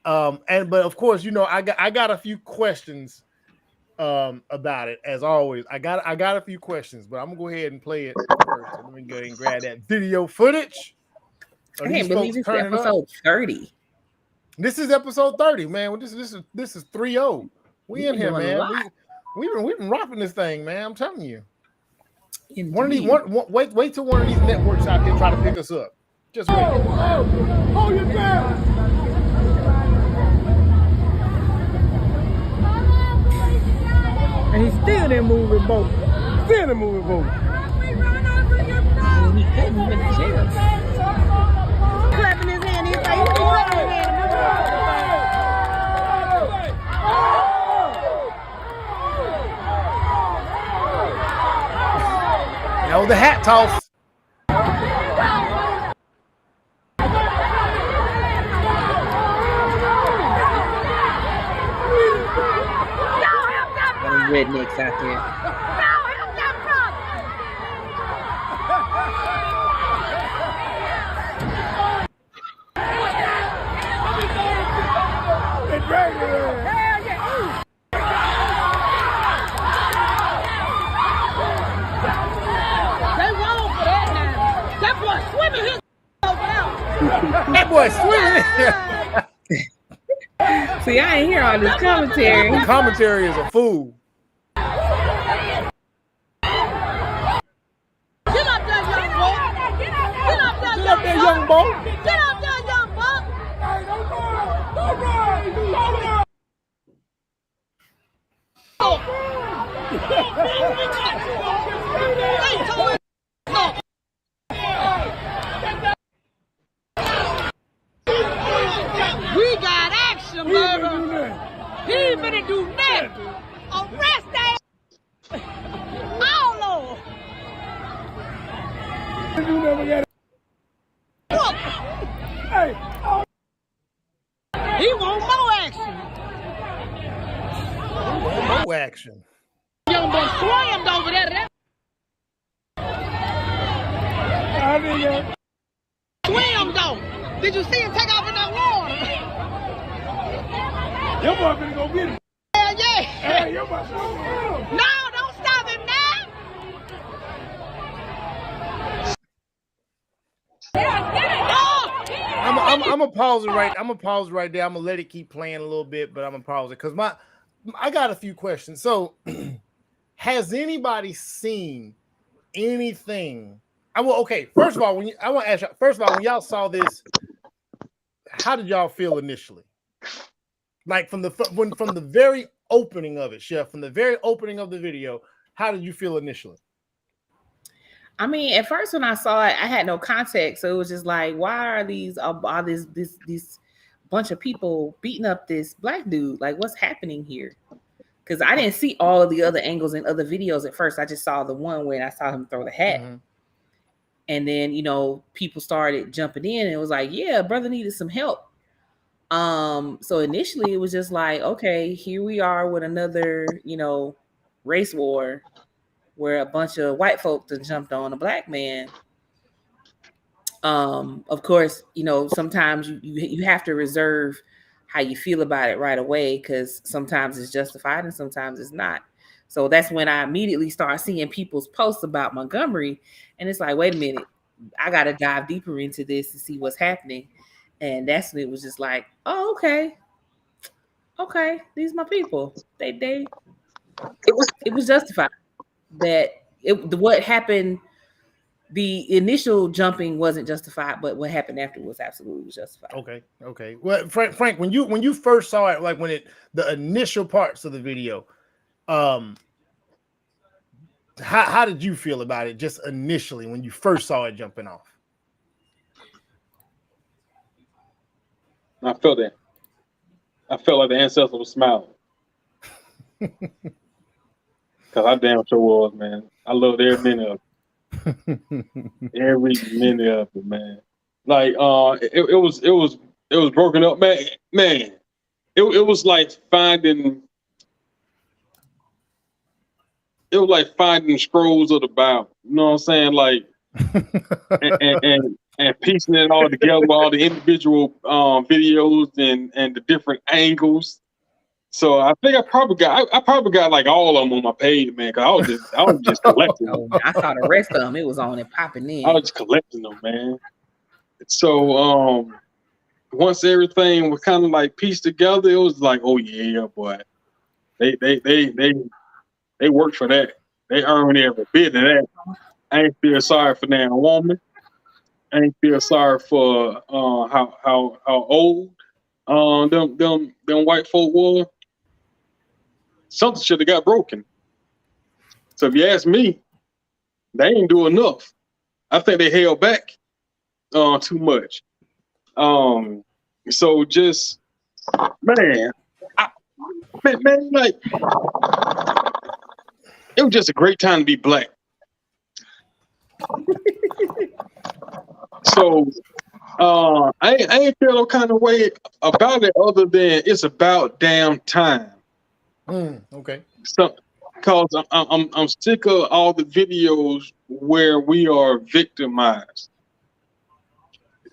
But of course, I got a few questions about it, as always. I got a few questions, but I'm gonna go ahead and play it first. So let me go ahead and grab that video footage. I can't believe this is episode 30. This is episode 30, man. This is 3-0. We in here, man. We've been rocking this thing, man. I'm telling you. Indeed. Wait till one of these networks out here try to pick us up. Just wait. Hold your ground. And he's still in moving boat. Still in moving boat. He couldn't move in the jail. Clapping his hand. He's like, he's clapping his hand. That was the hat toss. Rednecks out there. That boy swimming. See, I ain't hear all this commentary. The commentary is a fool. Young boy. Get up there, young buck. Hey, don't run. We got action, baby. He ain't finna do nothing. Arrest that. Oh, Lord. You never got it. Hey. He want more action. More action. Young boy slammed over there. Swim though. Did you see him take off in that water? Your boy finna go get him. Hell yeah. Hey, your boy swim. No, don't stop him now. I'm gonna pause it right. I'm gonna pause right there. I'm gonna let it keep playing a little bit, but I'm gonna pause it because I got a few questions. So, has anybody seen anything? Okay. First of all, I want to ask you. First of all, when y'all saw this, how did y'all feel initially? Like from the very opening of it, Chef. From the very opening of the video, how did you feel initially? I mean, at first when I saw it, I had no context, so it was just like, why are these this bunch of people beating up this black dude? Like, what's happening here? Because I didn't see all of the other angles in other videos at first. I just saw the one where I saw him throw the hat, and then people started jumping in, and it was like, yeah, brother needed some help. So initially it was just like, okay, here we are with another race war, where a bunch of white folks have jumped on a black man. Of course, sometimes you have to reserve how you feel about it right away, because sometimes it's justified and sometimes it's not. So that's when I immediately start seeing people's posts about Montgomery, and it's like, wait a minute, I got to dive deeper into this and see what's happening. And that's when it was just like, oh, okay, these are my people. It was justified. That what happened, the initial jumping wasn't justified, but what happened after was absolutely justified. Okay. Well, Frank, when you first saw it, like the initial parts of the video, how did you feel about it just initially when you first saw it jumping off? I felt that. I felt like the ancestor was smiling. Cause I damn sure was, man. I loved every minute of it. Every minute of it, man. Like it was broken up, man. It was like finding scrolls of the Bible. You know what I'm saying? Like and and piecing it all together, all the individual videos and the different angles. So I think I probably got like all of them on my page, man. Cause I was just collecting them. Oh, I saw the rest of them. It was on and popping I in. was just collecting them, man. So once everything was kind of like pieced together, it was like, oh yeah, boy, they worked for that. They earned every bit of that. I ain't feel sorry for that woman. I ain't feel sorry for how old them white folk were. Something should have got broken. So if you ask me, they ain't do enough. I think they held back too much. So just man, like it was just a great time to be black. So I ain't feel no kind of way about it other than it's about damn time. Okay. So because I'm sick of all the videos where we are victimized.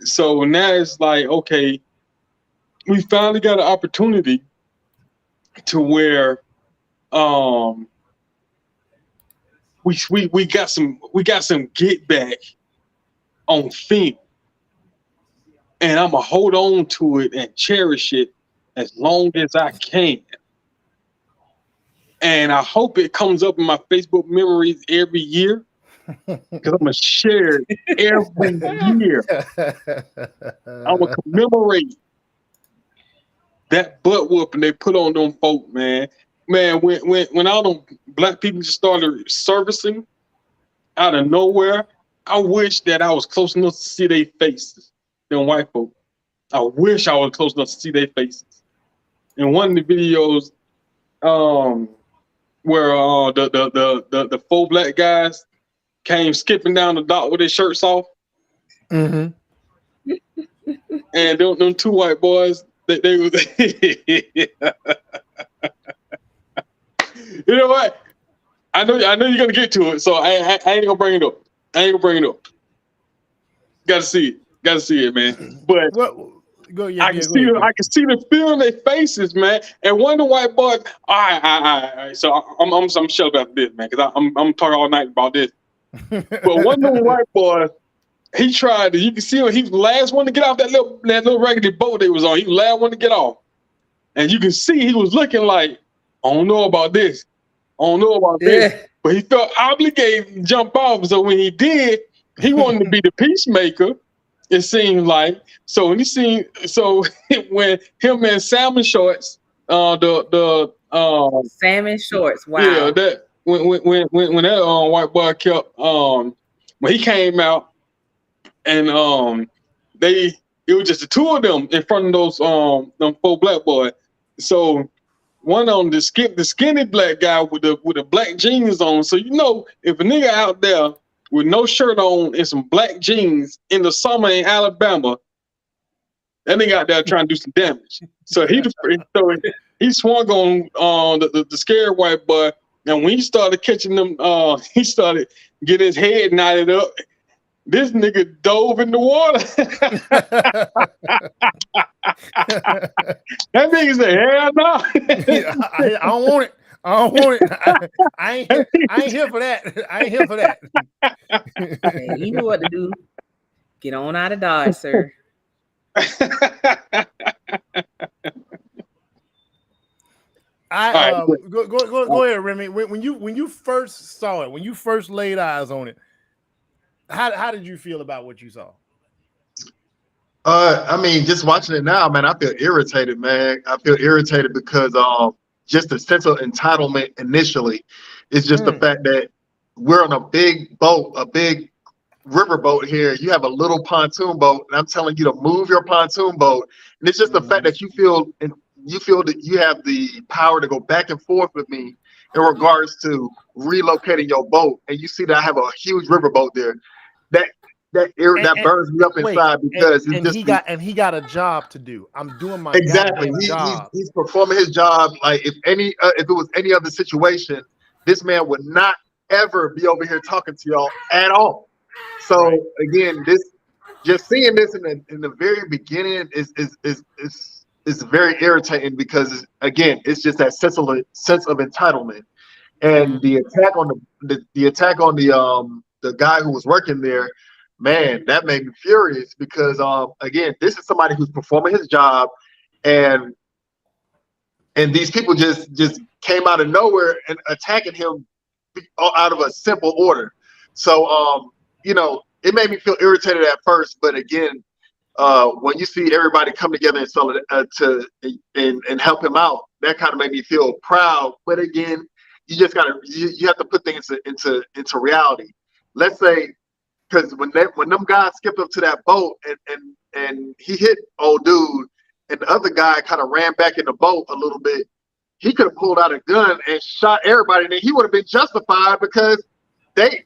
So now it's like, okay, we finally got an opportunity to where we got some get back on film. And I'm gonna hold on to it and cherish it as long as I can. And I hope it comes up in my Facebook memories every year because I'm gonna share it every year. I'm gonna commemorate that butt whooping they put on them folk, man. Man, when all them black people just started servicing out of nowhere, I wish that I was close enough to see their faces. Them white folk. I wish I was close enough to see their faces. In one of the videos, where the four black guys came skipping down the dock with their shirts off, and them two white boys, they was. You know what? I know you're gonna get to it, so I ain't gonna bring it up. Got to see it, man. But I can see the fear in their faces, man. And one of the white boys, all right. So I'm shut about this, man, because I'm talking all night about this. But one of the white boys, he tried to. You can see him. He was the last one to get off that little raggedy boat they was on. He was the last one to get off, and you can see he was looking like, I don't know about this. But he felt obligated to jump off. So when he did, he wanted to be the peacemaker. It seemed like when when him and Salmon Shorts, Salmon Shorts, wow, yeah, that when that white boy kept when he came out and it was just the two of them in front of those them four black boys. So one on the skinny black guy with the black jeans on. So you know if a nigga out there with no shirt on and some black jeans in the summer in Alabama, that nigga out there trying to do some damage. So he swung on the scared white boy, and when he started catching them, he started getting his head knotted up. This nigga dove in the water. That nigga said, hell no. I don't want it. I ain't here for that. Hey, you know what to do. Get on out of Dodge, sir. Go ahead, Remy. When you first saw it, when you first laid eyes on it, how did you feel about what you saw? I mean, just watching it now, man, I feel irritated, man. I feel irritated because just the sense of entitlement initially is just the fact that we're on a big boat, a big river boat here. You have a little pontoon boat, and I'm telling you to move your pontoon boat. And it's just the fact that you feel that you have the power to go back and forth with me in regards to relocating your boat. And you see that I have a huge river boat there. That burns me up inside because he got a job to do. I'm doing my exactly. He's performing his job. Like if it was any other situation, this man would not ever be over here talking to y'all at all. So again, just seeing this in the very beginning is very irritating because again, it's just that sense of entitlement. And the attack on the attack on the guy who was working there, man, that made me furious because again, this is somebody who's performing his job, and these people just came out of nowhere and attacking him out of a simple order. So it made me feel irritated at first, but again, when you see everybody come together and help him out, that kind of made me feel proud. But again, you just you have to put things into reality. Let's say, because when them guys skipped up to that boat and he hit old dude, and the other guy kind of ran back in the boat a little bit, he could have pulled out a gun and shot everybody, and then he would have been justified because it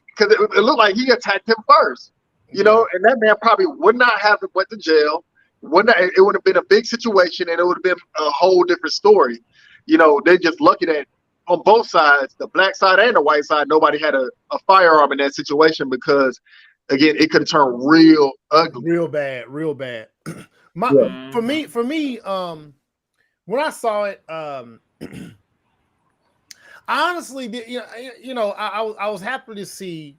looked like he attacked him first, and that man probably would not have went to jail. It would have been a big situation, and it would have been a whole different story. They're just lucky that on both sides, the black side and the white side, nobody had a firearm in that situation because, again, it could have turned real ugly, real bad. For me, when I saw it, honestly, I was happy to see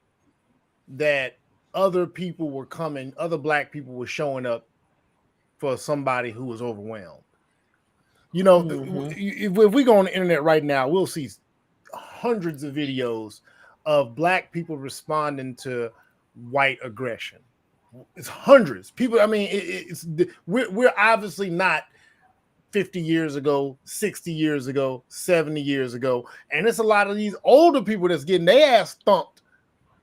that other people were coming, other black people were showing up for somebody who was overwhelmed. If we go on the internet right now, we'll see hundreds of videos of black people responding to white aggression. It's hundreds. People, I mean, we're obviously not 50 years ago, 60 years ago, 70 years ago. And it's a lot of these older people that's getting their ass thumped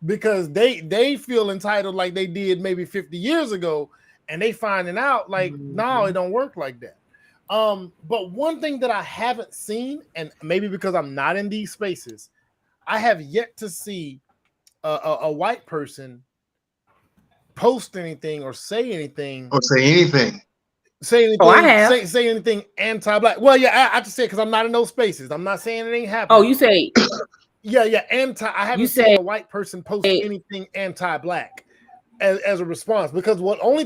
because they feel entitled like they did maybe 50 years ago. And they finding out like, no, it don't work like that. But one thing that I haven't seen, and maybe because I'm not in these spaces, I have yet to see a white person post anything or say anything. Say anything anti-black. Well, yeah, I just say because I'm not in those spaces. I'm not saying it ain't happening. Oh, you say yeah, I haven't seen a white person post anything anti-black as a response because the only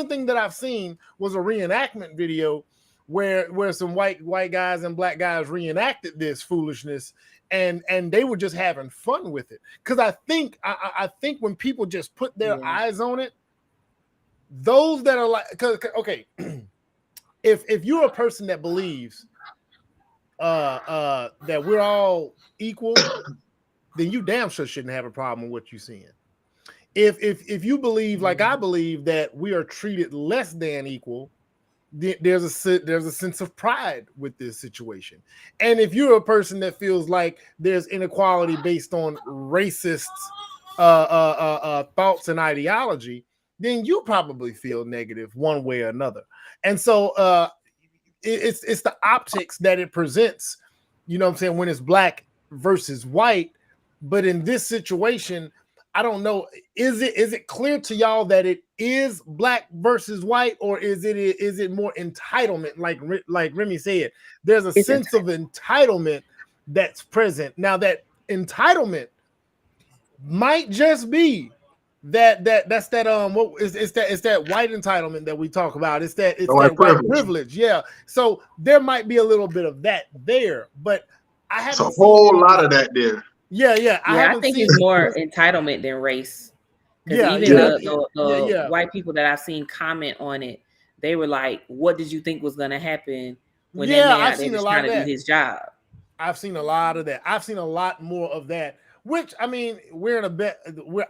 thing that I've seen was a reenactment video where some white guys and black guys reenacted this foolishness and they were just having fun with it. Because I think when people just put their eyes on it, those that are like, okay, if you're a person that believes that we're all equal, then you damn sure shouldn't have a problem with what you're seeing. If you believe, like I believe, that we are treated less than equal, there's a sense of pride with this situation. And if you're a person that feels like there's inequality based on racist thoughts and ideology, then you probably feel negative one way or another. And so it's the optics that it presents, you know what I'm saying, when it's black versus white. But in this situation, I don't know, is it clear to y'all that it is black versus white, or is it more entitlement, like Remy said? There's a sense of entitlement that's present. Now that entitlement might just be it's that white entitlement that we talk about. It's that white privilege. Yeah. So there might be a little bit of that there, but I haven't seen a whole lot of that there. Yeah. I think it's more entitlement than race. Even the white people that I've seen comment on it, they were like, "What did you think was going to happen when that man out there was trying to do his job?" I've seen a lot of that. I've seen a lot more of that. Which, I mean, we're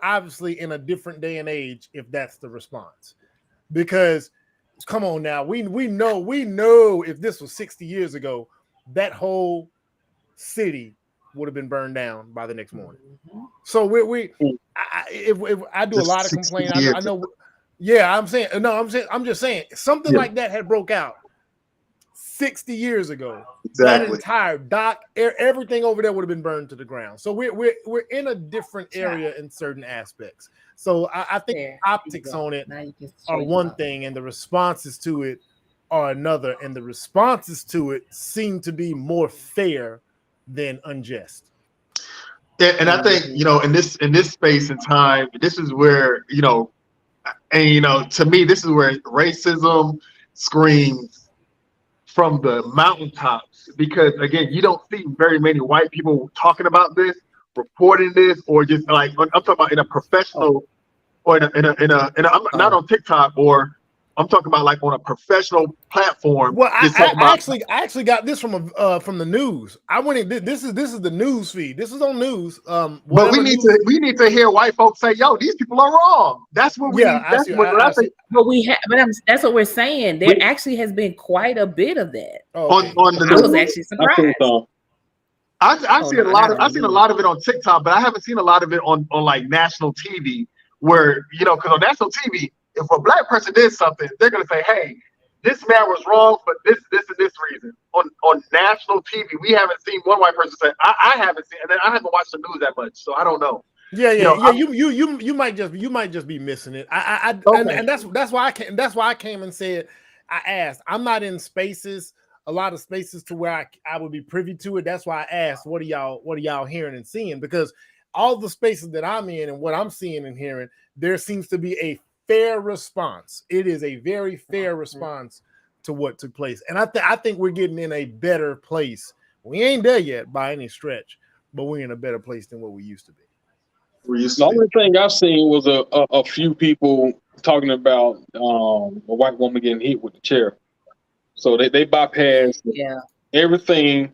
obviously in a different day and age if that's the response. Because, come on now, we know if this was 60 years ago, that whole city would have been burned down by the next morning. So if I do a lot of complaining, I know. Yeah, I'm just saying something like that had broke out 60 years ago. Exactly. That entire dock, everything over there would have been burned to the ground. So we're in a different area in certain aspects. So I think optics on it are one thing, and the responses to it are another. And the responses to it seem to be more fair than unjust. And I think, in this space and time, this is where, and to me, this is where racism screams from the mountaintops, because again, you don't see very many white people talking about this, reporting this, or just like, I'm talking about in a professional or I'm not on TikTok, or I'm talking about like on a professional platform. Well, I actually got this from the news. I went in. This is the news feed. This is on news. But we need to hear white folks say, "Yo, these people are wrong." That's what we. Yeah, that's what I think. But that's what we're saying. There actually has been quite a bit of that. Oh, okay. On the I was actually surprised. I've seen a lot of it on TikTok, but I haven't seen a lot of it on like national TV, where because on national TV, if a black person did something, they're gonna say, "Hey, this man was wrong for this and this reason." On national TV, we haven't seen one white person say, "I haven't seen," and then I haven't watched the news that much, so I don't know. Yeah. You might just be missing it. Okay. And that's why I came and said, I asked. I'm not in a lot of spaces to where I would be privy to it. That's why I asked, what are y'all hearing and seeing? Because all the spaces that I'm in and what I'm seeing and hearing, there seems to be a fair response. It is a very fair response to what took place, and I think we're getting in a better place. We ain't there yet by any stretch, but we're in a better place than what we used to be. The only thing I've seen was a few people talking about a white woman getting hit with the chair. So they bypassed everything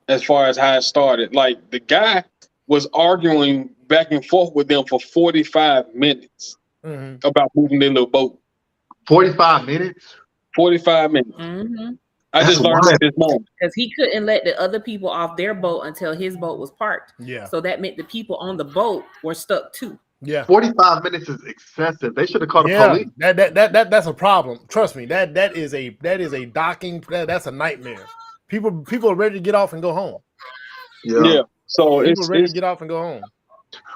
as far as how it started. Like, the guy was arguing back and forth with them for 45 minutes about moving their little boat. 45 minutes? 45 minutes. Mm-hmm. I just learned at this moment. Because he couldn't let the other people off their boat until his boat was parked. Yeah. So that meant the people on the boat were stuck too. Yeah. 45 minutes is excessive. They should have called the police. That's a problem. Trust me. That is a docking. That's a nightmare. People are ready to get off and go home. Yeah. So people are ready to get off and go home.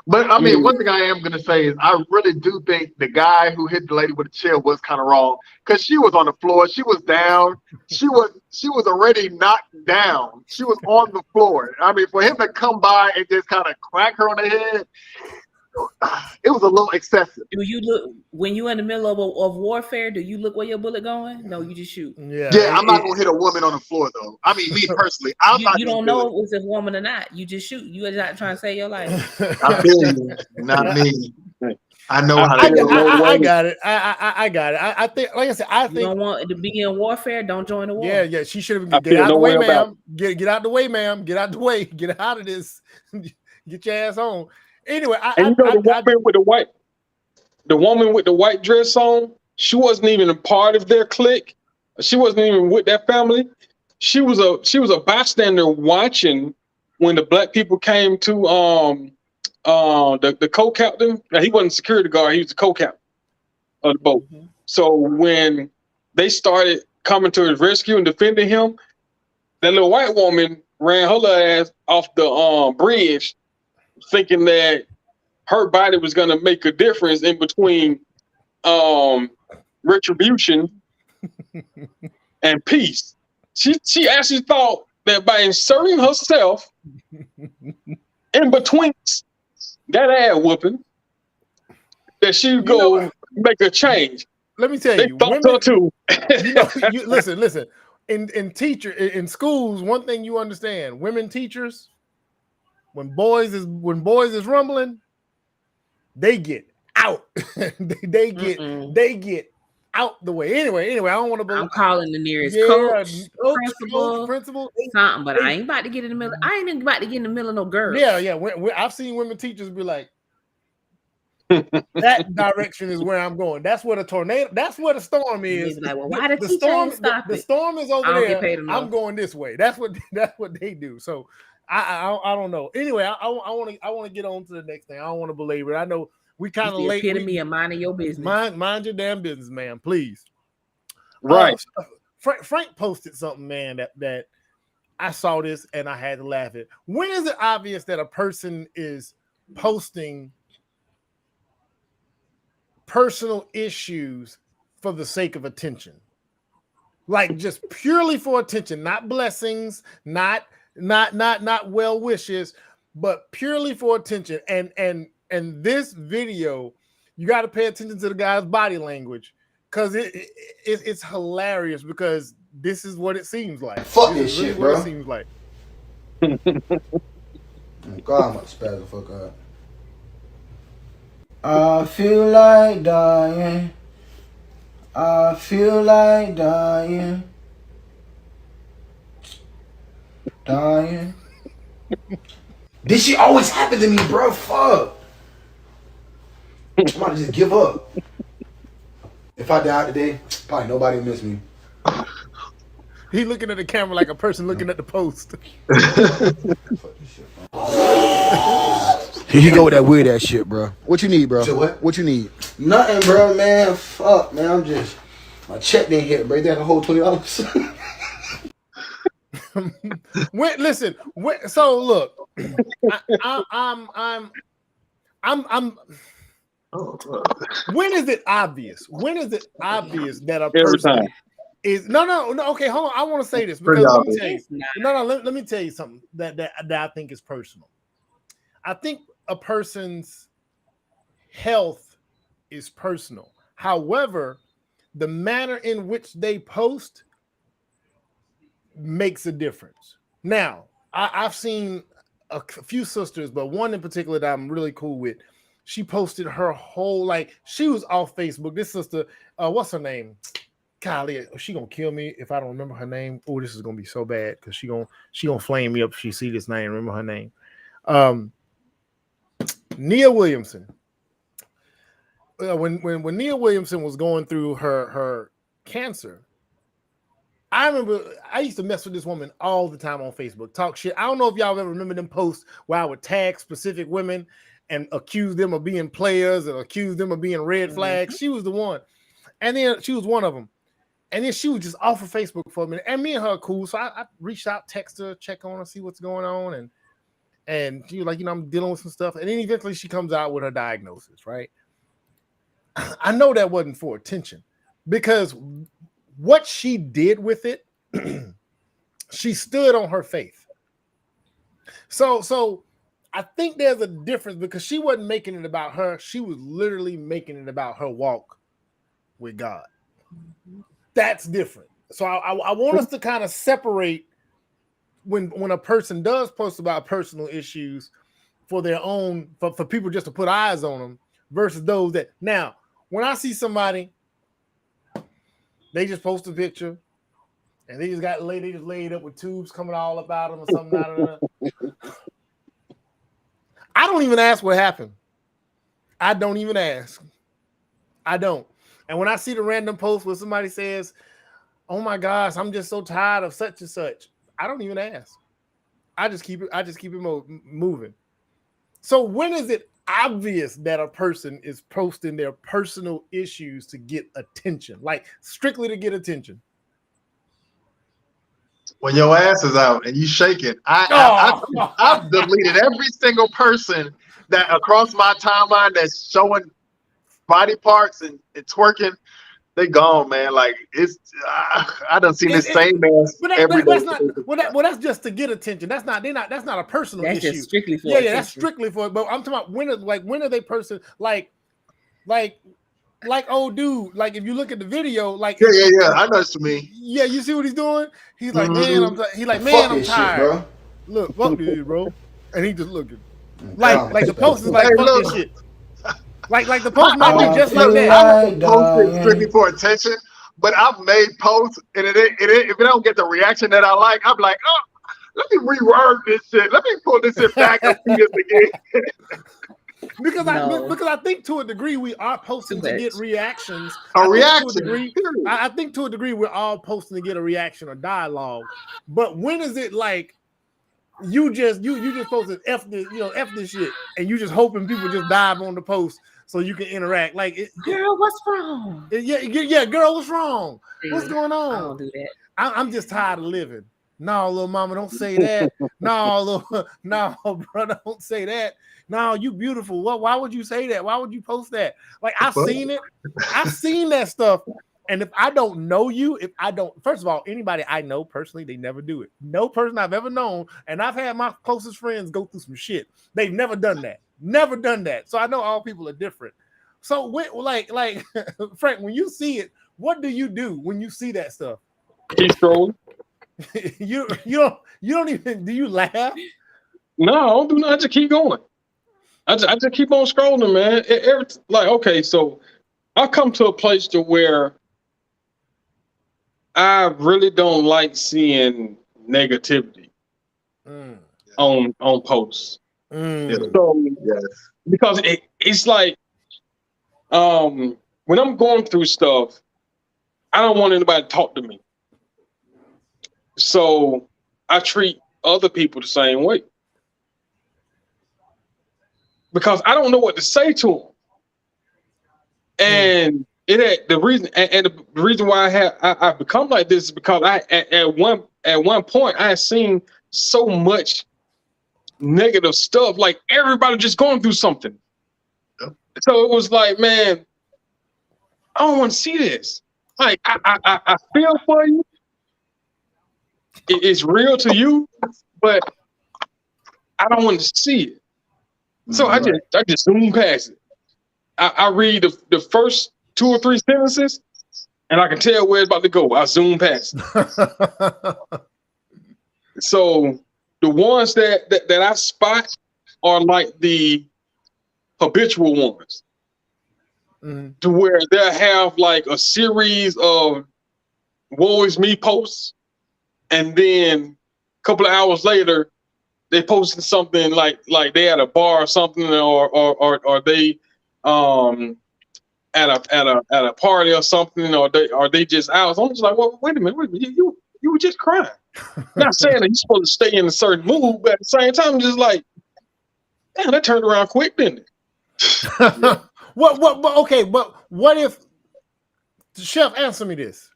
But I mean, one thing I am gonna say is I really do think the guy who hit the lady with the chair was kind of wrong, because she was on the floor, she was down, she was already knocked down, she was on the floor. I mean, for him to come by and just kind of crack her on the head, it was a little excessive. Do you look when you're in the middle of warfare? Do you look where your bullet going? No, you just shoot. Yeah, I'm not gonna hit a woman on the floor though. I mean, me personally, you don't know if it's a woman or not. You just shoot. You are not trying to save your life. I feel you, not me. I know how to. I got it. I got it. I think, like I said, I think you don't want to be in warfare. Don't join the war. Yeah. She should have get out the way, ma'am. Get out the way, ma'am. Get out the way. Get out of this. Get your ass on. Anyway, the woman with the white dress on, she wasn't even a part of their clique. She wasn't even with that family. She was a bystander watching when the black people came to the co-captain. Now, he wasn't a security guard, he was the co-captain of the boat. Mm-hmm. So when they started coming to his rescue and defending him, that little white woman ran her little ass off the bridge, thinking that her body was going to make a difference in between retribution and peace. She actually thought that by inserting herself in between that ass whooping, that she would go make a change. Let me tell you, women, her too. Listen. In schools, one thing you understand: women teachers, when boys is rumbling, they get out. they get out the way. Anyway, I don't want to believe. I'm calling the nearest coach, principal, something. But I ain't about to get in the middle. I ain't even about to get in the middle of no girls. Yeah. I've seen women teachers be like, that direction is where I'm going. That's where the tornado. That's where the storm is. Like, well, why the storm? The storm is over there. I'm going this way. That's what they do. So I don't know. Anyway, I want to get on to the next thing. I don't want to belabor it. I know we kind of late. Epitome of minding your business. Mind your damn business, man. Please. Right. Frank posted something, man. That I saw this and I had to laugh at. When is it obvious that a person is posting personal issues for the sake of attention? Like, just purely for attention, not blessings, not well wishes, but purely for attention. And this video, you got to pay attention to the guy's body language because it's hilarious because this is what it seems like. Fuck this shit, bro. What it seems like. God, I'm about to spaz the fuck out. I feel like dying. I feel like dying. Dying. This shit always happen to me, bro. Fuck. I'm about to just give up. If I die today, probably nobody will miss me. He looking at the camera like a person looking at the post. Here you go with that weird ass shit, bro. What you need, bro? So what? What you need? Nothing, bro, man. Fuck, man. I'm just my check didn't hit, bro. They had a whole $20. Listen. So look, I'm. When is it obvious? When is it obvious that a Every person time. is no? Okay, hold on. I want to say this Pretty because obvious. let me tell you something that I think is personal. I think a person's health is personal. However, the manner in which they post makes a difference. Now, I've seen a few sisters, but one in particular that I'm really cool with. She posted her whole, like, she was off Facebook. This sister, what's her name? Golly, she gonna kill me if I don't remember her name. Oh, this is gonna be so bad because she gonna flame me up if she see this name. Remember her name? Nia Williamson. When Nia Williamson was going through her cancer, I remember I used to mess with this woman all the time on Facebook, talk shit. I don't know if y'all ever remember them posts where I would tag specific women and accuse them of being players and accuse them of being red flags. She was the one. And then she was one of them. And then she was just off of Facebook for a minute. And me and her are cool. So I reached out, text her, check on her, see what's going on. And she was like, I'm dealing with some stuff. And then eventually she comes out with her diagnosis, right? I know that wasn't for attention because what she did with it, she stood on her faith. So I think there's a difference because she wasn't making it about her. She was literally making it about her walk with God. That's different. So I want us to kind of separate when a person does post about personal issues for their own, for people just to put eyes on them versus those that, now, when I see somebody, they just post a picture and they just laid up with tubes coming all about them or something. I don't even ask what happened. I don't even ask. I don't. And when I see the random post where somebody says, "Oh my gosh, I'm just so tired of such and such," I don't even ask. I just keep it moving. So when is it obvious that a person is posting their personal issues to get attention, like strictly to get attention? When your ass is out and you shaking, I've deleted every single person that across my timeline that's showing body parts and twerking. They gone, man. Like it's, I done seen this same ass every day. That's just to get attention. That's not a personal issue. That's just strictly for attention. That's strictly for it. But I'm talking about when are they person like old dude. Like if you look at the video, like yeah. I know what you mean. Yeah, you see what he's doing? He's like, man, I'm tired. Shit, bro. Look, fuck this, bro. And he just looking. Like the post is like, fuck this shit. Like the post might be just like that. I don't post it strictly for attention, but I've made posts and if it don't get the reaction that I like, I'm like, oh, let me reword this shit. Let me pull this shit back and see this again. Because I think to a degree we are posting to get reactions. I think to a degree we're all posting to get a reaction or dialogue. But when is it like you just posted F this shit and you just hoping people just dive on the post so you can interact? Like, girl, what's wrong? Yeah, girl, what's wrong? What's going on? I don't do that. I'm just tired of living. No, little mama, don't say that. No, brother, don't say that. No, you beautiful. Why would you say that? Why would you post that? Like, I've seen it. I've seen that stuff. And if I don't know you, first of all, anybody I know personally, they never do it. No person I've ever known, and I've had my closest friends go through some shit. They've never done that. Never done that. So I know all people are different. So like Frank, when you see it, what do you do when you see that stuff? Keep scrolling. you don't even, do you laugh? No, I don't do nothing. I just keep going. I just keep on scrolling, man. Okay, so I come to a place to where I really don't like seeing negativity on posts. So because it's like when I'm going through stuff, I don't want anybody to talk to me. So I treat other people the same way. Because I don't know what to say to them. And the reason why I've become like this is because at one point I had seen so much negative stuff, like everybody just going through something. Yep. So it was like, man, I don't want to see this. Like I feel for you. It's real to you, but I don't want to see it. So I just zoom past it. I read the first 2 or 3 sentences, and I can tell where it's about to go. I zoom past it. So the ones that I spot are like the habitual ones, to where they'll have like a series of "woe is me" posts, and then a couple of hours later, they posted something like they at a bar or something, or they at a party or something, or they just out. So I'm just like, well, wait a minute, you were just crying. Not saying that you're supposed to stay in a certain mood, but at the same time, I'm just like, damn, that turned around quick, didn't it? Okay, but what if, Chef, answer me this.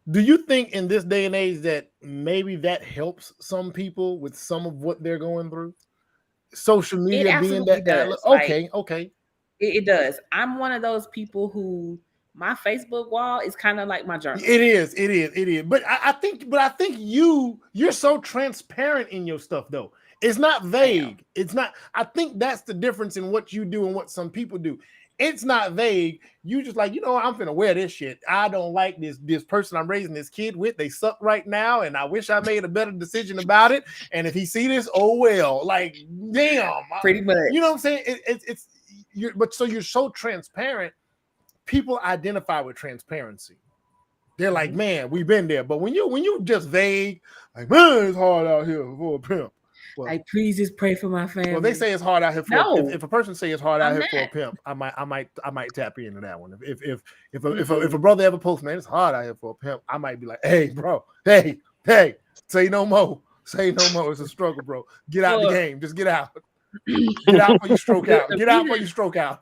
Do you think in this day and age that maybe that helps some people with some of what they're going through? Social media being that does. Okay. It does. I'm one of those people who my Facebook wall is kind of like my journal. It is. But I think you're so transparent in your stuff though. It's not vague. It's not. I think that's the difference in what you do and what some people do. It's not vague. You just like, I'm finna wear this shit. I don't like this person I'm raising this kid with. They suck right now, and I wish I made a better decision about it. And if he see this, oh well. Like, damn. Pretty much. You know what I'm saying? So you're so transparent. People identify with transparency. They're like, man, we've been there. But when you just vague, like, man, it's hard out here for a pimp. Well, like, please just pray for my family. Well, they say it's hard out here for if a person say it's hard out here for a pimp, I might tap into that one. If a brother ever posts, man, it's hard out here for a pimp, I might be like, hey, bro, hey, say no more. Say no more. It's a struggle, bro. Get out the game. Just get out. Get out before you stroke out. Get out before you stroke out.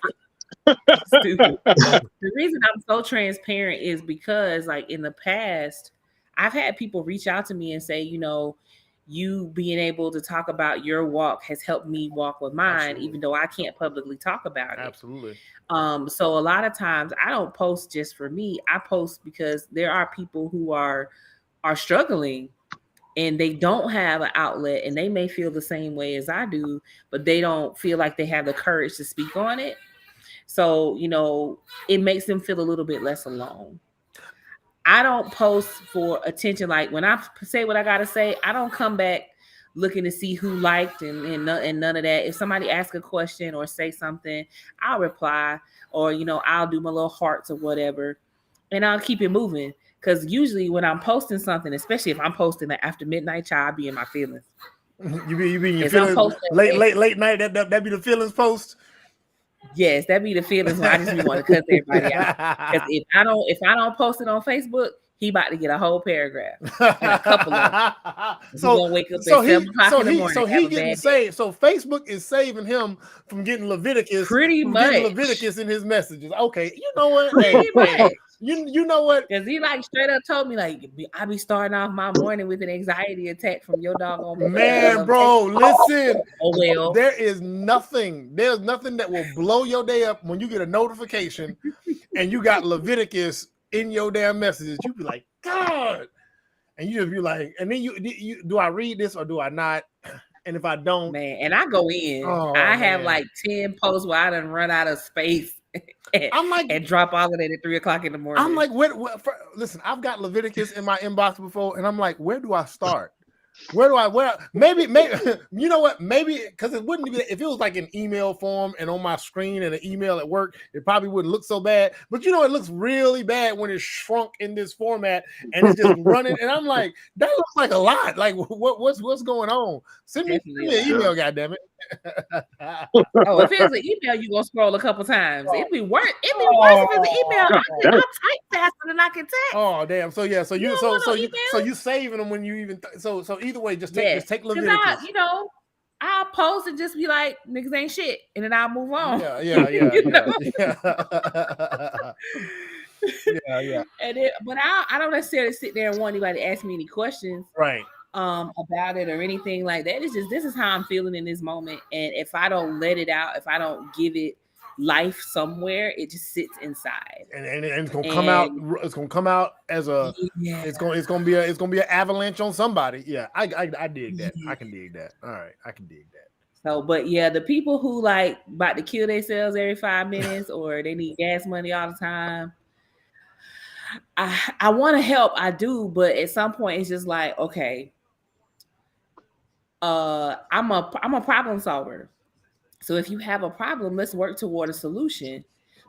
Stupid. The reason I'm so transparent is because, like, in the past, I've had people reach out to me and say, you being able to talk about your walk has helped me walk with mine. Absolutely. Even though I can't publicly talk about it. Absolutely. So a lot of times I don't post just for me. I post because there are people who are struggling and they don't have an outlet, and they may feel the same way as I do, but they don't feel like they have the courage to speak on it. So, it makes them feel a little bit less alone. I don't post for attention. Like, when I say what I got to say, I don't come back looking to see who liked and none of that. If somebody asks a question or say something, I'll reply, or, I'll do my little hearts or whatever, and I'll keep it moving. Because usually when I'm posting something, especially if I'm posting the after midnight, I'll be in my feelings. You be in your feelings late night. That be the feelings post. Yes, that be the feelings when I just be want to cuss everybody out. Because if I don't post it on Facebook, he about to get a whole paragraph and a couple of them. So gonna wake up at 7 o'clock in the morning. So he getting saved. So Facebook is saving him from getting Leviticus. Pretty much. Getting Leviticus in his messages. Okay, you know what? Pretty much. You know what? Because he like straight up told me, like, I be starting off my morning with an anxiety attack from your doggone man, bro. Listen. Oh well. There's nothing that will blow your day up when you get a notification and you got Leviticus in your damn messages. You be like, God, and you just be like, and then you do I read this or do I not? And if I don't, Man, and I go in. I have like 10 posts where I done run out of space. I'm like, and drop all of that at 3 o'clock in the morning. I'm like, listen, I've got Leviticus in my inbox before, and I'm like, where do I start? Maybe you know what? Maybe because it wouldn't be if it was like an email form and on my screen and an email at work, it probably wouldn't look so bad. But you know, it looks really bad when it's shrunk in this format and it's just running. And I'm like, that looks like a lot. Like, what's going on? Send me an email, goddammit. Oh, if it's an email, you gonna scroll a couple times. It'd be worse. It'd be worse if it's an email. I type faster than I can text. Oh damn! So yeah, so you saving them when you even so either way, just take Leviticus. I'll post and just be like, niggas ain't shit, and then I'll move on. Yeah. And but I don't necessarily sit there and want anybody to ask me any questions, right? About it or anything like that. It's just this is how I'm feeling in this moment, and if I don't let it out, if I don't give it life somewhere, it just sits inside, and it's gonna come out. It's gonna come out as a. Yeah. It's gonna be an avalanche on somebody. Yeah, I dig that. I can dig that. All right, I can dig that. So, but yeah, the people who like about to kill themselves every 5 minutes or they need gas money all the time. I want to help. I do, but at some point, it's just like, okay. I'm a problem solver. So if you have a problem, let's work toward a solution.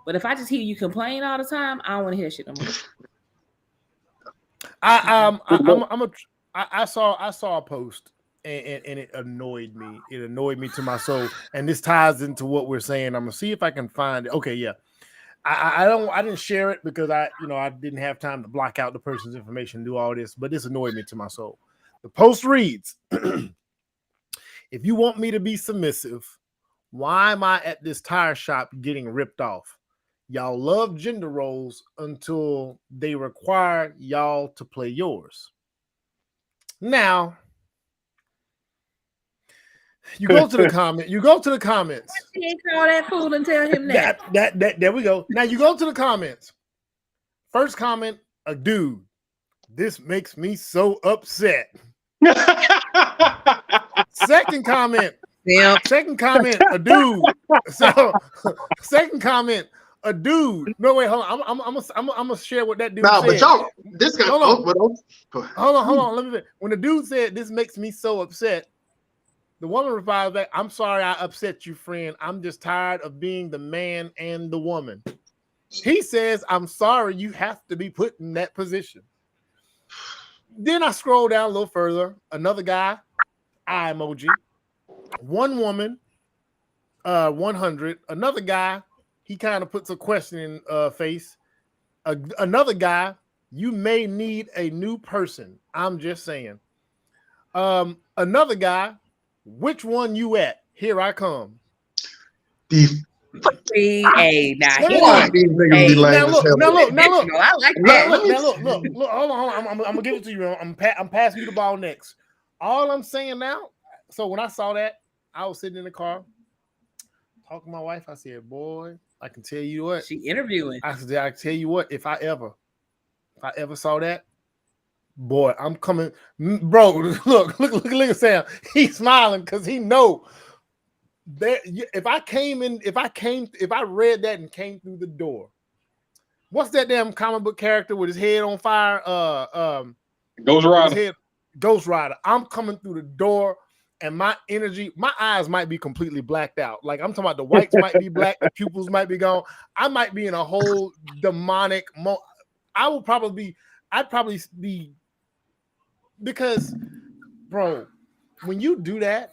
But if I just hear you complain all the time, I don't want to hear shit no more. I saw a post and it annoyed me. It annoyed me to my soul. And this ties into what we're saying. I'm gonna see if I can find it. Okay, yeah. I didn't share it because I didn't have time to block out the person's information and do all this, but this annoyed me to my soul. The post reads. If you want me to be submissive, why am I at this tire shop getting ripped off? Y'all love gender roles until they require y'all to play yours. Now, you go to the comment. You go to the comments. You ain't call that fool and tell him that. There we go. Now you go to the comments. First comment, a dude. This makes me so upset. Second comment, a dude. So, second comment, a dude. No, wait, hold on. I'm gonna share what that dude said. But y'all, this guy. Hold on. Let me. When the dude said, "This makes me so upset," the woman replies back, "I'm sorry I upset you, friend. I'm just tired of being the man and the woman." He says, "I'm sorry you have to be put in that position." Then I scroll down a little further. Another guy, eye emoji. One woman, 100. Another guy, he kind of puts a question in face. Another guy, you may need a new person. I'm just saying. Another guy, which one you at? Here I come. Hey, now look. I like that. Look. Hold on. I'm gonna give it to you. I'm passing you the ball next. All I'm saying now. So when I saw that, I was sitting in the car talking to my wife. I said, "Boy, I can tell you what." She interviewing. I said, "I tell you what. If I ever saw that, boy, I'm coming, bro." Look at Sam. He's smiling because he know. If I read that and came through the door, what's that damn comic book character with his head on fire? Ghost Rider. I'm coming through the door, and my energy, my eyes might be completely blacked out. Like I'm talking about, the whites might be black, the pupils might be gone. I might be in a whole demonic mode. I'd probably be, because, bro, when you do that,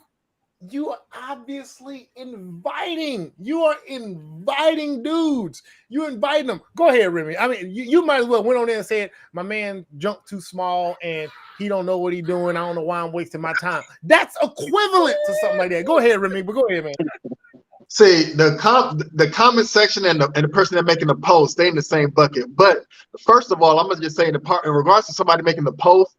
you are obviously inviting. You are inviting dudes. You inviting them. Go ahead, Remy. I mean, you might as well went on there and said, "My man jumped too small and he don't know what he's doing. I don't know why I'm wasting my time." That's equivalent to something like that. Go ahead, Remy. But go ahead, man. See, the comment section and the person that making the post, they in the same bucket. But first of all, I'm gonna just say in regards to somebody making the post.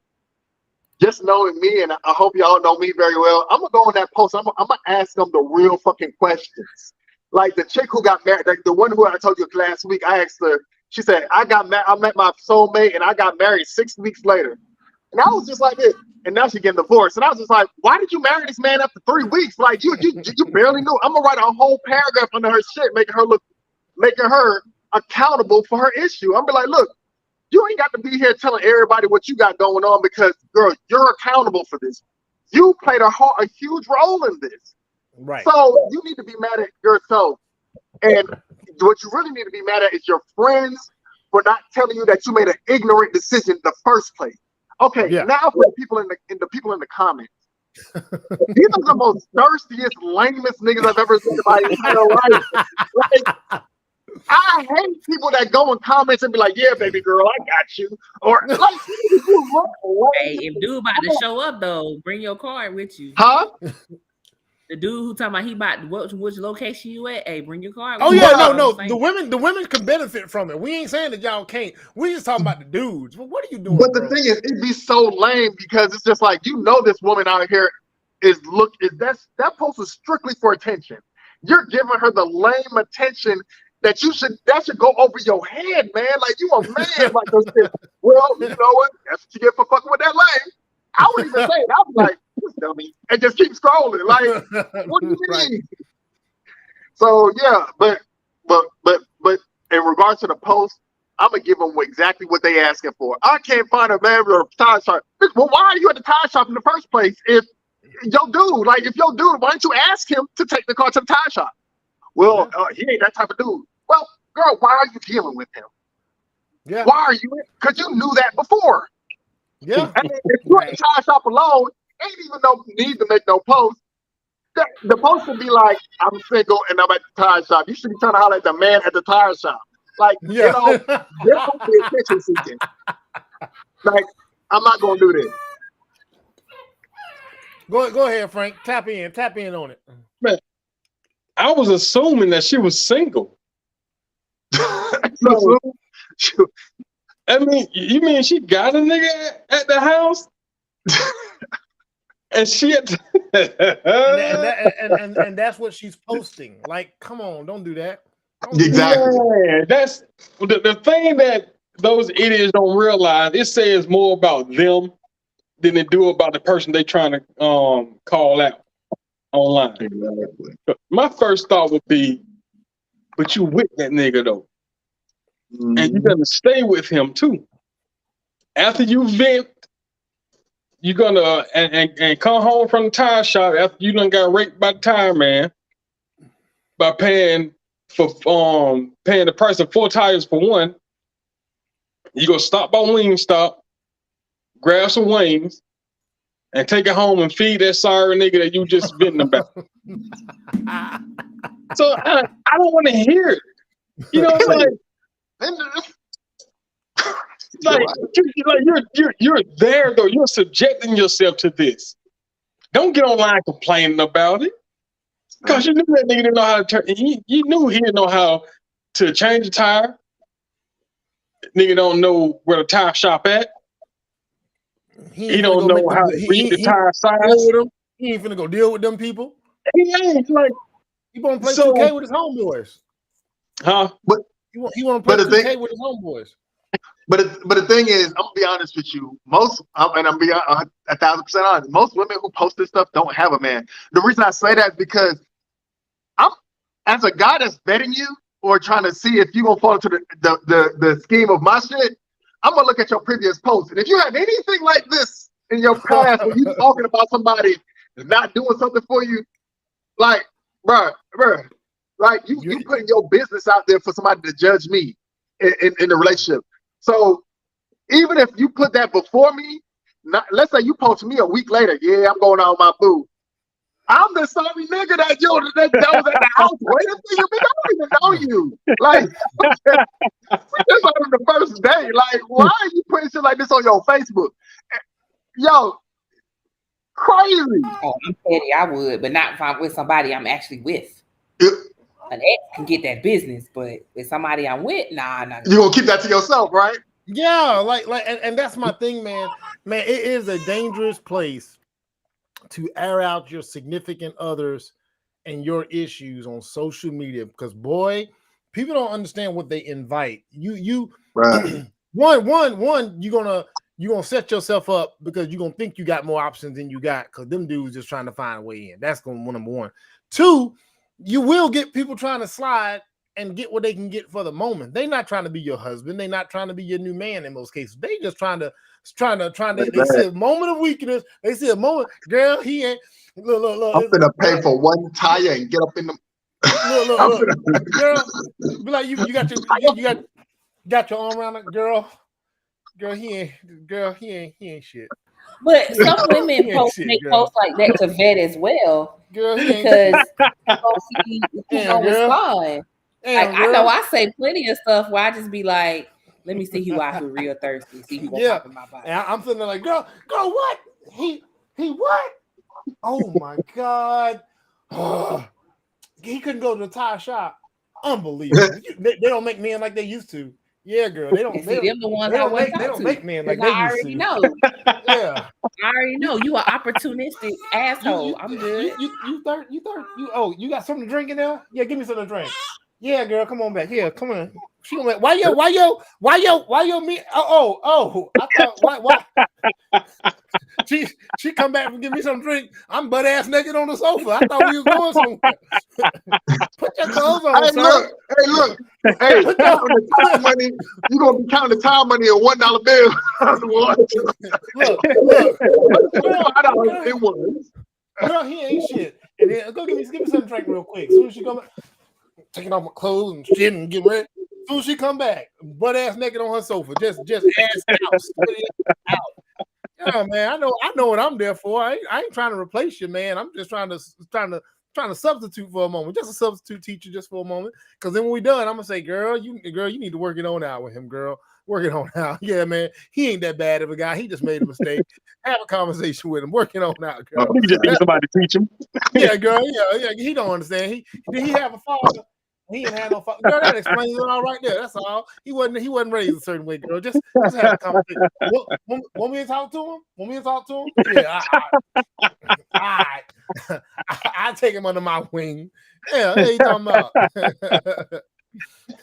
Just knowing me, and I hope y'all know me very well, I'm gonna go on that post. I'm gonna ask them the real fucking questions. Like the chick who got married, like the one who I told you last week, I asked her, She said, I met my soulmate and I got married 6 weeks later. And I was just like this. And now she's getting divorced. And I was just like, why did you marry this man after 3 weeks? Like you barely knew. I'm gonna write a whole paragraph under her shit, making her accountable for her issue. I'm be like, look, you ain't got to be here telling everybody what you got going on because, girl, you're accountable for this. You played a huge role in this. Right. So you need to be mad at yourself. And what you really need to be mad at is your friends for not telling you that you made an ignorant decision in the first place. Okay, now for the people in the comments. These are the most thirstiest, lamest niggas I've ever seen in my entire life. Like, I hate people that go in comments and be like, "Yeah, baby girl, I got you." Or like, hey, if dude about to show up though, bring your card with you. Huh? The dude who talking about he about which location you at? Hey, bring your card. Oh yeah, no. The women can benefit from it. We ain't saying that y'all can't. We just talking about the dudes. Well, what are you doing? But the thing is, it'd be so lame because it's just like this woman out here that post is strictly for attention. You're giving her the lame attention that should go over your head, man. Like you a man, like those shit. Well, you know what? That's what you get for fucking with that lame. I wouldn't even say it. I was like, this dummy, and just keep scrolling. Like, what do you mean? So yeah, but in regards to the post, I'm gonna give them exactly what they asking for. I can't find a man with a tire shop. Well, why are you at the tire shop in the first place? If your dude, why don't you ask him to take the car to the tire shop? Well, he ain't that type of dude. Well, girl, why are you dealing with him? Yeah. Why are you? Because you knew that before. Yeah. And if you're at the tire shop alone, ain't even no need to make no post. The post would be like, I'm single and I'm at the tire shop. You should be trying to holler at the man at the tire shop. Like, they're going to be attention seeking. Like, I'm not going to do this. Go ahead, Frank. Tap in on it. Man, I was assuming that she was single. So, I mean, you mean she got a nigga at the house? And she had and that's what she's posting. Like, come on, don't do that. Exactly. Yeah, that's the thing that those idiots don't realize. It says more about them than it do about the person they trying to call out online. Exactly. My first thought would be, but you with that nigga though. Mm-hmm. And you're gonna stay with him too. After you vent, you're gonna and come home from the tire shop after you done got raped by the tire man by paying the price of 4 tires for one. You gonna stop by Wingstop, grab some wings, and take it home and feed that sorry nigga that you just venting about. So I don't want to hear it. You know, it's you're there though. You're subjecting yourself to this. Don't get online complaining about it. Because you knew that nigga didn't know how to turn. You knew he didn't know how to change a tire. Nigga don't know where the tire shop at. He don't know how to read the tire size. He ain't finna go deal with them people. He ain't like he want to play 2K with his homeboys. Huh? But he want to play 2K with his homeboys. But the thing is, I'm gonna be honest with you. And I'm being 1,000% honest. Most women who post this stuff don't have a man. The reason I say that is because as a guy that's vetting you or trying to see if you gonna fall into the scheme of my shit, I'm gonna look at your previous posts. And if you have anything like this in your past where you talking about somebody not doing something for you, like, bruh, like you putting your business out there for somebody to judge me in the relationship. So even if you put that before me, let's say you post me a week later, yeah, I'm going out with my boo. I'm the sorry nigga that was at the house waiting for you. I don't even know you. Like, this on the first day. Like, why are you putting shit like this on your Facebook? Yo, crazy. Oh, I'm petty. I would, but not if I'm with somebody I'm actually with. An ex can get that business, but with somebody I'm with, nah. You gonna keep that to yourself, right? Yeah, and that's my thing, man. Man, it is a dangerous place to air out your significant others and your issues on social media because, boy, people don't understand what they invite. You Right. one, you're gonna set yourself up because you're gonna think you got more options than you got because them dudes just trying to find a way in. That's gonna number one. Two, you will get people trying to slide and get what they can get for the moment. They're not trying to be your husband. They're not trying to be your new man in most cases. They just trying to. They see a moment of weakness. They see a moment. Girl, he ain't. Look. I'm gonna pay for one tire and get up in the. Look. Girl, be like you got your arm around it, girl. Girl, he ain't shit. But some women post like that to vet as well. Girl, because he don't respond. I know I say plenty of stuff where I just be like, let me see who out here real thirsty, see who gonna pop in my body. And I'm sitting there like, girl, what? He what? Oh my God. He couldn't go to the tire shop. Unbelievable. They don't make men like they used to. Yeah, girl. They don't make men like they used to. Know. Yeah. I already know. You an opportunistic asshole. I'm good. You got something to drink in there? Yeah, give me something to drink. Yeah, girl, come on back. Here, come on. She gonna why yo me? Oh, I thought why she come back and give me some drink. I'm butt ass naked on the sofa. I thought we was going somewhere. Put your clothes on, sir. Look. Hey, on the tire money, you gonna be counting the tire money in $1 bill. Look. It was. Girl, he ain't shit. And then go give me something to drink real quick. As soon as she come back, taking off my clothes and shit and getting ready. As soon as she come back, butt ass naked on her sofa, just ass out. Yeah, man, I know what I'm there for. I ain't trying to replace you, man. I'm just trying to substitute for a moment, just a substitute teacher, just for a moment. Because then when we done, I'm gonna say, girl, you need to work it on out with him, girl. Work it on out. Yeah, man, he ain't that bad of a guy. He just made a mistake. Have a conversation with him. Work it on out, girl. He just needs somebody to teach him. Yeah, girl. Yeah. He don't understand. Did he have a father? He didn't have no father. Girl, that explains it all right there. That's all. He wasn't raised a certain way, girl. Just have a conversation. Want me to talk to him? Yeah, I take him under my wing. Yeah, what are you talking about?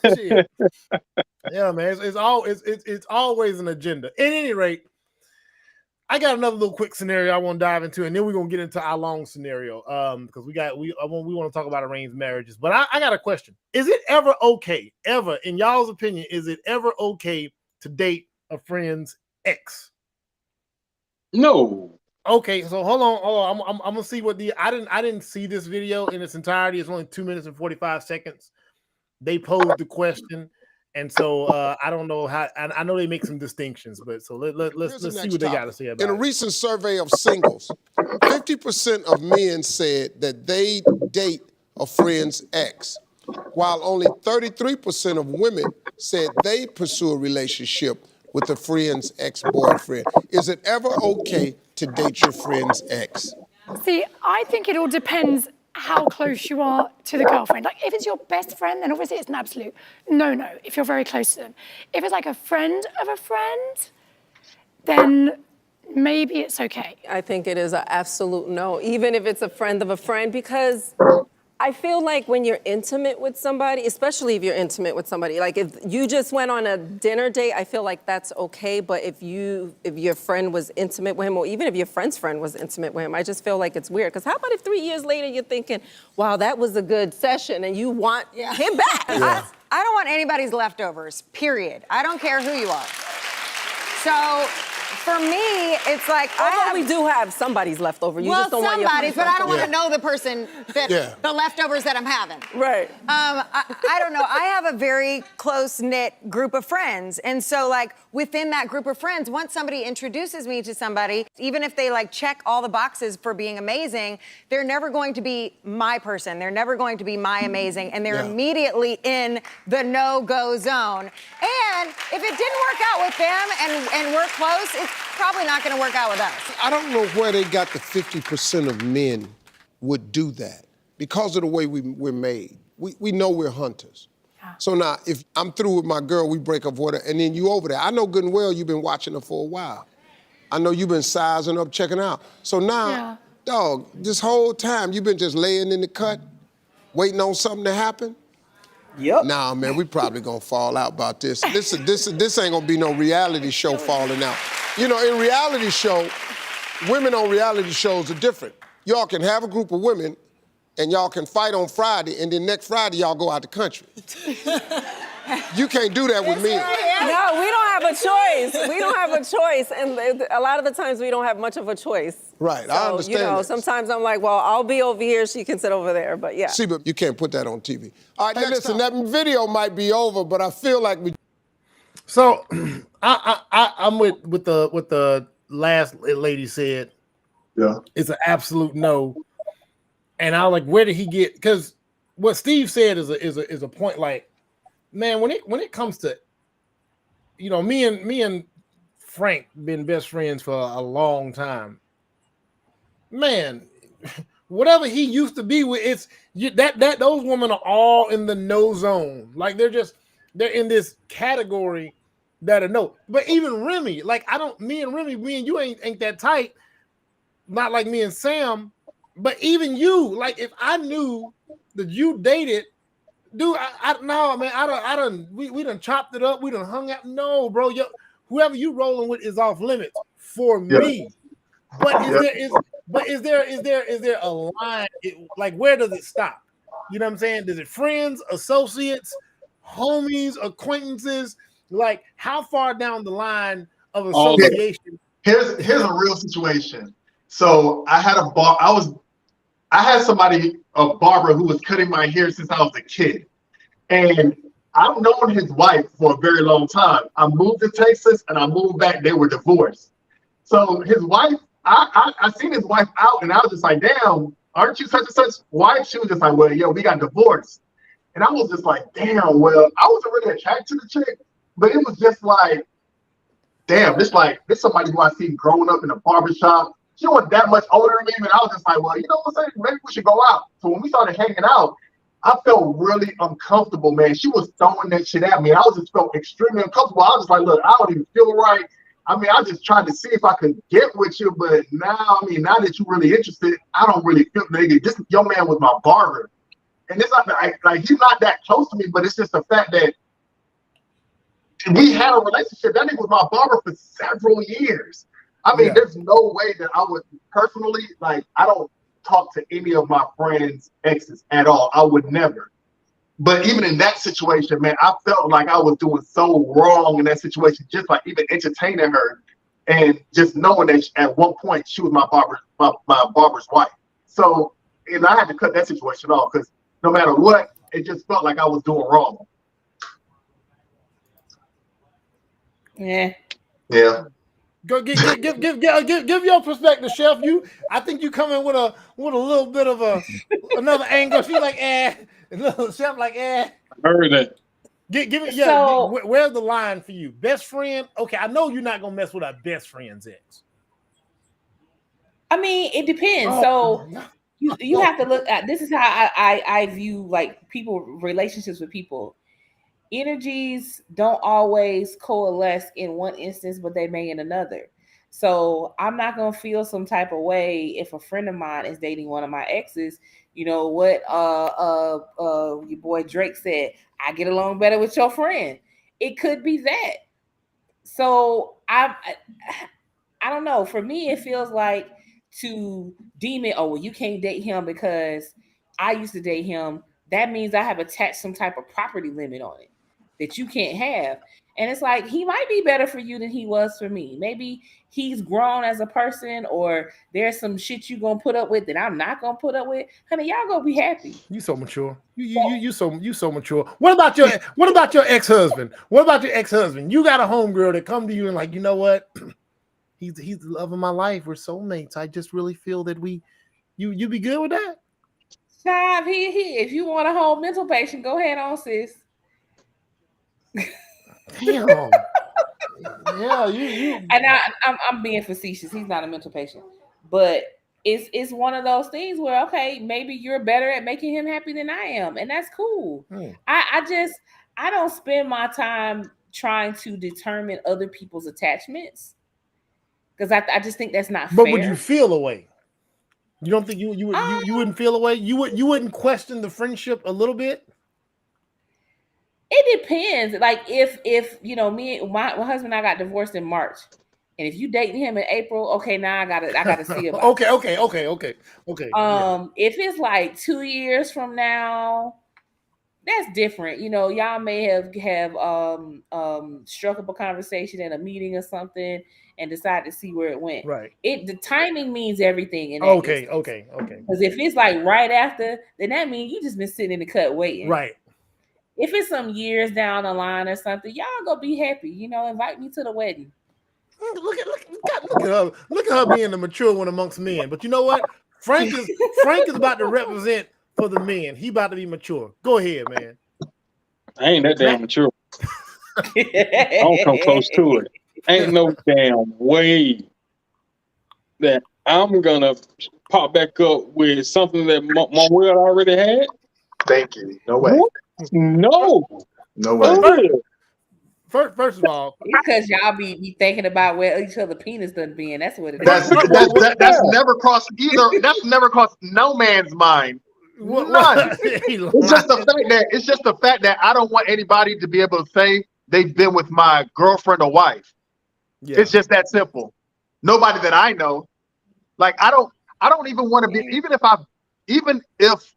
Shit. Yeah, man. It's always an agenda. At any rate, I got another little quick scenario I want to dive into, and then we're gonna get into our long scenario. Because we want to talk about arranged marriages. But I got a question. Is it ever okay, in y'all's opinion, is it ever okay to date a friend's ex? No. Okay, so hold on. I'm gonna see what I didn't see this video in its entirety. It's only 2 minutes and 45 seconds. They posed the question. And so I don't know how. I know they make some distinctions, but so let's see what they got to say about it. In a recent survey of singles, 50% of men said that they date a friend's ex, while only 33% of women said they pursue a relationship with a friend's ex-boyfriend. Is it ever okay to date your friend's ex? See, I think it all depends how close you are to the girlfriend. Like, if it's your best friend, then obviously it's an absolute no, if you're very close to them. If it's like a friend of a friend, then maybe it's okay. I think it is an absolute no, even if it's a friend of a friend, because I feel like when you're intimate with somebody, especially if you're intimate with somebody, like if you just went on a dinner date, I feel like that's okay. But if your friend was intimate with him, or even if your friend's friend was intimate with him, I just feel like it's weird. Because how about if 3 years later you're thinking, wow, that was a good session, and you want him back? Yeah. I don't want anybody's leftovers, period. I don't care who you are. So for me, it's like we do have somebody's leftover. You just don't want your somebody's, but I don't want to know the person that the leftovers that I'm having. Right. I don't know. I have a very close-knit group of friends. And so, like, within that group of friends, once somebody introduces me to somebody, even if they, like, check all the boxes for being amazing, they're never going to be my person. They're never going to be my amazing. And they're immediately in the no-go zone. And if it didn't work out with them and we're close, it's probably not going to work out with us. I don't know where they got the 50% of men would do that because of the way we're made. We know we're hunters. Yeah. So now, if I'm through with my girl, we break up with her, and then you over there. I know good and well you've been watching her for a while. I know you've been sizing up, checking out. So now, dog, this whole time you've been just laying in the cut, waiting on something to happen. Yep. Nah, man, we probably gonna fall out about this. This ain't gonna be no reality show falling out. You know, in reality show, women on reality shows are different. Y'all can have a group of women and y'all can fight on Friday, and then next Friday y'all go out the country. You can't do that with me. No, we don't have a choice. We don't have a choice, and a lot of the times we don't have much of a choice. Right, So, I understand you know, that. sometimes I'm like, well, I'll be over here, she can sit over there, but yeah. See, but you can't put that on TV. All right, hey, listen, that video might be over, but I feel like we. So, I'm with the last lady said. Yeah, it's an absolute no. And I was like, where did he get? Because what Steve said is a point. Like, man, when it comes to, you know, me and Frank been best friends for a long time. Man, whatever he used to be with, that those women are all in the no zone. Like they're in this category that are no. But even Remy, like me and you ain't that tight. Not like me and Sam, but even you, like if I knew that you dated, dude, we done chopped it up, we done hung out. No, bro, whoever you rolling with is off limits for me. But is there a line? Like where does it stop? You know what I'm saying? Is it friends, associates, homies, acquaintances? Like how far down the line of association? Here's a real situation. So I had somebody, a barber, who was cutting my hair since I was a kid. And I've known his wife for a very long time. I moved to Texas and I moved back. They were divorced. So his wife, I seen his wife out and I was just like, damn, aren't you such and such wife? She was just like, well, yo, we got divorced. And I was just like, damn, well, I wasn't really attracted to the chick, but it was just like, damn, this somebody who I seen growing up in a barbershop. She wasn't that much older than me, and I was just like, well, you know what I'm saying? Maybe we should go out. So when we started hanging out, I felt really uncomfortable, man. She was throwing that shit at me, and I just felt extremely uncomfortable. I was just like, look, I don't even feel right. I mean, I just tried to see if I could get with you, but now that you're really interested, I don't really feel nigga. This young man was my barber, and it's not like he's not that close to me, but it's just the fact that we had a relationship. That nigga was my barber for several years. I mean, there's no way that I would personally, like, I don't talk to any of my friends' exes at all. I would never. But even in that situation, man, I felt like I was doing so wrong in that situation, just like even entertaining her and just knowing that at one point she was my barber's wife. So, and I had to cut that situation off because no matter what, it just felt like I was doing wrong. Yeah. Yeah. Go give your perspective, Chef. I think you come in with a little bit of another angle. She's like, Chef like, I heard that. Give it, yeah. So, where's the line for you? Best friend? Okay, I know you're not gonna mess with our best friend's ex. I mean, it depends. So you have to look at this is how I view like relationships with people. Energies don't always coalesce in one instance, but they may in another. So I'm not gonna feel some type of way if a friend of mine is dating one of my exes. You know what? Your boy Drake said, "I get along better with your friend." It could be that. So I don't know. For me, it feels like to deem it. Oh, well, you can't date him because I used to date him. That means I have attached some type of property limit on it that you can't have. And it's like, he might be better for you than he was for me. Maybe he's grown as a person, or there's some shit you gonna put up with that I'm not gonna put up with. Honey, y'all gonna be happy. You so mature. You so mature. What about your ex-husband? What about your ex-husband? You got a homegirl that come to you and like, you know what? He's the love of my life. We're soulmates. I just really feel that you be good with that? Child, if you want a whole mental patient, go ahead on, sis. Damn. Yeah, you. And I'm being facetious. He's not a mental patient, but it's one of those things where okay, maybe you're better at making him happy than I am, and that's cool. I don't spend my time trying to determine other people's attachments because I just think that's not fair. But would you feel a way? You don't think you wouldn't feel a way? You wouldn't question the friendship a little bit? It depends. Like if you know my husband and I got divorced in March, and if you dating him in April, okay, now I gotta see about okay. If it's like 2 years from now, that's different. You know, y'all may have struck up a conversation in a meeting or something and decide to see where it went. Right. The timing means everything in that Okay. Because if it's like right after, then that means you just been sitting in the cut waiting. Right. If it's some years down the line or something, y'all go be happy. You know, invite me to the wedding. Look at her. Look at her being the mature one amongst men. But you know what? Frank is about to represent for the men. He about to be mature. Go ahead, man. I ain't that damn mature. I don't come close to it. Ain't no damn way that I'm gonna pop back up with something that my world already had. Thank you. No way. What? No way. First of all, because y'all be thinking about where each other penis done been. That's what it is. That's never crossed either. That's never crossed no man's mind. None. It's just the fact that I don't want anybody to be able to say they've been with my girlfriend or wife. Yeah. It's just that simple. Nobody that I know. Like I don't even want to be, even if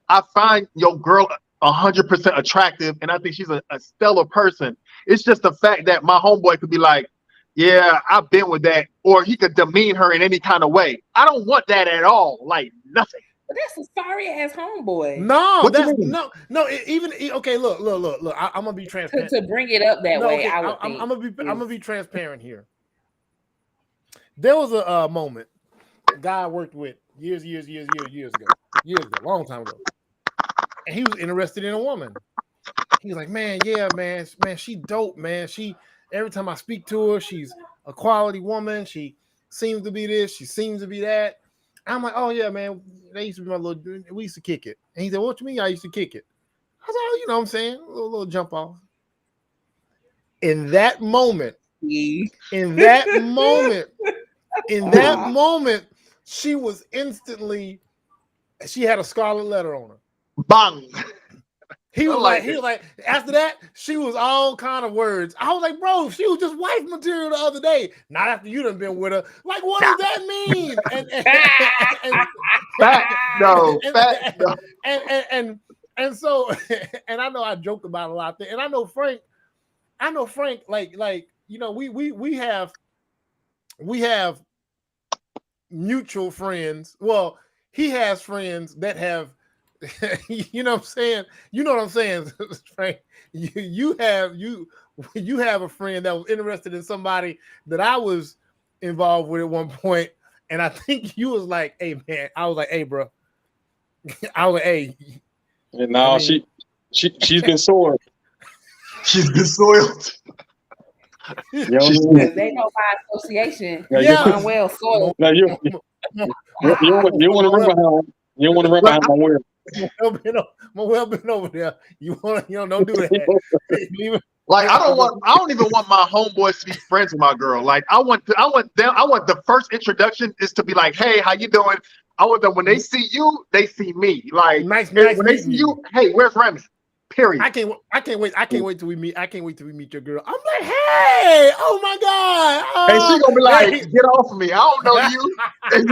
I find your girl 100% attractive and I think she's a stellar person, it's just the fact that my homeboy could be like, yeah, I've been with that, or he could demean her in any kind of way. I don't want that at all. Like nothing. But that's a sorry ass homeboy. No, okay. Look. I'm gonna be transparent. To bring it up that way, okay, I'm gonna be transparent here. There was a moment, a guy I worked with years ago, long time ago, and he was interested in a woman. He was like, man, she dope, man. Every time I speak to her, she's a quality woman. She seems to be this, she seems to be that. I'm like, oh yeah, man. They used to be we used to kick it. And he said, what you mean I used to kick it? I said, oh, you know what I'm saying? A little jump off. In that moment, she was instantly, she had a scarlet letter on her. Bang. He was like, after that, she was all kind of words. I was like, bro, she was just wife material the other day. Not after you done been with her. Like, what does that mean? And so, and I know I joked about a lot there. And I know Frank, like, you know, we have mutual friends. Well, he has friends that have, you know what I'm saying, Frank. You have a friend that was interested in somebody that I was involved with at one point, and I think you was like, hey man, I was like, hey bro, I was like, hey. And now she's been soiled. She's been soiled. They know by association. Yeah. Well soiled. No, you want to run behind. You don't want to run behind my wheel. My well been over there. Don't do that. Like I don't even want my homeboys to be friends with my girl. Like I want the first introduction is to be like, hey, how you doing? I want them when they see you, they see me. Like nice when they see you, hey, where's Remy? Period. I can't wait till we meet your girl. I'm like, hey, oh my God. And she gonna be like, get off of me. I don't know you. and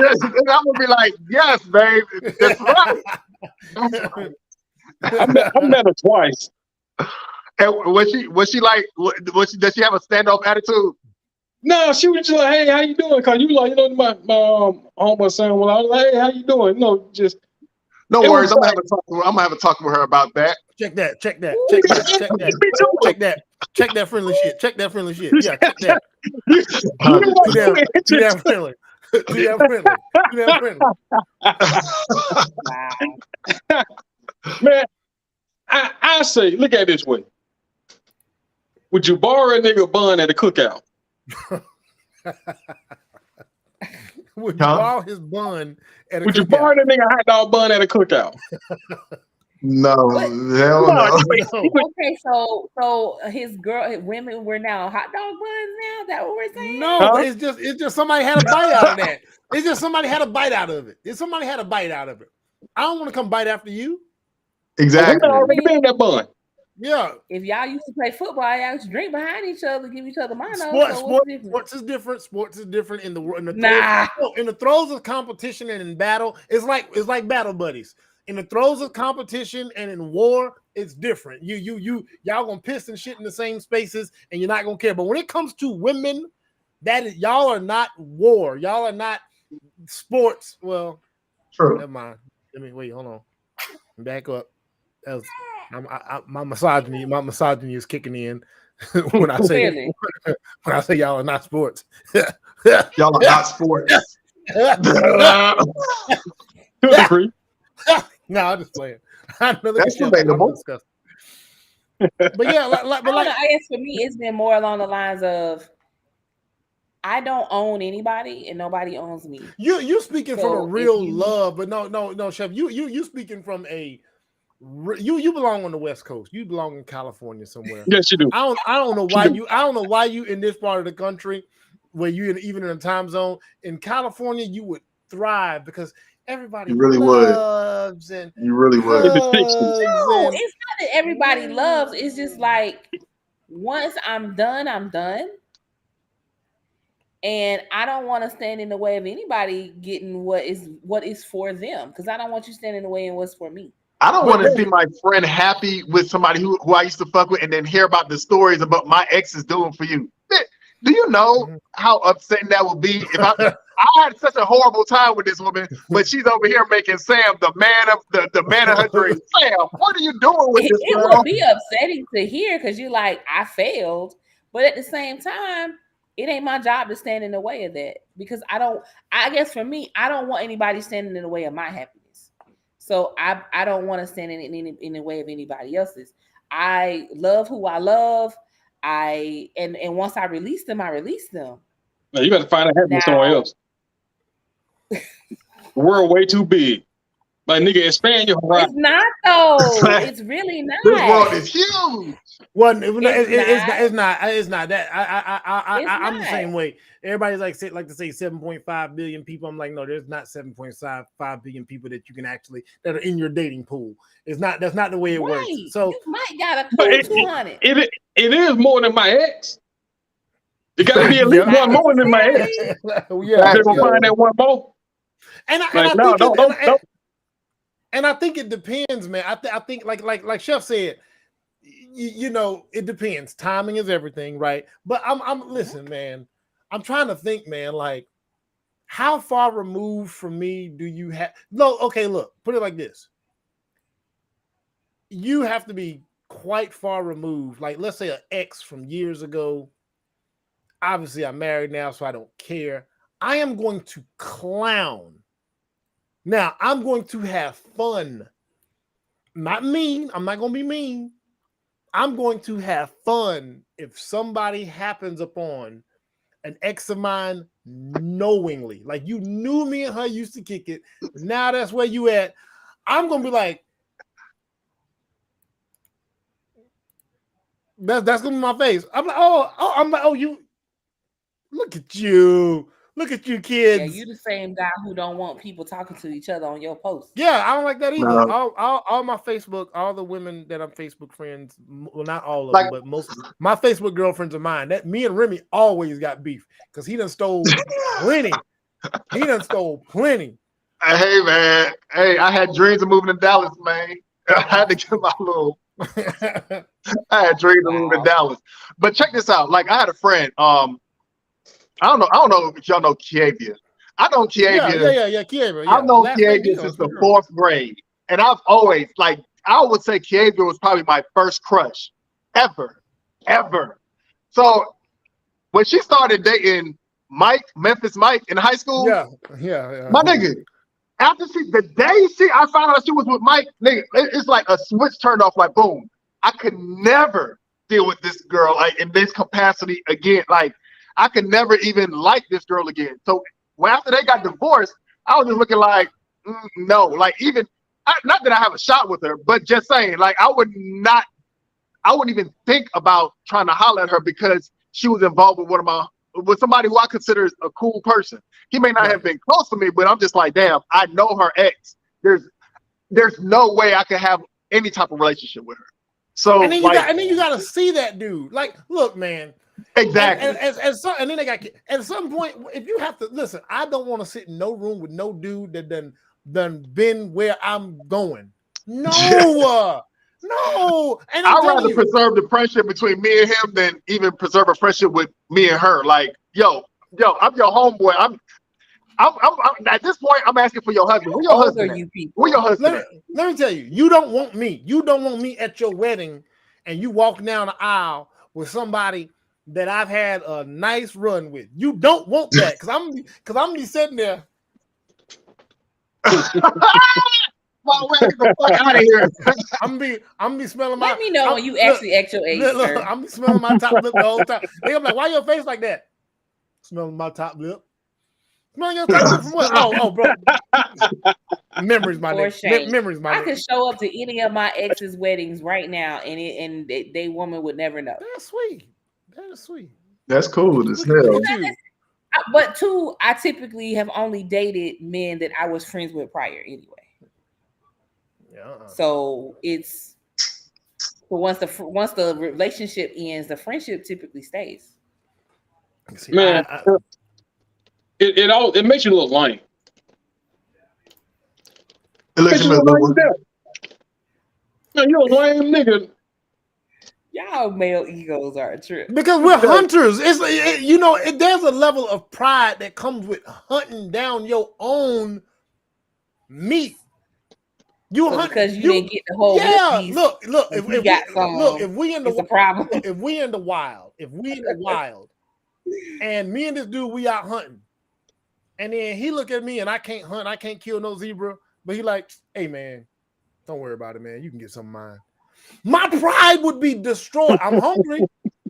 I'm gonna be like, yes, babe. That's right. I met her twice. And was she like, does she have a standoff attitude? No, she was just like, hey, how you doing? Cause you like, my homeboy saying, well, I was like, hey, how you doing? No worries. I'm gonna have a talk with her about that. Check that friendly shit. Yeah, check that. Do that friendly. Man, I say, look at it this way. Would you borrow a nigga bun at a cookout? Would you borrow his bun at a Would cookout? You borrow that nigga hot dog bun at a cookout? No, hell no. Okay, so his women were now hot dog buns now? Is that what we're saying? No, it's just somebody had a bite out of that. It's just somebody had a bite out of it. Somebody had a bite out of it. I don't want to come bite after you. Exactly. Already made that bun. Yeah. If y'all used to play football, y'all used to drink behind each other, give each other mono. So what's different? Sports is different. Sports is different in the Nah. in the throes of competition and in battle. It's like battle buddies. In the throes of competition and in war, it's different. Y'all gonna piss and shit in the same spaces, and you're not gonna care. But when it comes to women, y'all are not war. Y'all are not sports. Well, true. Never mind. Let me wait. Hold on. Back up. That was, my misogyny is kicking in when I say y'all are not sports. Y'all are not sports. No, I'm just playing. I know that's debatable. But yeah, I guess for me, it's been more along the lines of I don't own anybody and nobody owns me. You speaking from a real love, but no, Chef. You speaking from a you belong on the West Coast. You belong in California somewhere. Yes, you do. I don't know why you in this part of the country where you even in a time zone in California you would thrive because everybody loves and you really would. No, it's not that everybody loves. It's just like once I'm done, I'm done. And I don't want to stand in the way of anybody getting what is for them because I don't want you standing in the way of what's for me. I don't want to see my friend happy with somebody who I used to fuck with and then hear about the stories about my ex is doing for you. Do you know how upsetting that would be if I had such a horrible time with this woman, but she's over here making Sam the man of her dreams. Sam, what are you doing with this girl? It would be upsetting to hear because you're like, I failed, but at the same time, it ain't my job to stand in the way of that because I guess for me, I don't want anybody standing in the way of my happiness. So I don't want to stand in the way of anybody else's. I love who I love. And once I release them, I release them. Now you got to find a happiness somewhere else. The world way too big. Like nigga, expand your horizon. It's not though. It's really not. This world is huge. Well, it's not that. I'm the same way. Everybody's like to say 7.5 billion people. I'm like, no, there's not 7.5 billion people that you can actually that are in your dating pool. That's not the way it works. So you might got a cool 200. It is more than my ex. It got to be at least one more than my ex. Yeah, they're gonna find that one more. And I think it depends, man. I think like Chef said, you know, it depends. Timing is everything, right? But listen, man. I'm trying to think, man. Like, how far removed from me do you have? No, okay. Look, put it like this. You have to be quite far removed. Like, let's say an ex from years ago. Obviously, I'm married now, so I don't care. I am going to clown. Now, I'm going to have fun. Not mean. I'm not going to be mean. I'm going to have fun if somebody happens upon an ex of mine knowingly. Like you knew me and her used to kick it. Now that's where you at. I'm going to be like, that's going to be my face. I'm like, oh, you, look at you. Look at you, kids. Yeah, you the same guy who don't want people talking to each other on your posts. Yeah, I don't like that either. No. All my Facebook, all the women that I'm Facebook friends, well, not all of them, but most of them, my Facebook girlfriends of mine. That me and Remy always got beef because he done stole plenty. He done stole plenty. Hey man, hey, I had dreams of moving to Dallas, man. I had to get my little. I had dreams of moving to Dallas, but check this out. Like I had a friend. I don't know if y'all know Kiavia. I know Kiavia. Yeah, Kiavia. I've known Kiavia since the 4th grade. And I've always, like, I would say Kiavia was probably my first crush ever. So when she started dating Memphis Mike in high school, yeah. My nigga, after the day I found out she was with Mike, nigga, it's like a switch turned off, like boom. I could never deal with this girl like in this capacity again. Like, I could never even like this girl again. So after they got divorced, I was just looking like, no, like not that I have a shot with her, but just saying, like I wouldn't even think about trying to holler at her because she was involved with somebody who I consider a cool person. He may not have been close to me, but I'm just like, damn, I know her ex. There's no way I could have any type of relationship with her. So and then like, you gotta see that dude. Like, look, man. exactly. And then they got at some point, if you have to listen, I don't want to sit in no room with no dude that done been where I'm going. No, no. And I'd rather preserve the friendship between me and him than even preserve a friendship with me and her. Like, yo, I'm your homeboy. I'm at this point, I'm asking for your husband. Where your husband at? Where your husband at? Let me tell you, you don't want me. You don't want me at your wedding, and you walk down the aisle with somebody that I've had a nice run with. You don't want that because I'm be sitting there. Well, get the fuck out of here. I'm be smelling my. Let me know when you actually act your age, sir. I'm be smelling my top lip the whole time. They gonna be like, why your face like that? Smelling my top lip. Smelling your top lip from what? Oh, bro. Memories, my nigga. Memories, my nigga. I could show up to any of my ex's weddings right now, and they woman would never know. That's sweet. That is sweet. That's cool as hell. But two, I typically have only dated men that I was friends with prior anyway. Yeah. So it's once the relationship ends, the friendship typically stays. See, man, it makes you look lame. It makes you look lame. Man, you're a lame nigga. Y'all male egos are a trip because we're hunters. There's a level of pride that comes with hunting down your own meat. Because you didn't get the whole. Yeah, look. If we in the problem. If we in the wild, and me and this dude we out hunting, and then he look at me and I can't hunt, I can't kill no zebra, but he like, hey man, don't worry about it, man. You can get some of mine. My pride would be destroyed. I'm hungry.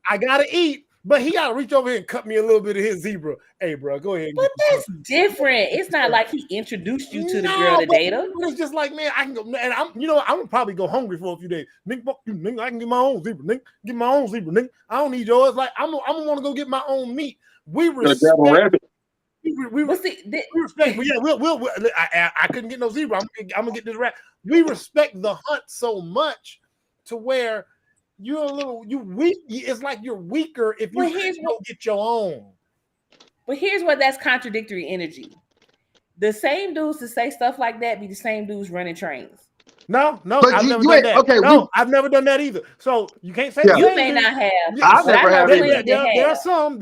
I gotta eat, but he gotta reach over here and cut me a little bit of his zebra. Hey, bro, go ahead. But that's different. It's not like he introduced you to the girl to date him. It's just like, man, I can go, and I'm gonna probably go hungry for a few days. Nigga, fuck you, nigga. I can get my own zebra, nigga. Get my own zebra, nigga. I don't need yours. Like I'm gonna want to go get my own meat. We respect. We respect. But yeah, I couldn't get no zebra. I'm gonna get this rat. We respect the hunt so much to where you weak. It's like you're weaker if you don't get your own. But here's what that's contradictory energy. The same dudes to say stuff like that be the same dudes running trains. No, I've never done that. Okay, I've never done that either. So you can't say you may not have. I've never had it. There are some.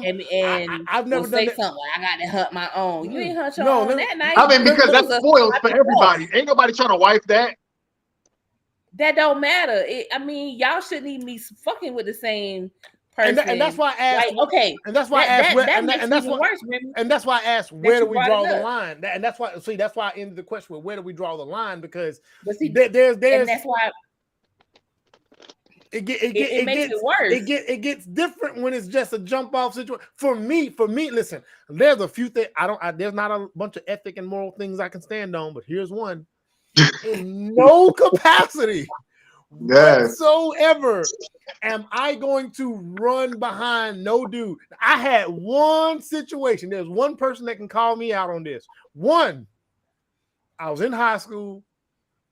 And I've never done that. Something. I got to hunt my own. You ain't hunt your own that night. I mean, because that spoils for everybody. Ain't nobody trying to wife that. That don't matter. Y'all shouldn't even be fucking with the same person. And that's why I asked. Like, okay, and that's why I asked. And that's why I asked where do we draw the line? And that's why. See, that's why I ended the question with where do we draw the line? Because there's. And that's why. It makes it worse. It gets different when it's just a jump off situation. For me, listen. There's a few things there's not a bunch of ethic and moral things I can stand on, but here's one. In no capacity whatsoever am I going to run behind no dude. I had one situation. There's one person that can call me out on this. One, I was in high school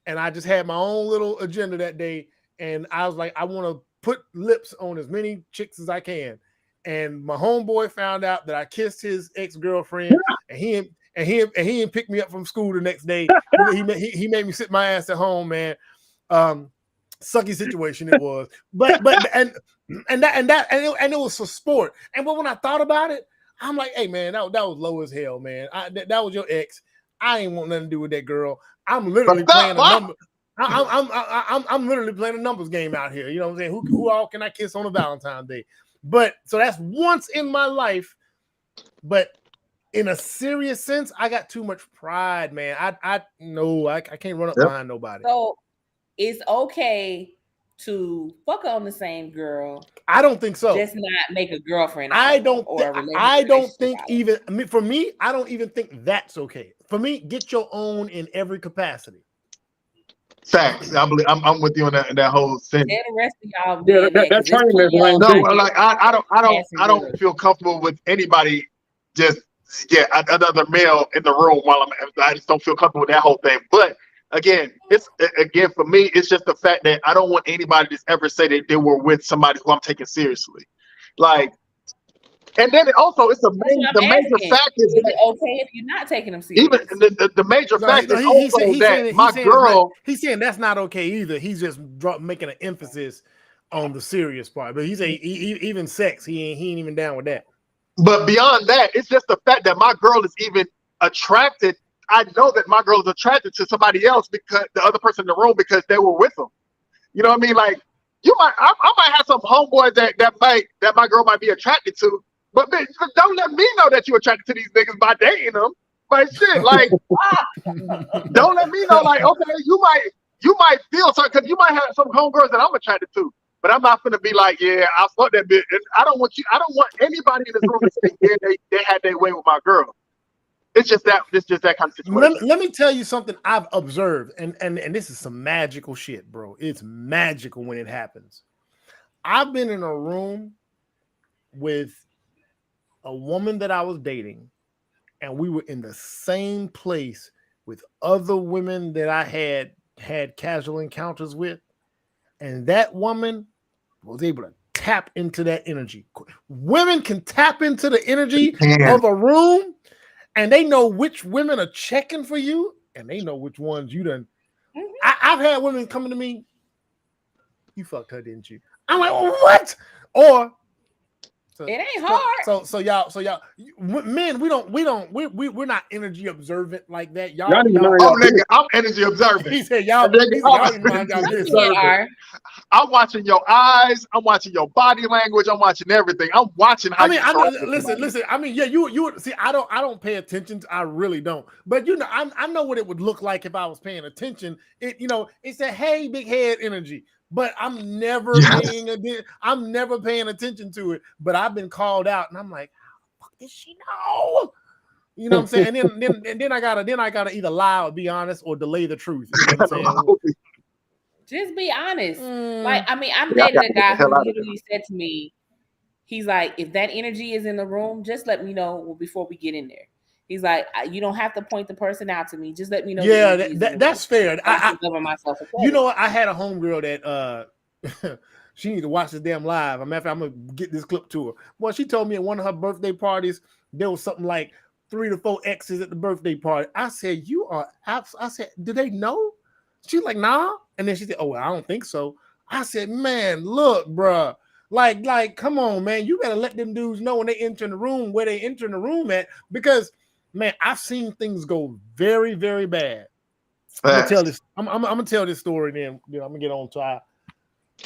and I just had my own little agenda that day. And I was like, I want to put lips on as many chicks as I can. And my homeboy found out that I kissed his ex-girlfriend, and he didn't pick me up from school the next day. He made me sit my ass at home, man. Sucky situation it was, but it was for sport. And when I thought about it, I'm like, hey man, that was low as hell, man. That was your ex. I ain't want nothing to do with that girl. I'm literally playing a number. I'm literally playing a numbers game out here. You know what I'm saying? Who all can I kiss on a Valentine's Day? But so that's once in my life. But in a serious sense, I got too much pride, man. I can't run up behind nobody. So it's okay to fuck on the same girl. I don't think so. Just not make a girlfriend. I don't think even for me, I don't even think that's okay. For me, get your own in every capacity. Facts. I believe I'm with you on that whole thing. Yeah, the rest of y'all. That training is lame. No, like I don't feel comfortable with anybody just another male in the room while I just don't feel comfortable with that whole thing. But again, for me, it's just the fact that I don't want anybody to ever say that they were with somebody who I'm taking seriously. Like, and then it's the major fact is it that okay if you're not taking them serious? even the major fact is also that my girl. He's saying that's not okay either. He's just making an emphasis on the serious part. But he's even sex, he ain't even down with that. But beyond that, it's just the fact that my girl is even attracted. I know that my girl is attracted to somebody else because the other person in the room because they were with them. You know what I mean? Like I might have some homeboys that my girl might be attracted to. But bitch, don't let me know that you're attracted to these niggas by dating them. But shit, like, don't let me know. Like, okay, you might feel something because you might have some homegirls that I'm attracted to. But I'm not gonna be like, yeah, I fuck that bitch. And I don't want anybody in this room to say, yeah, they had their way with my girl. It's just that kind of situation. Let me tell you something I've observed, and this is some magical shit, bro. It's magical when it happens. I've been in a room with a woman that I was dating, and we were in the same place with other women that I had casual encounters with, and that woman was able to tap into that energy. Women can tap into the energy of a room, and they know which women are checking for you, and they know which ones you done. I've had women coming to me, you fucked her, didn't you? I'm like, what? Or it ain't hard. So y'all, men, we're not energy observant like that. Y'all, nigga, I'm energy observant. He said y'all I'm watching your eyes. I'm watching your body language. I'm watching everything. I'm watching how listen. I mean, yeah, you see, I don't pay attention. I really don't. But I know what it would look like if I was paying attention. It's a hey, big head energy. But I'm never paying attention to it. But I've been called out, and I'm like, how the fuck does she know? You know what I'm saying? And then I gotta either lie or be honest or delay the truth. You know what I'm saying? Just be honest. Like, I mean, I'm dating a guy who literally said to me, he's like, if that energy is in the room, just let me know before we get in there. He's like, you don't have to point the person out to me. Just let me know. Yeah, that's fair. I you know what? I had a homegirl that she need to watch this damn live. I'm gonna get this clip to her. Well, she told me at one of her birthday parties there was something like 3 to 4 exes at the birthday party. I said, "You are." I said, "Do they know?" She's like, "Nah." And then she said, "Oh, well, I don't think so." I said, "Man, look, bruh. Like, come on, man. You gotta let them dudes know when they enter in the room where they enter in the room at because." Man, I've seen things go very, very bad. I'm gonna tell this. I'm gonna tell this story. Then I'm gonna get on to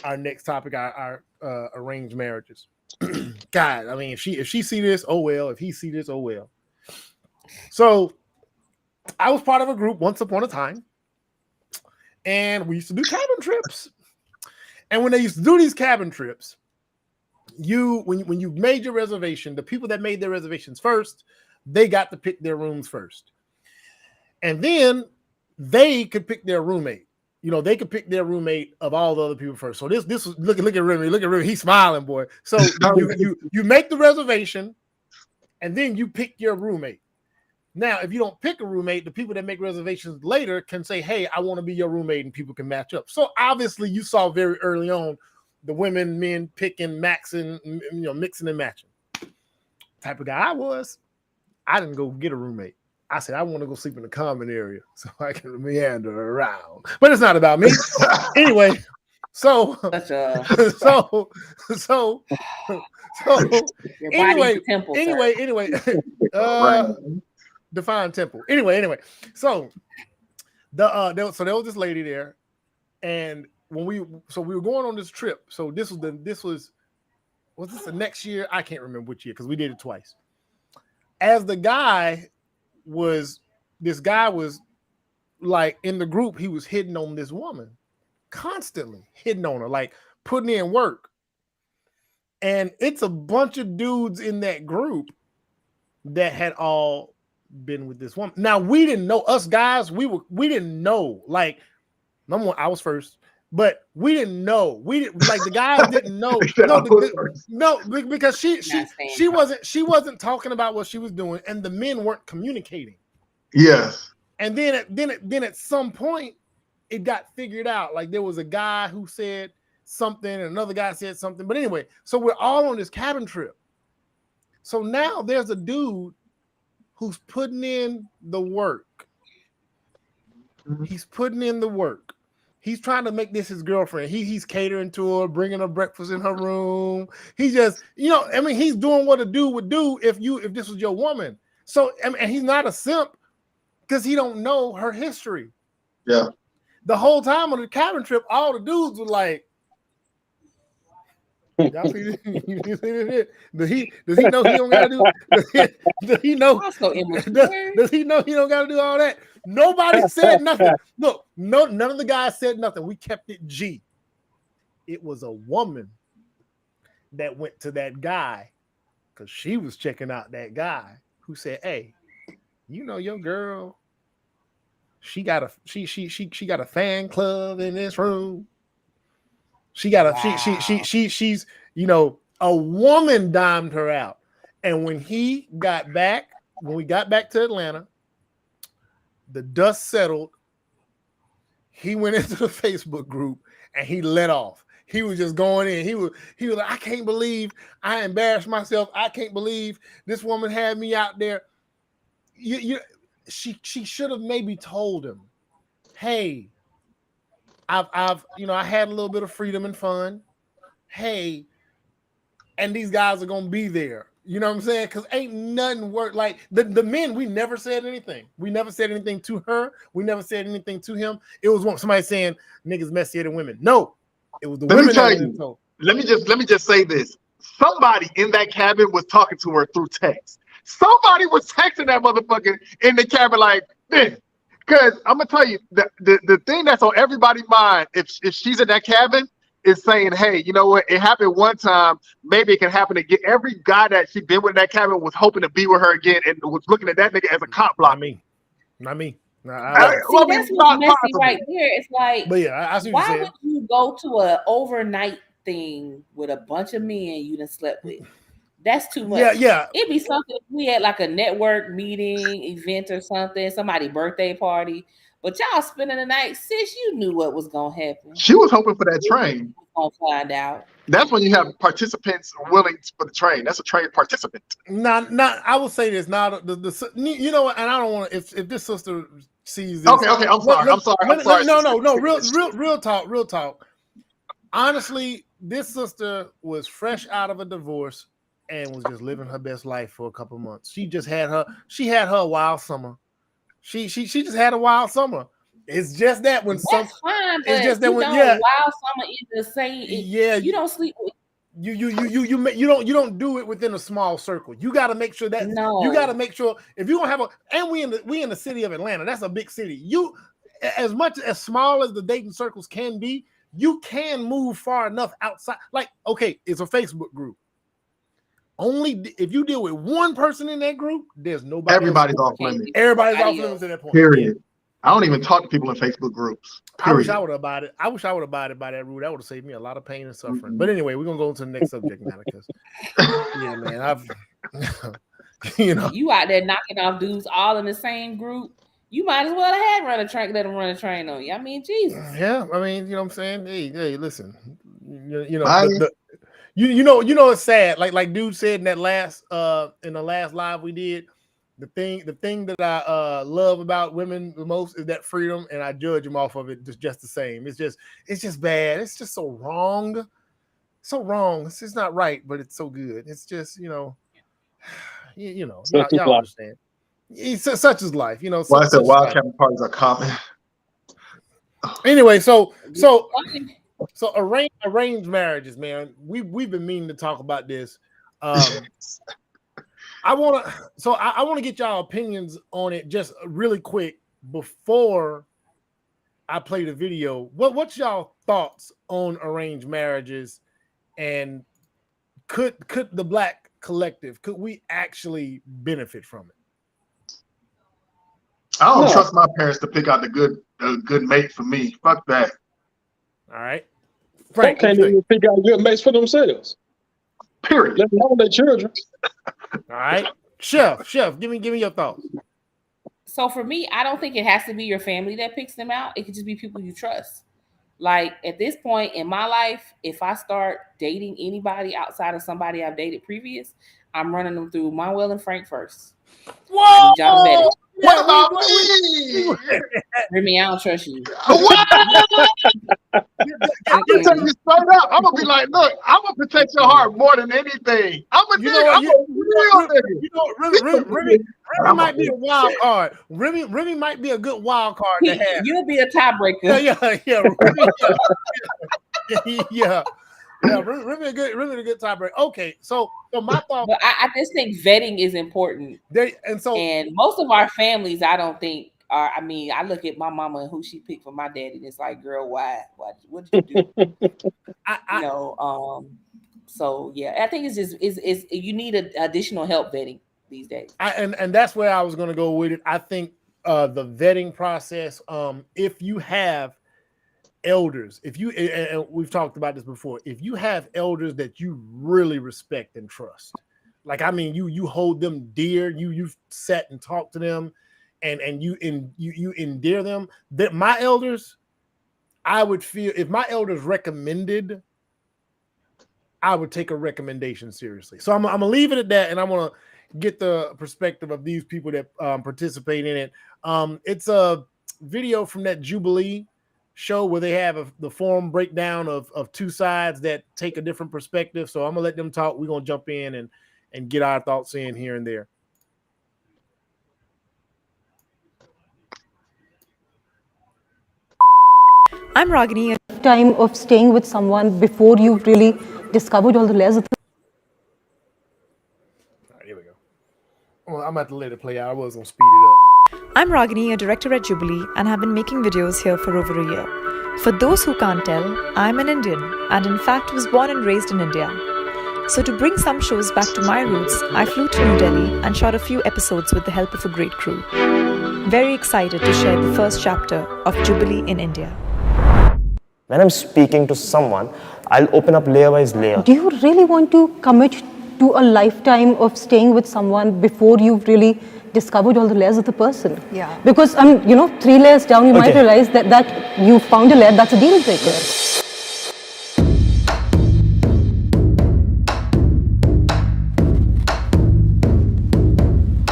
our next topic, our arranged marriages. God, I mean, if she see this, oh well. If he see this, oh well. So, I was part of a group once upon a time, and we used to do cabin trips. And when they used to do these cabin trips, when you made your reservation, the people that made their reservations first. They got to pick their rooms first. And then they could pick their roommate. They could pick their roommate of all the other people first. So this was look at Remy. Look at Remy. He's smiling, boy. So you make the reservation and then you pick your roommate. Now, if you don't pick a roommate, the people that make reservations later can say, hey, I want to be your roommate, and people can match up. So obviously you saw very early on the men picking, maxing, mixing and matching. Type of guy I was. I didn't go get a roommate. I said, I want to go sleep in the common area so I can meander around. But it's not about me. Anyway, anyway, define temple. Anyway. So there was this lady there, and when we were going on this trip. So was this the next year? I can't remember which year because we did it twice. As this guy was like in the group, he was hitting on this woman, constantly hitting on her, like putting in work. And it's a bunch of dudes in that group that had all been with this woman. Now we didn't know, us guys, we didn't know. Like, number one, I was first. But we didn't know. The guys didn't know. No, because she wasn't talking about what she was doing, and the men weren't communicating. Yes. And then at some point, it got figured out. Like there was a guy who said something, and another guy said something. But anyway, so we're all on this cabin trip. So now there's a dude who's putting in the work. He's putting in the work. He's trying to make this his girlfriend. He's catering to her, bringing her breakfast in her room. He just, I mean, he's doing what a dude would do if this was your woman. So, and he's not a simp because he don't know her history. Yeah. The whole time on the cabin trip, all the dudes were like, y'all see this? Does he know he don't gotta do? Does he know? Does he know he don't gotta do all that? Nobody said nothing. Look, none of the guys said nothing. We kept it G. It was a woman that went to that guy because she was checking out that guy who said, "Hey, your girl. She got a fan club in this room. She got a she's a woman dimed her out." And when we got back to Atlanta, the dust settled. He went into the Facebook group and he let off. He was just going in. He was like, I can't believe I embarrassed myself. I can't believe this woman had me out there. She should have maybe told him, hey, I had a little bit of freedom and fun. Hey, and these guys are gonna be there. You know what I'm saying? Because ain't nothing work like the men. We never said anything. We never said anything to her. We never said anything to him. It was somebody saying niggas messier than women. No, it was the women. Let me just say this. Somebody in that cabin was talking to her through text. Somebody was texting that motherfucker in the cabin like this. Because I'm gonna tell you, the thing that's on everybody's mind, if she's in that cabin, is saying, hey, you know what? It happened one time. Maybe it can happen again. Every guy that she been with in that cabin was hoping to be with her again and was looking at that nigga as a cop block. Not me. See, that's what's messy right there. It's like, but yeah, I see what why would you go to an overnight thing with a bunch of men you done slept with? That's too much. Yeah. It'd be something if we had like a network meeting, event or something, somebody's birthday party. But y'all spending the night, sis, you knew what was gonna happen. She was hoping for that train. Gonna find out. That's when you have participants willing for the train. That's a train participant. Not. I will say this. Now, you know what? And I don't want to. If this sister sees this. Okay. I'm sorry. No. Real talk. Honestly, this sister was fresh out of a divorce and was just living her best life for a couple months. She had her wild summer. She just had a wild summer. It's just that when fine, it's just that when wild summer is the same. You don't sleep with you don't do it within a small circle. You got to make sure that you got to make sure if you don't have we in the city of Atlanta. That's a big city. You as small as the dating circles can be, you can move far enough outside. Like, okay, it's a Facebook group. Only if you deal with one person in that group, there's nobody. Everybody's off limits. Everybody's off limits at that point. Period. I don't even talk to people in Facebook groups. Period. I wish I would have abided by that rule. That would have saved me a lot of pain and suffering. But anyway, we're gonna go to the next subject now because yeah, man, I've you out there knocking off dudes all in the same group. You might as well have let them run a train on you. I mean, Jesus. Yeah, I mean, you know what I'm saying? Hey, listen. You know it's sad. Like dude said in that last in the last live we did, the thing that I love about women the most is that freedom, and I judge them off of it just the same. It's just bad. It's just so wrong. So wrong. It's just not right, but it's so good. It's just, y'all understand. It's such is life, Well, I said wild cabin parties are common. Anyway, so arranged marriages, man. We've been meaning to talk about this. I want to get y'all opinions on it just really quick before I play the video. What's y'all thoughts on arranged marriages, and could the Black collective, could we actually benefit from it? I don't trust my parents to pick out the good mate for me. Fuck that. All right. Frank, they can't even pick out good mates for themselves. Period. Let alone their children. All right. Chef, give me your thoughts. So for me, I don't think it has to be your family that picks them out. It could just be people you trust. Like at this point in my life, if I start dating anybody outside of somebody I've dated previous, I'm running them through Manuel and Frank first. I Whoa! need y'all to vet it. What about me? Remy, I don't trust you. What? I'm gonna tell you straight up. I'm gonna be like, look, I'm gonna protect your heart more than anything. I'm a You nigga. know what? I'm a real nigga. Remy might be a wild card. Remy might be a good wild card to have. You'll be a tiebreaker. Yeah. Remy a good tiebreaker. Okay, so my thought. But I just think vetting is important. And most of our families, I don't think are. I mean, I look at my mama and who she picked for my daddy, and it's like, girl, why? What did you do? So yeah, I think it's just is you need additional help vetting these days. And that's where I was going to go with it. I think the vetting process. If you have elders, and we've talked about this before, if you have elders that you really respect and trust, like I mean, you hold them dear, you've sat and talked to them, and you endear them. That my elders, I would feel if my elders recommended, I would take a recommendation seriously. So I'm gonna leave it at that, and I'm gonna get the perspective of these people that participate in it. It's a video from that Jubilee show where they have the forum breakdown of two sides that take a different perspective. So I'm gonna let them talk. We're gonna jump in and get our thoughts in here and there. I'm Ragini. Time of staying with someone before you've really discovered all the layers of All right, here we go. Well, I'm about to let it play out. I was gonna speed it up. I'm Ragini, a director at Jubilee, and have been making videos here for over a year. For those who can't tell, I'm an Indian, and in fact was born and raised in India. So to bring some shows back to my roots, I flew to New Delhi and shot a few episodes with the help of a great crew. Very excited to share the first chapter of Jubilee in India. When I'm speaking to someone, I'll open up layer by layer. Do you really want to commit to a lifetime of staying with someone before you've really discovered all the layers of the person? Yeah. Because 3 layers down, you might realize that you found a layer that's a deal breaker.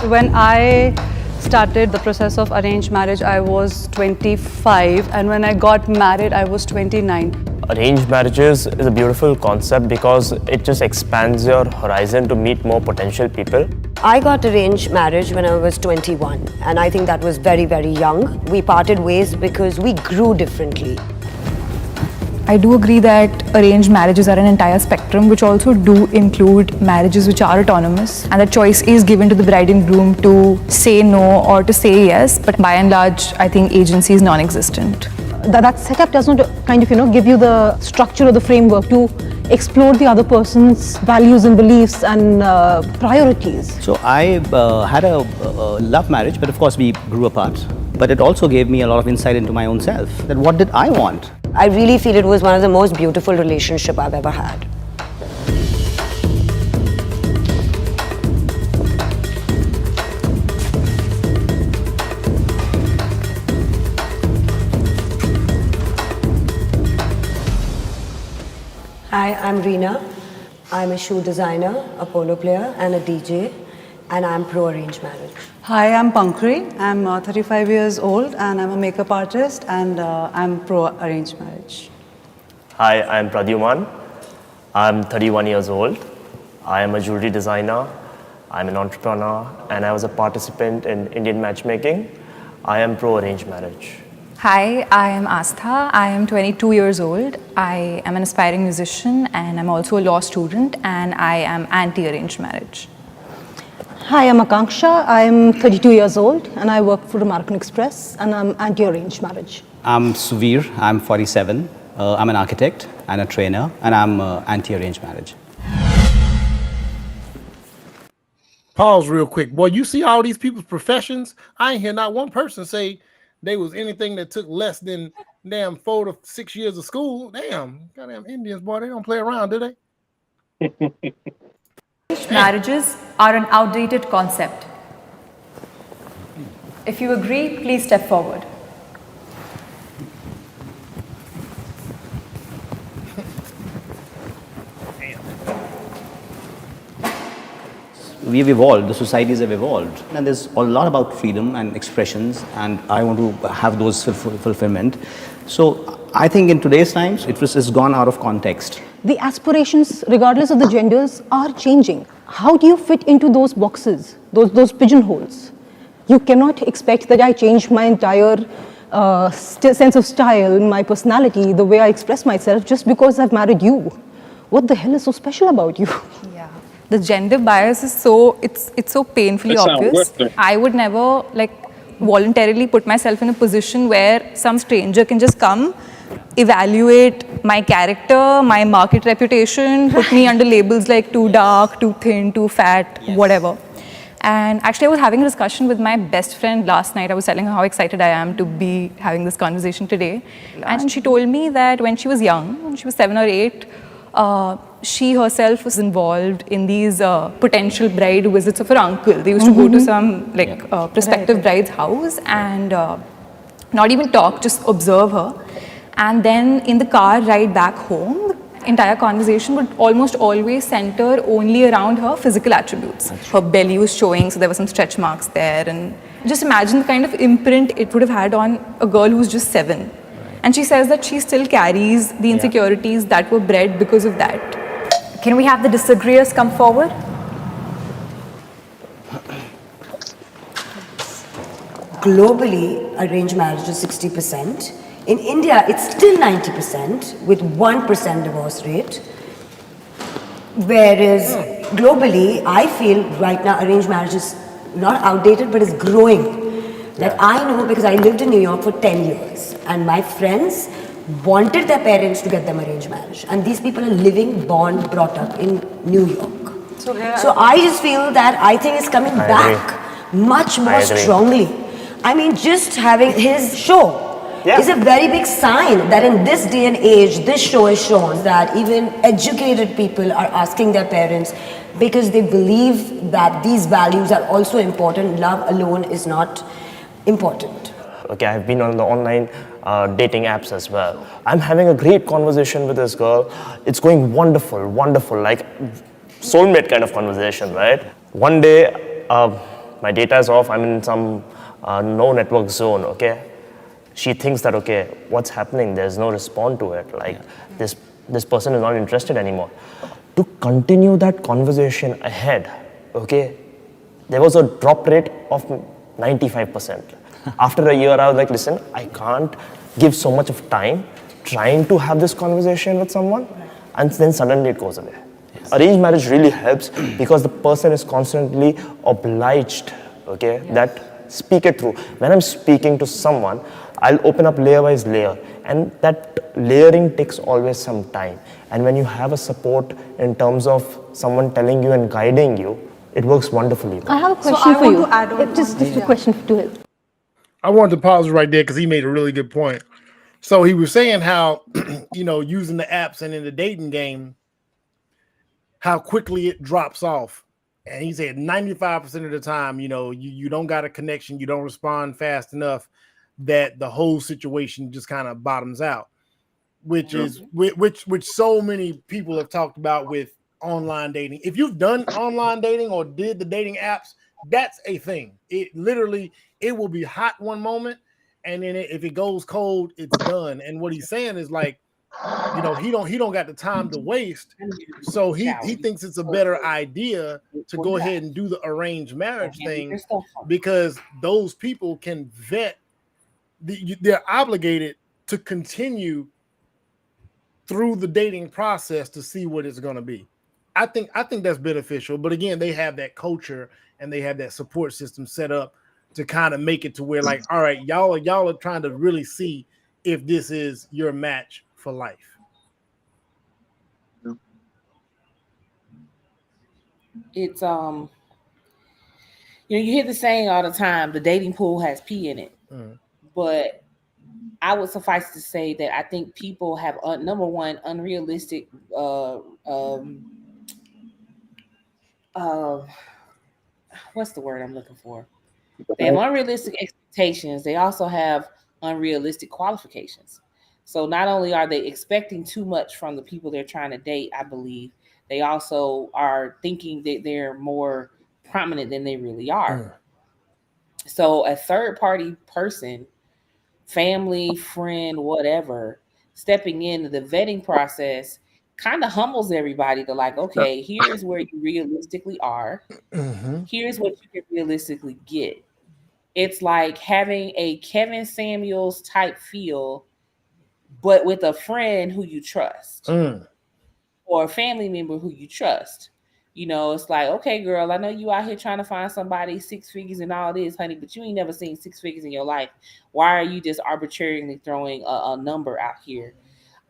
When I started the process of arranged marriage, I was 25, and when I got married, I was 29. Arranged marriages is a beautiful concept because it just expands your horizon to meet more potential people. I got arranged marriage when I was 21, and I think that was very, very young. We parted ways because we grew differently. I do agree that arranged marriages are an entire spectrum, which also do include marriages which are autonomous, and the choice is given to the bride and groom to say no or to say yes, but by and large, I think agency is non-existent. That setup doesn't give you the structure or the framework to explore the other person's values and beliefs and priorities. So I had a love marriage, but of course we grew apart. But it also gave me a lot of insight into my own self, that what did I want? I really feel it was one of the most beautiful relationships I've ever had. Hi, I'm Reena. I'm a shoe designer, a polo player, and a DJ, and I'm pro-arranged marriage. Hi, I'm Pankri. I'm 35 years old, and I'm a makeup artist, and I'm pro-arranged marriage. Hi, I'm Pradyuman. I'm 31 years old. I am a jewelry designer. I'm an entrepreneur, and I was a participant in Indian matchmaking. I am pro-arranged marriage. Hi, I am Astha. I am 22 years old. I am an aspiring musician, and I'm also a law student, and I am anti-arranged marriage. Hi, I'm Akanksha. I'm 32 years old, and I work for American Express, and I'm anti-arranged marriage. I'm Suvir. I'm 47. I'm an architect and a trainer, and I'm anti-arranged marriage. Pause real quick. Boy, you see all these people's professions? I ain't hear not one person say they was anything that took less than damn 4 to 6 years of school. Damn, goddamn Indians, boy, they don't play around, do they? Marriages are an outdated concept. If you agree, please step forward. We've evolved, the societies have evolved, and there's a lot about freedom and expressions, and I want to have those fulfillment. So I think in today's times, it's gone out of context. The aspirations, regardless of the genders, are changing. How do you fit into those boxes, those pigeonholes? You cannot expect that I change my entire sense of style, my personality, the way I express myself just because I've married you. What the hell is so special about you? Yeah. The gender bias is so, it's so painfully obvious. I would never voluntarily put myself in a position where some stranger can just come, evaluate my character, my market reputation, put me under labels like too dark, too thin, too fat, whatever. And actually I was having a discussion with my best friend last night. I was telling her how excited I am to be having this conversation today. And she told me that when she was young, when she was 7 or 8, she herself was involved in these potential bride visits of her uncle. They used to go to some prospective bride's house and not even talk, just observe her. And then in the car ride back home, the entire conversation would almost always center only around her physical attributes. Her belly was showing, so there were some stretch marks there. And just imagine the kind of imprint it would have had on a girl who's just 7. And she says that she still carries the insecurities that were bred because of that. Can we have the disagreeers come forward? Globally, arranged marriage is 60%. In India, it's still 90% with 1% divorce rate. Whereas globally, I feel right now arranged marriage is not outdated, but is growing. Like I know because I lived in New York for 10 years and my friends wanted their parents to get them arranged marriage. And these people are living, born, brought up in New York. So I just feel that I think it's coming back much more strongly. I mean, just having his show is a very big sign that in this day and age, this show has shown that even educated people are asking their parents because they believe that these values are also important. Love alone is not important. Okay, I've been on the online dating apps as well. I'm having a great conversation with this girl. It's going wonderful, like soulmate kind of conversation, right? One day, my data is off. I'm in some no network zone, okay? She thinks that, okay, what's happening? There's no response to it. Like, this person is not interested anymore. To continue that conversation ahead, okay, there was a drop rate of 95%. After a year, I was like, listen, I can't give so much of time trying to have this conversation with someone, and then suddenly it goes away. Arranged marriage really helps because the person is constantly obliged, okay, that speak it through. When I'm speaking to someone, I'll open up layer by layer, and that layering takes always some time. And when you have a support in terms of someone telling you and guiding you, it works wonderfully. I have a question for you. Just a question to him. I wanted to pause right there because he made a really good point. So he was saying how, using the apps and in the dating game, how quickly it drops off. And he said 95% of the time, you don't got a connection, you don't respond fast enough, that the whole situation just kind of bottoms out, which is which so many people have talked about with online dating. If you've done online dating or did the dating apps, that's a thing. It will be hot one moment, and then if it goes cold, it's done. And what he's saying is like, he don't got the time to waste. So he thinks it's a better idea to go ahead and do the arranged marriage thing because those people can vet. They're obligated to continue through the dating process to see what it's going to be. I think that's beneficial, but again, they have that culture and they have that support system set up to kind of make it to where, like, all right, y'all are trying to really see if this is your match for life. It's you hear the saying all the time, the dating pool has pee in it. But I would suffice to say that I think people have number one, unrealistic what's the word I'm looking for? They have unrealistic expectations. They also have unrealistic qualifications. So not only are they expecting too much from the people they're trying to date, I believe, they also are thinking that they're more prominent than they really are. So a third party person, family, friend, whatever, stepping into the vetting process kind of humbles everybody to like, okay, here's where you realistically are. Here's what you can realistically get. It's like having a Kevin Samuels type feel, but with a friend who you trust or a family member who you trust. You know, it's like, okay, girl, I know you out here trying to find somebody 6 figures and all this, honey, but you ain't never seen 6 figures in your life. Why are you just arbitrarily throwing a number out here?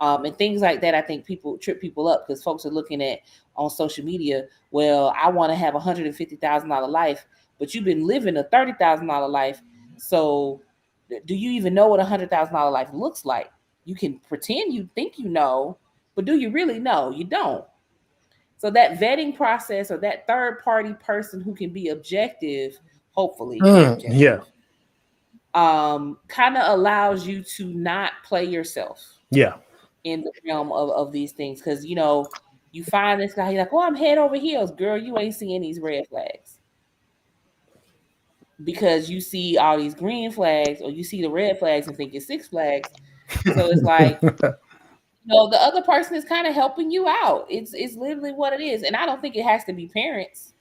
And things like that, I think people trip people up because folks are looking at on social media, well, I want to have $150,000 life, but you've been living a $30,000 life. So do you even know what $100,000 life looks like? You can pretend you think you know, but do you really know? You don't. So that vetting process or that third party person who can be objective, hopefully, objective, kind of allows you to not play yourself. Yeah. In the realm of these things. Because, you know, you find this guy, he's like, oh, I'm head over heels. Girl, you ain't seeing these red flags. Because you see all these green flags or you see the red flags and think it's 6 flags. So it's like, you know, the other person is kind of helping you out. It's literally what it is. And I don't think it has to be parents.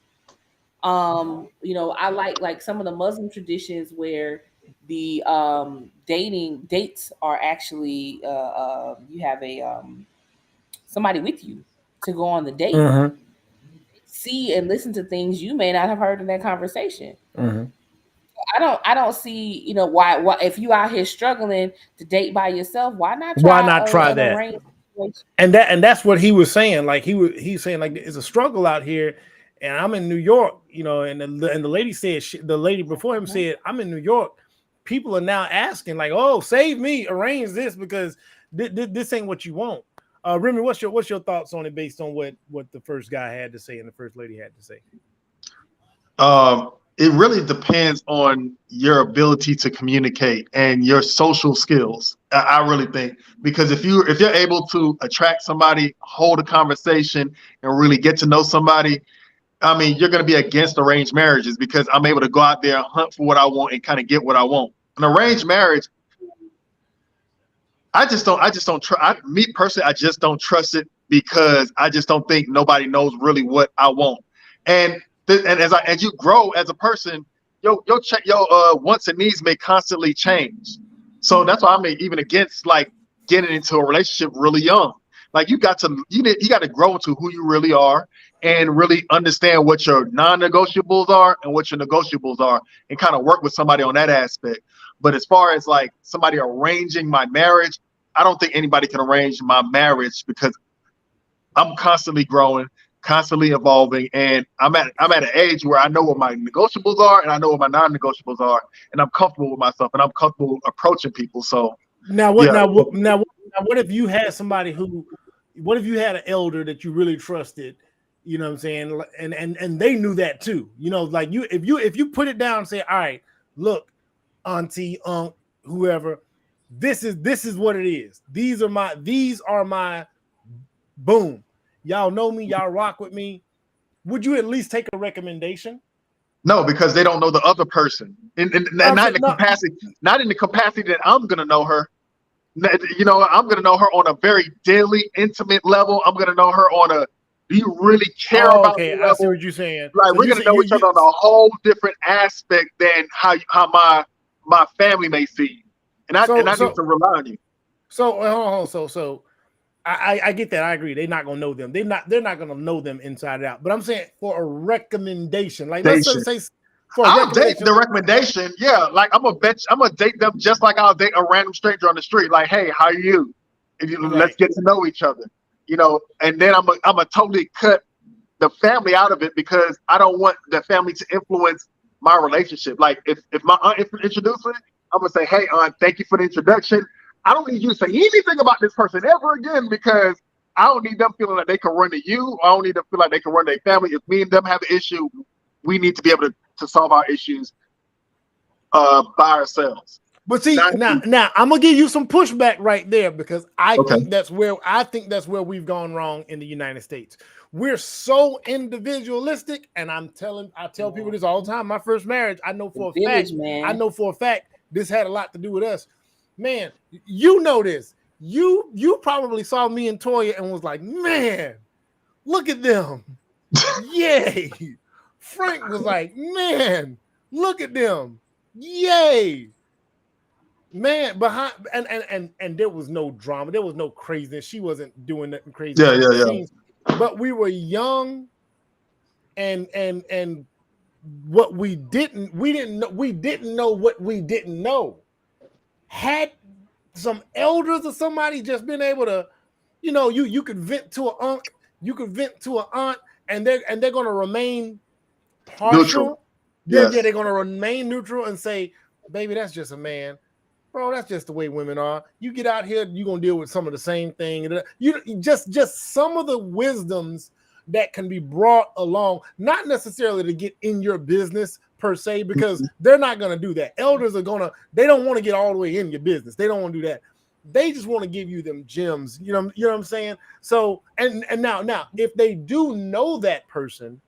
You know, I like some of the Muslim traditions where the dates are actually you have a somebody with you to go on the date, see and listen to things you may not have heard in that conversation. I don't see, you know, why if you out here struggling to date by yourself, why not try that? And that's what he was saying. Like he's saying like it's a struggle out here, and I'm in New York, you know, and the lady said the lady before him said I'm in New York. People are now asking like, oh, save me, arrange this because this ain't what you want. Remy, what's your thoughts on it based on what the first guy had to say and the first lady had to say? It really depends on your ability to communicate and your social skills. I really think, because if you're able to attract somebody, hold a conversation, and really get to know somebody, I mean, you're going to be against arranged marriages because I'm able to go out there and hunt for what I want and kind of get what I want. An arranged marriage, I just don't trust. Me personally, I just don't trust it because I just don't think nobody knows really what I want. And as you grow as a person, your wants and needs may constantly change. So that's why I'm even against like getting into a relationship really young. Like you got to grow into who you really are and really understand what your non-negotiables are and what your negotiables are, and kind of work with somebody on that aspect. But as far as like somebody arranging my marriage, I don't think anybody can arrange my marriage because I'm constantly growing, constantly evolving, and I'm at an age where I know what my negotiables are and I know what my non-negotiables are, and I'm comfortable with myself and I'm comfortable approaching people. So now what if you had somebody what if you had an elder that you really trusted, you know what I'm saying, and they knew that too, you know, like if you put it down and say, all right, look, auntie, uncle, whoever, this is what it is. These are my boom. Y'all know me, y'all rock with me. Would you at least take a recommendation? No, because they don't know the other person, and not in the capacity that I'm gonna know her. You know, I'm gonna know her on a very daily, intimate level. I'm gonna know her on a do you really care about me level. I see what you're saying. Like so we're gonna know each other on a whole different aspect than how my family may see, and I need to rely on you. So I get that. I agree. They're not gonna know them. They're not gonna know them inside and out. But I'm saying for a recommendation, like let's say for I'll date the recommendation. Yeah, like I'm gonna date them just like I'll date a random stranger on the street. Like, hey, how are you? Let's get to know each other. You know, and then I'm gonna totally cut the family out of it because I don't want the family to influence my relationship. Like if my aunt introduced me, I'm gonna say, hey, aunt, thank you for the introduction. I don't need you to say anything about this person ever again because I don't need them feeling like they can run to you. I don't need them to feel like they can run their family. If me and them have an issue, we need to be able to solve our issues by ourselves. But see, now I'm gonna give you some pushback right there because I think that's where we've gone wrong in the United States. We're so individualistic, and I tell people this all the time. My first marriage, I know for a fact this had a lot to do with us. Man, you know this. You probably saw me and Toya and was like, man, look at them. Yay. Frank was like, man, look at them. Yay. Man, behind and there was no drama, there was no craziness. She wasn't doing nothing crazy. Yeah. But we were young, and what we didn't know what we didn't know. Had some elders or somebody just been able to, you could vent to an uncle, you could vent to an aunt, and they're gonna remain partial. Yeah, they're gonna remain neutral and say, baby, that's just a man. Bro, that's just the way women are. You get out here, you're gonna deal with some of the same thing. You just some of the wisdoms that can be brought along, not necessarily to get in your business per se, because they're not gonna do that. Elders they don't want to get all the way in your business. They don't want to do that. They just want to give you them gems. You know what I'm saying? So and now if they do know that person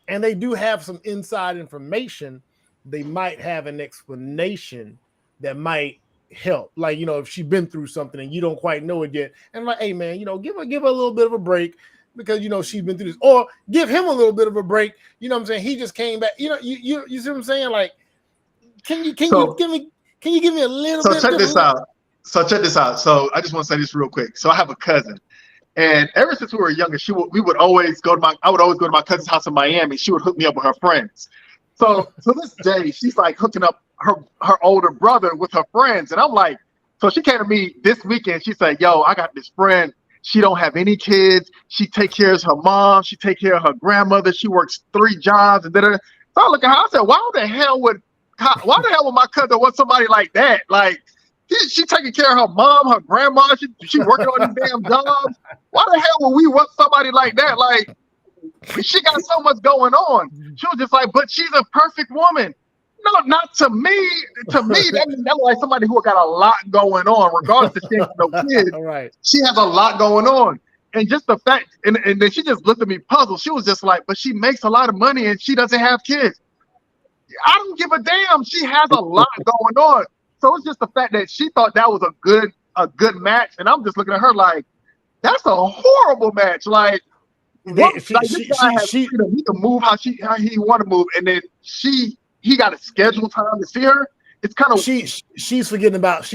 and they do have some inside information, they might have an explanation that might help. Like, if she's been through something and you don't quite know it yet. And like, hey man, give her a little bit of a break because she's been through this. Or give him a little bit of a break. You know what I'm saying? He just came back. You see what I'm saying? Like, can you give me a little bit? So check this out. So I just want to say this real quick. So I have a cousin. And ever since we were younger, I would always go to my cousin's house in Miami. She would hook me up with her friends. So to this day, she's like hooking up her older brother with her friends. And I'm like, so she came to me this weekend. She said, yo, I got this friend. She don't have any kids. She takes care of her mom. She takes care of her grandmother. She works 3 jobs. And so I look at her, I said, why the hell would my cousin want somebody like that? Like, she taking care of her mom, her grandma. She working on these damn jobs. Why the hell would we want somebody like that? Like, she got so much going on. She was just like, but she's a perfect woman. No, not to me. To me, that's like somebody who got a lot going on, regardless if she has no kids. Right. She has a lot going on. And just the fact, and then she just looked at me puzzled. She was just like, but she makes a lot of money and she doesn't have kids. I don't give a damn. She has a lot going on. So it's just the fact that she thought that was a good match. And I'm just looking at her like, that's a horrible match. Like, this guy has freedom. He can move how he want to move, and then he got a scheduled time to see her. It's kind of she's forgetting about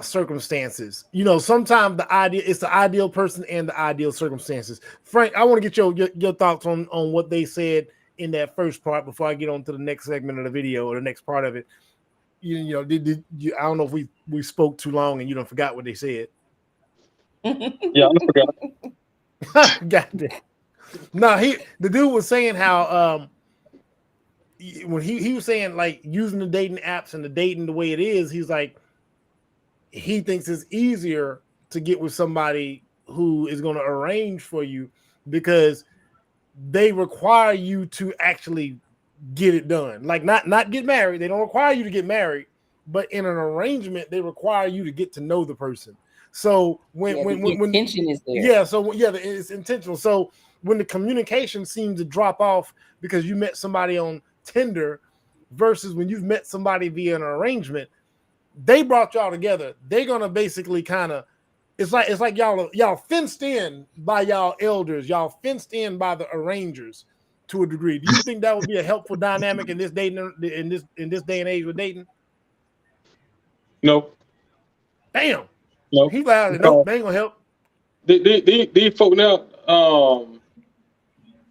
circumstances. Sometimes it's the ideal person and the ideal circumstances. Frank, I want to get your thoughts on what they said in that first part before I get on to the next segment of the video or the next part of it. I don't know if we spoke too long and you don't forgot what they said. Yeah, I forgot. Got it. No, the dude was saying how when he was saying like using the dating apps and the dating the way it is, he's like he thinks it's easier to get with somebody who is going to arrange for you because they require you to actually get it done. Like not get married. They don't require you to get married, but in an arrangement, they require you to get to know the person. So when intention is there. Yeah, so it's intentional. So when the communication seems to drop off because you met somebody on Tinder versus when you've met somebody via an arrangement, they brought y'all together. They're gonna basically kind of it's like y'all fenced in by y'all elders, y'all fenced in by the arrangers to a degree. Do you think that would be a helpful dynamic in this dating in this day and age with dating? No. Damn. No. He loud. Nope, they ain't gonna help. These folk now,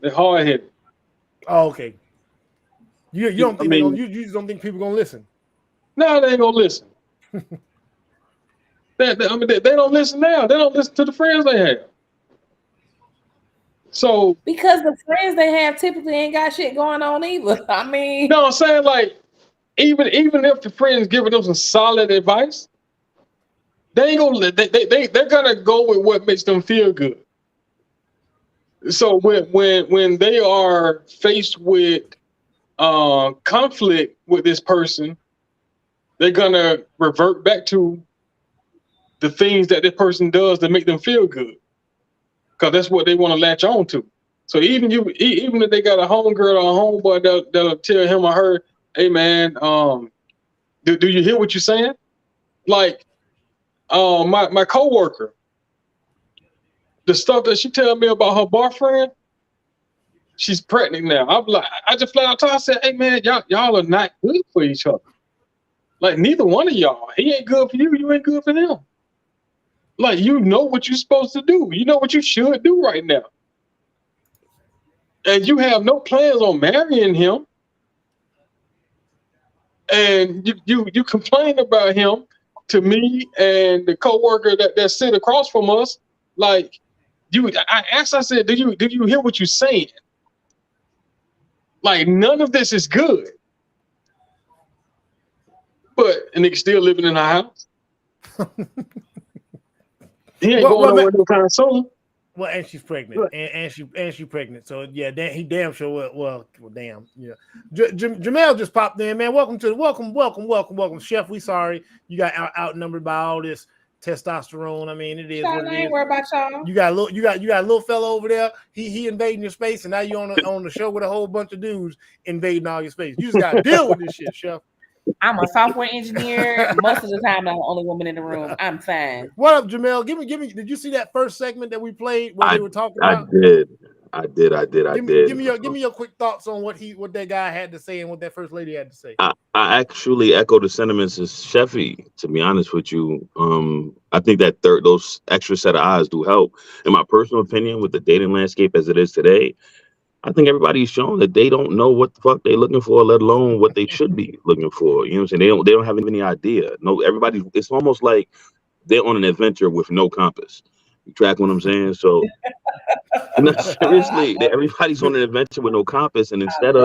they're hard headed. Oh, okay. You don't think you just don't think people gonna listen? No, they ain't gonna listen. They don't listen now. They don't listen to the friends they have. So because the friends they have typically ain't got shit going on either. I mean, no, I'm saying like even if the friends giving them some solid advice, they ain't gonna they're gonna go with what makes them feel good. So when they are faced with conflict with this person, they're gonna revert back to the things that this person does to make them feel good, because that's what they want to latch on to. So even if they got a homegirl or a homeboy that'll tell him or her, "Hey man, do you hear what you're saying?" Like, my coworker, the stuff that she tell me about her boyfriend, she's pregnant now. I'm like, I just flat out told her, I said, "Hey man, y'all are not good for each other. Like, neither one of y'all. He ain't good for you. You ain't good for him. Like, you know what you're supposed to do. You know what you should do right now. And you have no plans on marrying him. And you complain about him to me and the coworker that sit across from us. Like, I asked, I said, do you hear what you're saying? Like, none of this is good. But a nigga still living in the house. He ain't going nowhere no time soon. Well, and she's pregnant, and she's pregnant. So yeah, he damn sure. Well, damn. Yeah. Jamel just popped in, man. Welcome, Chef. We sorry you got outnumbered by all this testosterone. I mean, it is what it is. I ain't worried about y'all. You got a little fella over there. He invading your space, and now you on the show with a whole bunch of dudes invading all your space. You just got to deal with this shit, Chef. I'm a software engineer. Most of the time, I'm the only woman in the room. I'm fine. What up, Jamel? Give me. Did you see that first segment that we played where they were talking about? I did. Give me your quick thoughts on what that guy had to say and what that first lady had to say. I actually echo the sentiments of Sheffy, to be honest with you. I think that those extra set of eyes do help. In my personal opinion, with the dating landscape as it is today, I think everybody's shown that they don't know what the fuck they're looking for, let alone what they should be looking for. You know what I'm saying? They don't have any idea. No, it's almost like they're on an adventure with no compass. You track what I'm saying? So no, seriously, everybody's on an adventure with no compass, and instead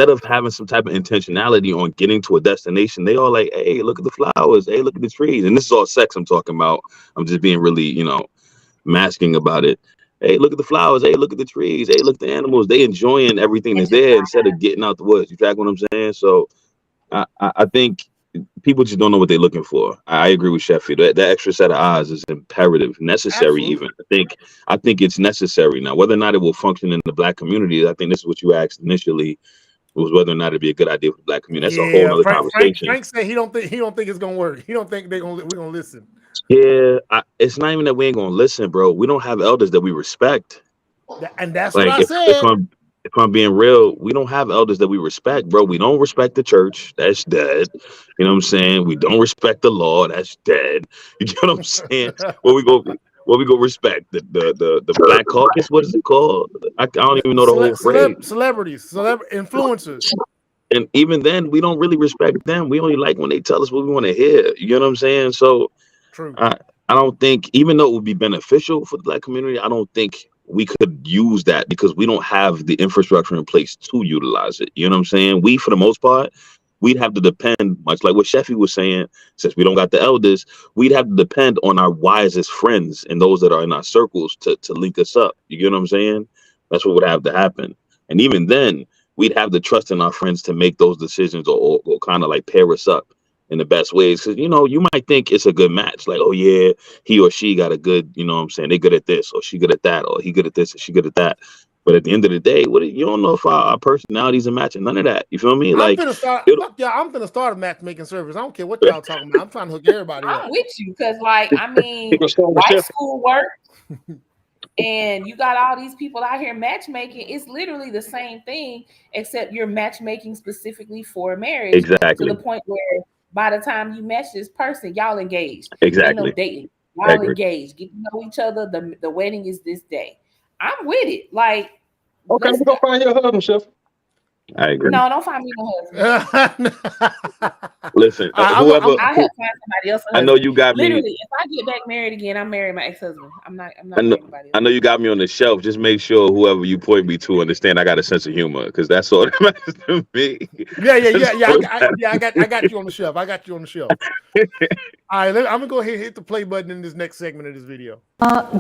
of having some type of intentionality on getting to a destination, they all like, hey, look at the flowers, hey, look at the trees. And this is all sex I'm talking about. I'm just being really, masking about it. Hey, look at the flowers. Hey, look at the trees. Hey, look at the animals. They enjoying everything that's there instead of getting out the woods. You track what I'm saying? So I think people just don't know what they're looking for. I agree with Sheffield. That extra set of eyes is imperative, necessary. Absolutely. Even. I think it's necessary. Now, whether or not it will function in the Black community, I think this is what you asked initially, was whether or not it'd be a good idea for the Black community. That's a whole other conversation. Frank said he don't think it's gonna work. He don't think we're gonna listen. Yeah, it's not even that we ain't gonna listen, bro. We don't have elders that we respect, and that's like, what I said. If I'm being real, we don't have elders that we respect, bro. We don't respect the church. That's dead. You know what I'm saying? We don't respect the law. That's dead. You know what I'm saying? What we go respect? The Black Caucus? What is it called? I don't even know the whole phrase. Celebrities, influencers. And even then, we don't really respect them. We only like when they tell us what we want to hear. You know what I'm saying? So true. I don't think, even though it would be beneficial for the Black community, I don't think we could use that because we don't have the infrastructure in place to utilize it. You know what I'm saying? We, for the most part, we'd have to depend, much like what Sheffy was saying, since we don't got the elders, we'd have to depend on our wisest friends and those that are in our circles to link us up. You get what I'm saying? That's what would have to happen. And even then, we'd have the trust in our friends to make those decisions or kind of like pair us up in the best ways. Because, you might think it's a good match. Like, oh, yeah, he or she got a good, you know what I'm saying? They good at this, or she good at that, or he good at this, or she good at that. But at the end of the day, you don't know if our personalities are matching. None of that. You feel me? I'm gonna start a matchmaking service. I don't care what y'all talking about. I'm trying to hook everybody up. I'm with you because, white school work, and you got all these people out here matchmaking. It's literally the same thing, except you're matchmaking specifically for marriage. Exactly. To the point where by the time you match this person, y'all engaged. Exactly. Ain't no dating. Y'all engaged. Get to know each other. The wedding is this day. I'm with it. Like, okay, we're gonna find your husband, Chef. I agree. No, don't find me no husband. Listen, I have to find somebody else. I know you got literally, me. if I get back married again, I'm marrying my ex-husband. I'm not I know you got me on the shelf. Just make sure whoever you point me to understand I got a sense of humor, because that's all that matters to me. Yeah. I got you on the shelf. All right, I'm gonna go ahead and hit the play button in this next segment of this video.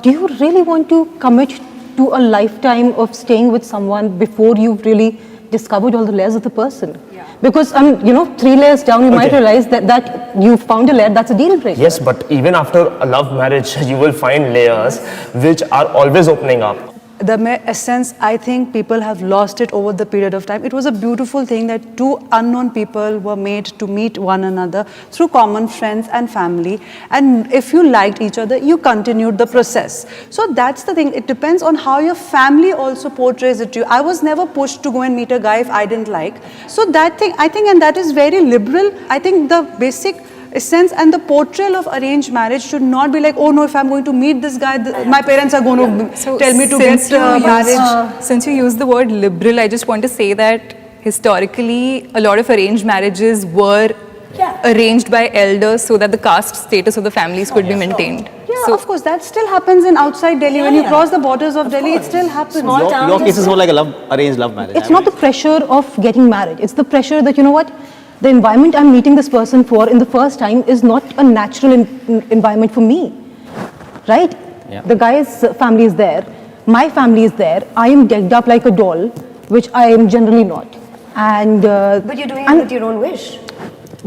Do you really want to commit to a lifetime of staying with someone before you've really discovered all the layers of the person. Because, 3 layers down, you might realize that you found a layer that's a deal breaker. Yes, but even after a love marriage, you will find layers which are always opening up. The essence, I think people have lost it over the period of time. It was a beautiful thing that two unknown people were made to meet one another through common friends and family. And if you liked each other, you continued the process. So that's the thing. It depends on how your family also portrays it to you. I was never pushed to go and meet a guy if I didn't like. So that thing, I think, and that is very liberal. I think the basic essence and the portrayal of arranged marriage should not be like, oh no, if I'm going to meet this guy, my parents are going to tell me to get marriage. Since you use the word liberal, I just want to say that historically, a lot of arranged marriages were arranged by elders so that the caste status of the families could be maintained. Yeah, so, of course, that still happens in outside Delhi. When you cross the borders of Delhi, it still happens. Your case is more like a arranged love marriage. It's not the pressure of getting married. It's the pressure that, you know what, the environment I'm meeting this person for in the first time is not a natural environment for me, right? Yeah. The guy's family is there, my family is there, I am decked up like a doll, which I am generally not. And but you're doing it with your own wish.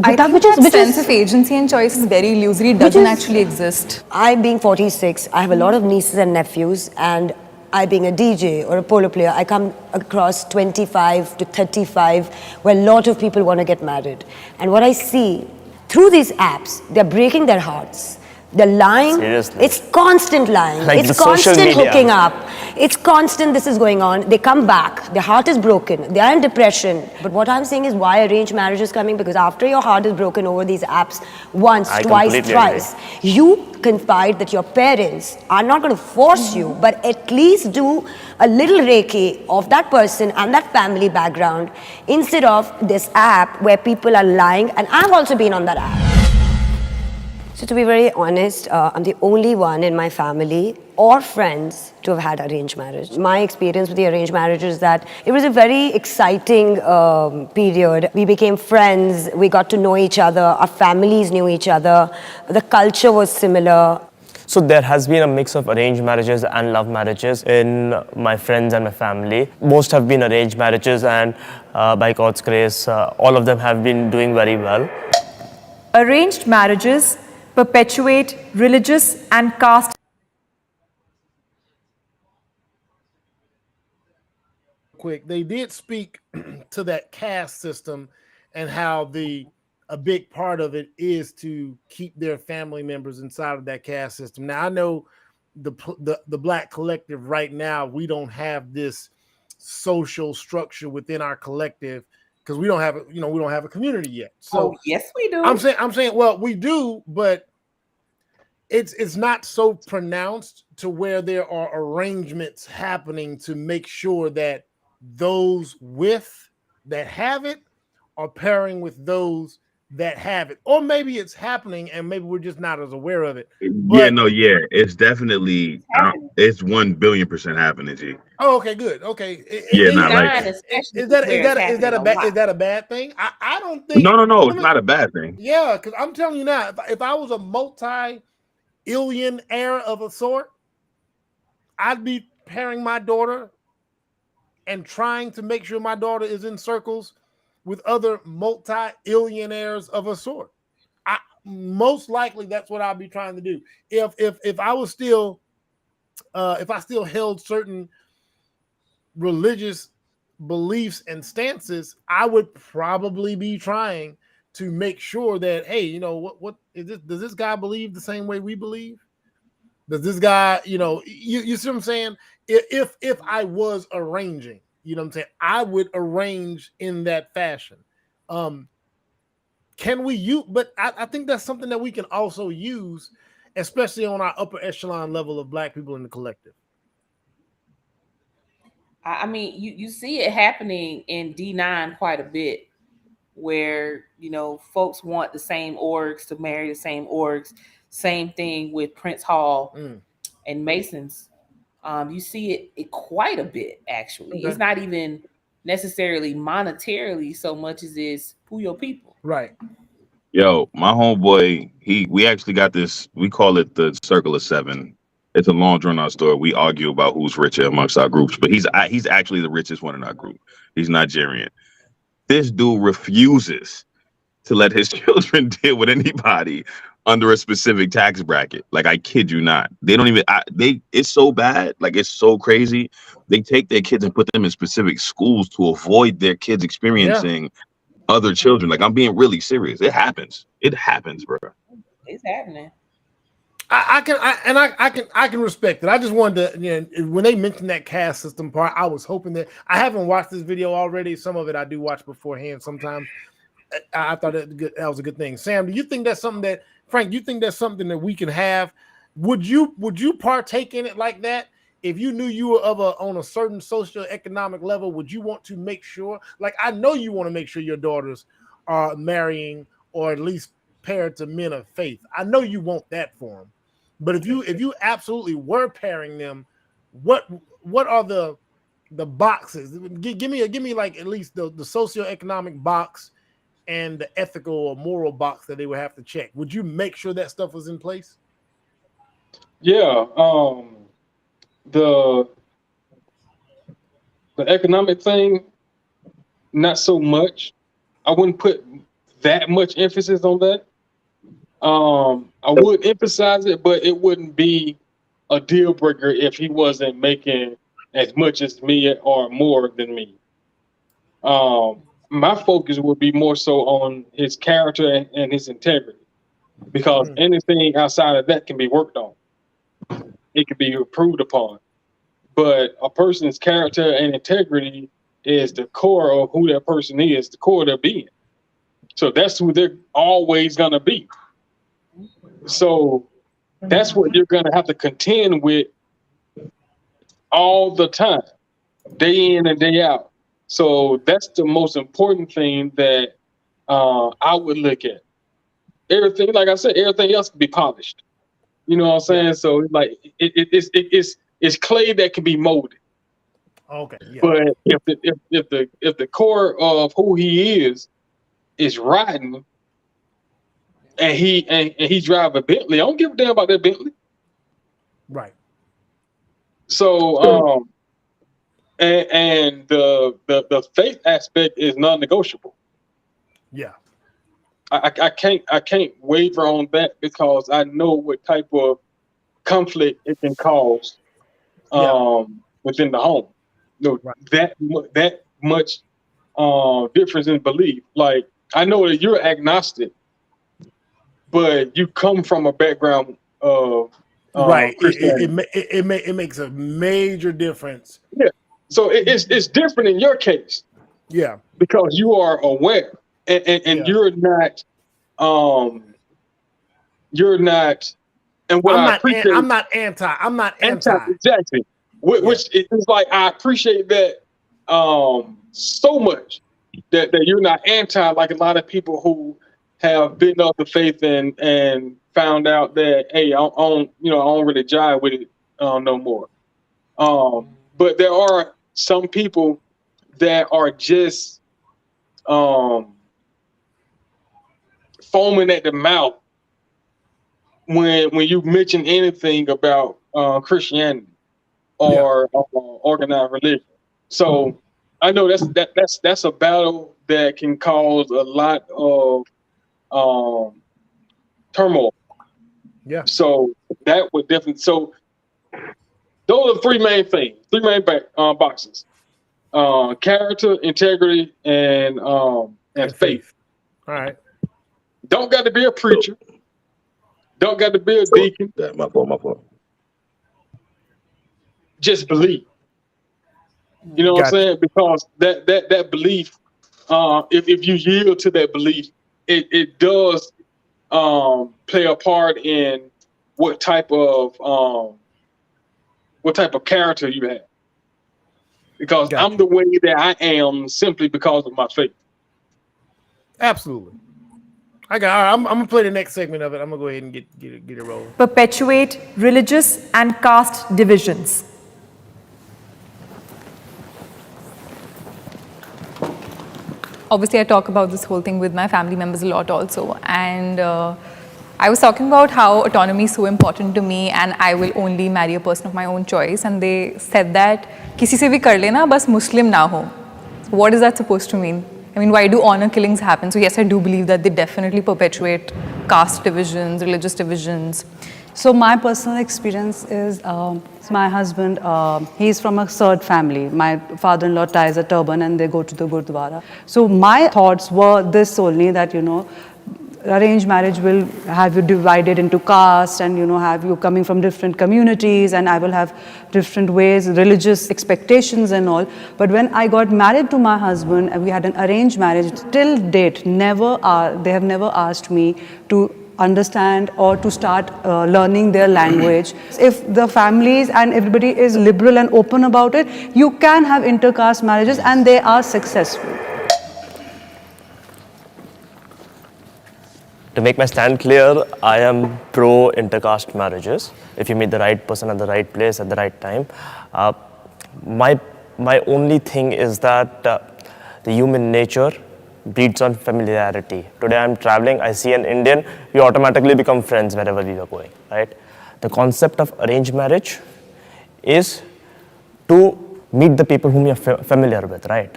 I think that sense of agency and choice is very illusory. It doesn't actually exist. I, being 46, I have a lot of nieces and nephews, and I, being a DJ or a polo player, I come across 25 to 35 where a lot of people want to get married. And what I see through these apps, they're breaking their hearts. They're lying. Seriously. It's constant lying. Like it's the social constant media. hooking up. It's constant this is going on. They come back. Their heart is broken. They are in depression. But what I'm saying is why arranged marriage is coming, because after your heart is broken over these apps once, twice, thrice, you confide that your parents are not going to force you, but at least do a little reiki of that person and that family background instead of this app where people are lying. And I've also been on that app. So to be very honest, I'm the only one in my family or friends to have had arranged marriage. My experience with the arranged marriage is that it was a very exciting period. We became friends, we got to know each other, our families knew each other, the culture was similar. So there has been a mix of arranged marriages and love marriages in my friends and my family. Most have been arranged marriages, and by God's grace, all of them have been doing very well. Arranged marriages perpetuate religious and caste. Quick, they did speak to that caste system and how a big part of it is to keep their family members inside of that caste system. Now I know the Black collective right now, we don't have this social structure within our collective because we don't have we don't have a community yet. So yes, we do. I'm saying, well, we do, but it's not so pronounced to where there are arrangements happening to make sure that those that have it are pairing with those that have it, or maybe it's happening and maybe we're just not as aware of it. But, It's definitely it's 1,000,000,000% happening, G. Oh, okay, good. Okay. Is that a bad thing? I don't think. No, it's not a bad thing. Yeah, because I'm telling you now, if I was a multi-alien heir of a sort, I'd be pairing my daughter and trying to make sure my daughter is in circles with other multi-illionaires of a sort. Most likely that's what I'll be trying to do. If I was still if I still held certain religious beliefs and stances, I would probably be trying to make sure that, hey, what is this? Does this guy believe the same way we believe? Does this guy, you see what I'm saying? If I was arranging, you know what I'm saying, I would arrange in that fashion. Can we use? But I think that's something that we can also use, especially on our upper echelon level of Black people in the collective. I mean, you see it happening in D9 quite a bit, where folks want the same orgs to marry the same orgs. Same thing with Prince Hall and Masons. You see it quite a bit, actually. Okay. It's not even necessarily monetarily so much as it's who your people. Right. Yo, my homeboy, we actually got this, we call it the Circle of Seven. It's a long drawn out story. We argue about who's richer amongst our groups, but he's actually the richest one in our group. He's Nigerian. This dude refuses to let his children deal with anybody under a specific tax bracket. Like, I kid you not. They don't even, it's so bad. Like, it's so crazy. They take their kids and put them in specific schools to avoid their kids experiencing other children. Like, I'm being really serious. It happens. It happens, bro. It's happening. I can respect it. I just wanted to, when they mentioned that caste system part, I was hoping that I haven't watched this video already. Some of it I do watch beforehand sometimes. I thought that was a good thing. Sam, do you think that's something that, Frank, you think that's something that we can have? Would you partake in it like that? If you knew you were on a certain socioeconomic level, would you want to make sure, like, I know you want to make sure your daughters are marrying or at least paired to men of faith. I know you want that for them. But if you absolutely were pairing them, what are the boxes? Give me like at least the socioeconomic box and the ethical or moral box that they would have to check. Would you make sure that stuff was in place? Yeah. The economic thing, not so much. I wouldn't put that much emphasis on that. I would emphasize it, but it wouldn't be a deal breaker if he wasn't making as much as me or more than me. My focus would be more so on his character and his integrity, because anything outside of that can be worked on. It can be improved upon. But a person's character and integrity is the core of who that person is, the core of their being. So that's who they're always going to be. So that's what you're going to have to contend with all the time, day in and day out. So that's the most important thing that I would look at. Everything, like I said, everything else can be polished. You know what I'm saying? Yeah. So like it's clay that can be molded. Okay. Yeah. But if the core of who he is rotten, and he drive a Bentley, I don't give a damn about that Bentley. Right. So and the faith aspect is non-negotiable. Yeah. I can't waver on that, because I know what type of conflict it can cause within the home. You know, right. that much difference in belief. Like, I know that you're agnostic, but you come from a background of right. Christianity. It makes a major difference. Yeah. So it's different in your case. Yeah. Because you are aware, and you're not. You're not. And what I appreciate, I'm not anti. Exactly. Which is like, I appreciate that so much that you're not anti, like a lot of people who have been of the faith and found out that, hey, I don't really jive with it no more. But there are some people that are just foaming at the mouth when you mention anything about Christianity or organized religion. So I know that's a battle that can cause a lot of turmoil. Yeah. So that would definitely. So those are the three main boxes: character, integrity, and faith. All right. Don't got to be a preacher. Don't got to be a deacon. My fault. Just believe. You know what I'm saying? Because that belief, if you yield to that belief, it does play a part in what type of character you have. Because I'm the way that I am simply because of my faith. Absolutely. I'm gonna play the next segment of it. I'm gonna go ahead and get it rolling. Perpetuate religious and caste divisions. Obviously, I talk about this whole thing with my family members a lot also, and I was talking about how autonomy is so important to me and I will only marry a person of my own choice. And they said that, किसी से भी कर लेना, बस Muslim ना हो. What is that supposed to mean? I mean, why do honor killings happen? So yes, I do believe that they definitely perpetuate caste divisions, religious divisions. So my personal experience is, my husband, he's from a Surd family. My father-in-law ties a turban and they go to the Gurdwara. So my thoughts were this only, that, arranged marriage will have you divided into caste and, have you coming from different communities, and I will have different ways, religious expectations and all. But when I got married to my husband and we had an arranged marriage, till date, they have never asked me to understand or to start learning their language. If the families and everybody is liberal and open about it, you can have intercaste marriages and they are successful. To make my stand clear, I am pro intercaste marriages. If you meet the right person at the right place at the right time. My only thing is that the human nature breeds on familiarity. Today I'm traveling, I see an Indian, we automatically become friends wherever we are going, right? The concept of arranged marriage is to meet the people whom you're familiar with, right?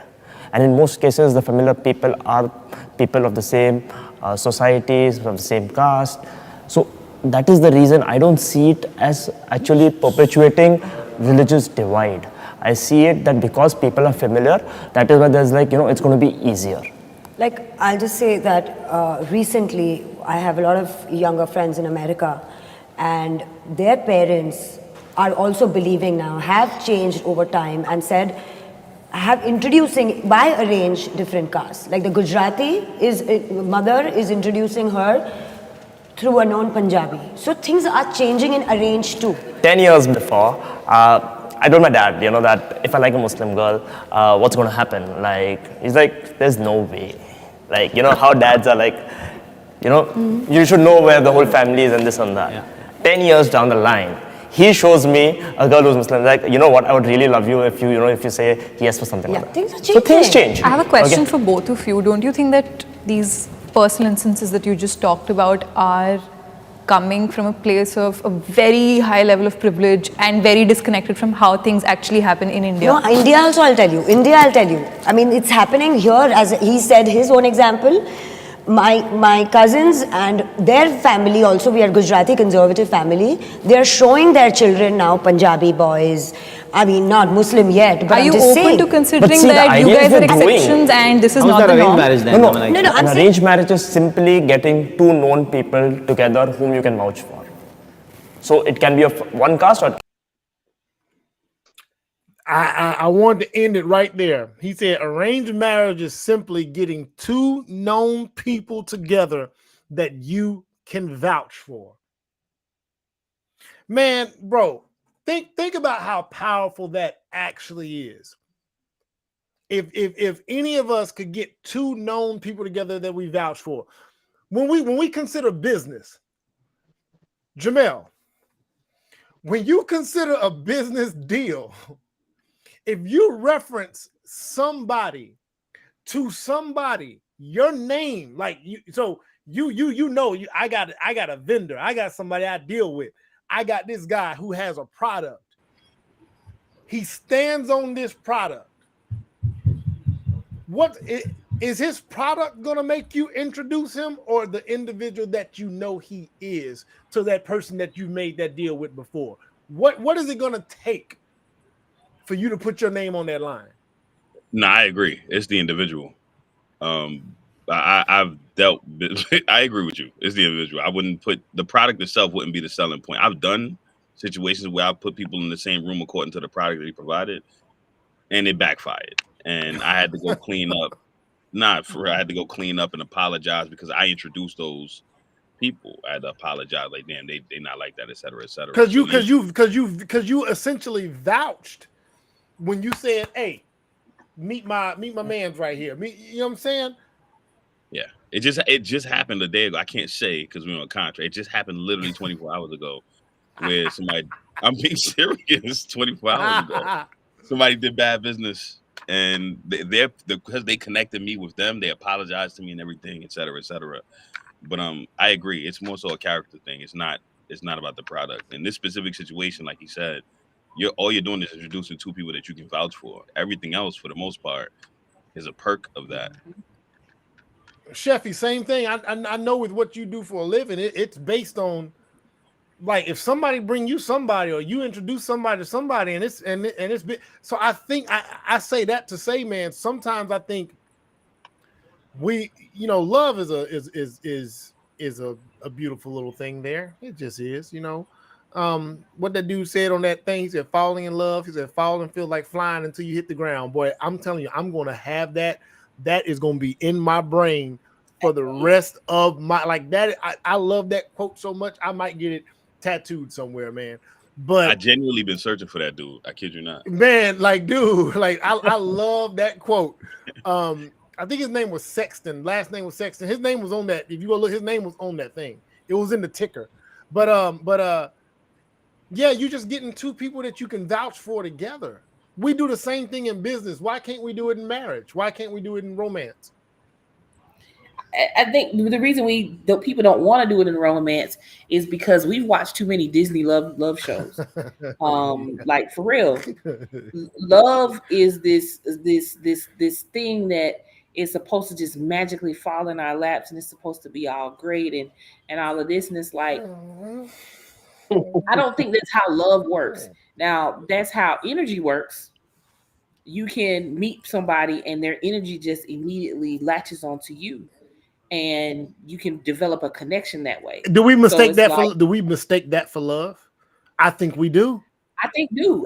And in most cases, the familiar people are people of the same societies, from the same caste. So that is the reason I don't see it as actually perpetuating religious divide. I see it that because people are familiar, that is why there's it's going to be easier. Like, I'll just say that recently I have a lot of younger friends in America, and their parents are also believing now, have changed over time and said, have introducing by arrange different castes. Like the Gujarati mother is introducing her through a non-Punjabi. So things are changing in arrange too. 10 years before, I told my dad, that if I like a Muslim girl, what's going to happen? He's like, there's no way. How dads are like, you should know where the whole family is and this and that. Yeah. 10 years down the line, he shows me a girl who's Muslim, like, you know what, I would really love you if you say yes for something like that. Things are changing. So things change. I have a question for both of you. Don't you think that these personal instances that you just talked about are coming from a place of a very high level of privilege and very disconnected from how things actually happen in India? No, India also, I'll tell you. I mean, it's happening here, as he said, his own example. My cousins and their family also, we are Gujarati conservative family, they're showing their children now Punjabi boys. I mean, not Muslim yet, but are I'm you just open saying. to considering that you guys are exceptions and this is not the norm? No, an arranged marriage is simply getting two known people together whom you can vouch for. So it can be of one caste or... I wanted to end it right there. He said arranged marriage is simply getting two known people together that you can vouch for. Man, bro, think about how powerful that actually is. If any of us could get two known people together that we vouch for. When we consider business, Jamel, when you consider a business deal, if you reference somebody to somebody, your name, like you, so you know, I got a vendor, I got somebody I deal with, I got this guy who has a product. He stands on this product. What is his product gonna make you introduce him, or the individual that you know he is to that person that you made that deal with before? What is it gonna take for you to put your name on that line? No, I agree. It's the individual. I've dealt. I agree with you. It's the individual. I wouldn't put the product itself wouldn't be the selling point. I've done situations where I put people in the same room according to the product that he provided, and it backfired. And I had to go clean up. Not for I had to go clean up and apologize because I introduced those people. I had to apologize, like, damn, they not like that, et cetera, et cetera. Because you essentially vouched when you said, "Hey, meet my man's right here." You know what I'm saying? Yeah, it just happened a day ago. I can't say because we're on a contract. It just happened literally 24 hours ago, where somebody, I'm being serious, 24 hours ago, somebody did bad business, and because they connected me with them, they apologized to me and everything, et cetera, et cetera. But I agree. It's more so a character thing. It's not about the product. In this specific situation, like he said, all you're doing is introducing two people that you can vouch for. Everything else, for the most part, is a perk of that. Sheffy, same thing. I know with what you do for a living, it's based on, like, if somebody bring you somebody or you introduce somebody to somebody, and it's been, so I think I say that to say, man, sometimes I think love is a beautiful little thing there. It just is, what that dude said on that thing, he said falling in love, he said falling feels like flying until you hit the ground. Boy, I'm telling you, I'm going to have that is going to be in my brain for the rest of my, like, that. I love that quote so much, I might get it tattooed somewhere, man. But I genuinely been searching for that dude. I kid you not, man. Like, dude, like, I love that quote. I think his name was Sexton. Last name was Sexton. His name was on that. If you go look, his name was on that thing. It was in the ticker. But yeah, you just getting two people that you can vouch for together. We do the same thing in business. Why can't we do it in marriage? Why can't we do it in romance? I think the reason people don't want to do it in romance is because we've watched too many Disney love shows. Like, for real, love is this thing that is supposed to just magically fall in our laps, and it's supposed to be all great and all of this, and it's like, I don't think that's how love works. Now, that's how energy works. You can meet somebody and their energy just immediately latches onto you, and you can develop a connection that way. Do we mistake that for love? I think we do. I think you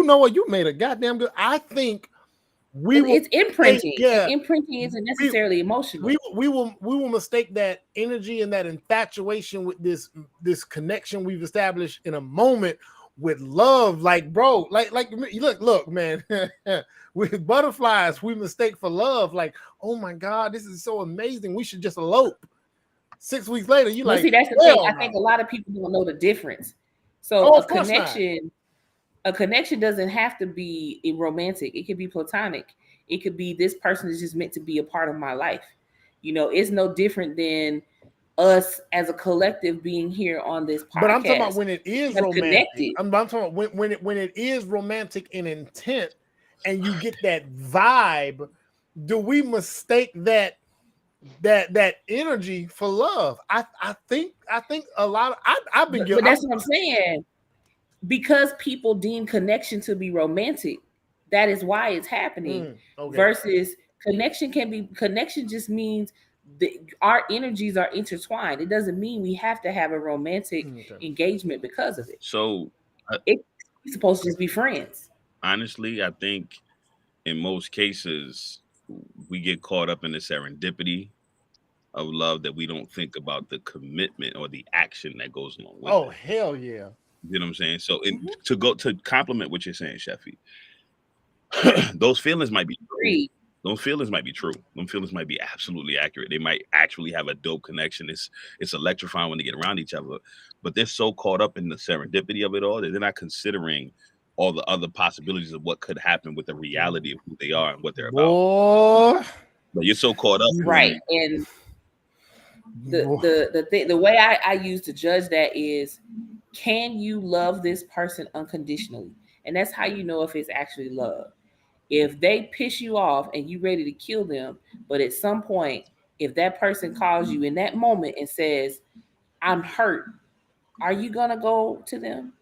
know what, you made a goddamn good. I think it's imprinting. Yeah, imprinting isn't necessarily emotional. We will mistake that energy and that infatuation with this connection we've established in a moment with love. Like, bro, like look, man. With butterflies, we mistake for love. Like, oh my God, this is so amazing. We should just elope. 6 weeks later, you like. See, that's the thing. I think a lot of people don't know the difference. So a connection doesn't have to be romantic. It could be platonic. It could be, this person is just meant to be a part of my life. It's no different than us as a collective being here on this podcast. But I'm talking about when it is romantic. I'm talking about when it is romantic in intent, and you get that vibe. Do we mistake that energy for love? I think a lot of I've been guilty. But that's what I'm saying. Because people deem connection to be romantic, that is why it's happening. Okay. Versus connection just means our energies are intertwined. It doesn't mean we have to have a romantic engagement because of it. So it's supposed to just be friends. Honestly, I think in most cases we get caught up in the serendipity of love that we don't think about the commitment or the action that goes along with it. Oh, hell yeah. You know what I'm saying? So to compliment what you're saying, Sheffy, those feelings might be true. Those feelings might be true. Those feelings might be absolutely accurate. They might actually have a dope connection. It's electrifying when they get around each other. But they're so caught up in the serendipity of it all that they're not considering all the other possibilities of what could happen with the reality of who they are and what they're about. But you're so caught up. Right. And the way I use to judge that is, can you love this person unconditionally? And that's how you know if it's actually love. If they piss you off and you ready to kill them, but at some point, if that person calls you in that moment and says, I'm hurt, are you going to go to them?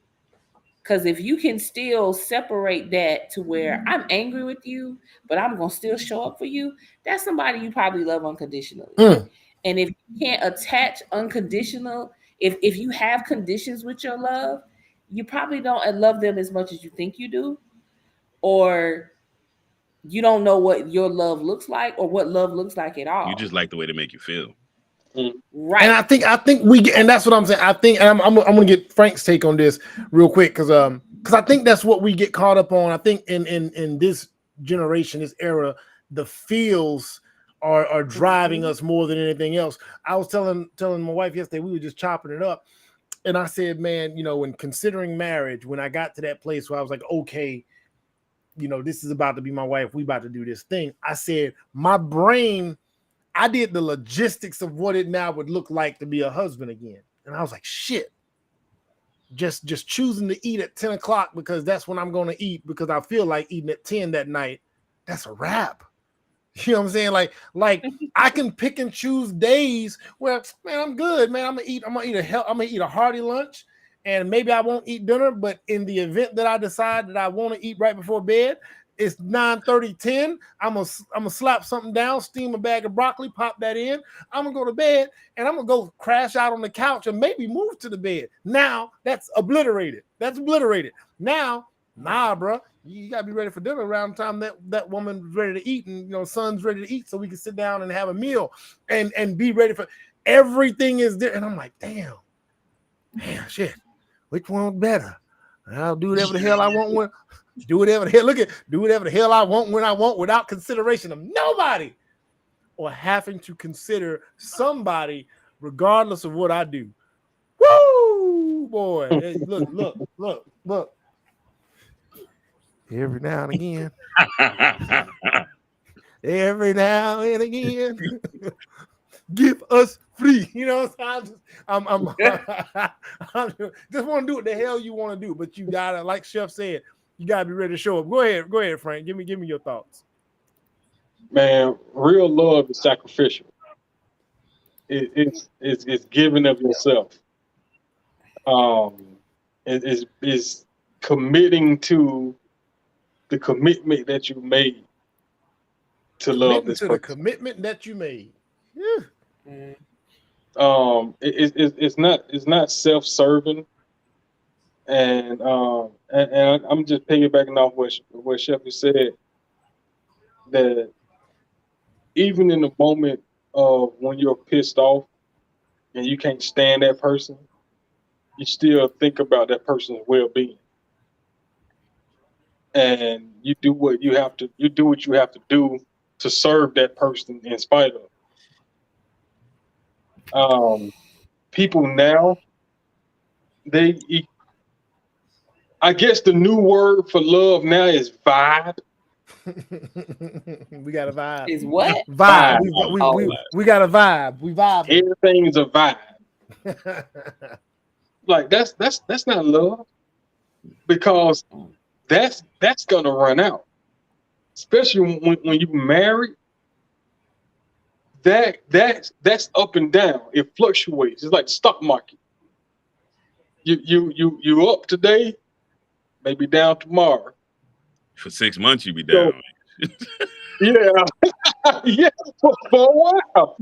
Because if you can still separate that to where I'm angry with you, but I'm going to still show up for you, that's somebody you probably love unconditionally. And if you can't attach unconditional, if you have conditions with your love, you probably don't love them as much as you think you do, or you don't know what your love looks like or what love looks like at all. You just like the way they make you feel. Right. And I think we get, and that's what I'm saying. I think, and I'm gonna get Frank's take on this real quick, because I think that's what we get caught up on. I think in this generation, this era, the feels are driving us more than anything else. I was telling my wife yesterday, we were just chopping it up, and I said, man, when considering marriage, when I got to that place where I was like, okay, this is about to be my wife, we about to do this thing, I said, my brain I did the logistics of what it now would look like to be a husband again. And I was like, shit. Just choosing to eat at 10 o'clock because that's when I'm going to eat because I feel like eating at 10 that night. That's a wrap. You know what I'm saying? Like I can pick and choose days where, man, I'm good, man. I'm gonna eat a hearty lunch, and maybe I won't eat dinner. But in the event that I decide that I want to eat right before bed, it's 9:30, 10. I'm gonna slap something down, steam a bag of broccoli, pop that in. I'm gonna go to bed, and I'm gonna go crash out on the couch and maybe move to the bed. Now that's obliterated. Now, nah, bro. You gotta be ready for dinner around the time that woman's ready to eat, and son's ready to eat, so we can sit down and have a meal and be ready for everything is there. And I'm like, damn, shit, which one's better? I'll do whatever the hell I want when do whatever the hell I want when I want without consideration of nobody or having to consider somebody regardless of what I do. Woo, boy! Hey, look. Every now and again. Give us free. You know, I'm just want to do what the hell you want to do, but you gotta, like Chef said, you gotta be ready to show up. Go ahead, Frank. Give me your thoughts. Man, real love is sacrificial. It's giving of yourself. It's committing to the commitment that you made to love this person. The commitment that you made. Yeah. It's not self-serving, and I'm just piggybacking off what Sheffy said, that even in the moment of when you're pissed off and you can't stand that person, you still think about that person's well-being. And you do what you have to do to serve that person in spite of. People now, I guess the new word for love now is vibe. We got a vibe. Is what? Vibe. We got a vibe. We vibe. Everything's a vibe. Like that's not love, because that's gonna run out, especially when you married. That's up and down. It fluctuates. It's like the stock market. You up today, maybe down tomorrow. For 6 months, you be down. Yeah, yeah, for a while.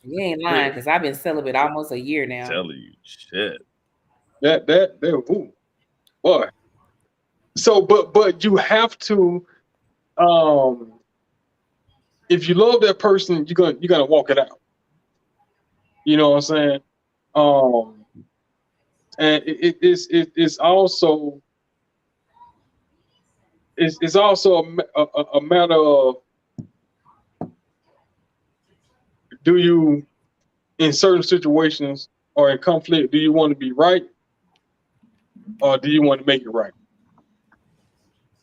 You ain't lying, because I've been celibate almost a year now. Telling you, shit. Ooh, boy. So, but you have to, if you love that person, you're gonna walk it out. You know what I'm saying? And it's also a matter of, do you, in certain situations or in conflict, do you want to be right, or do you want to make it right?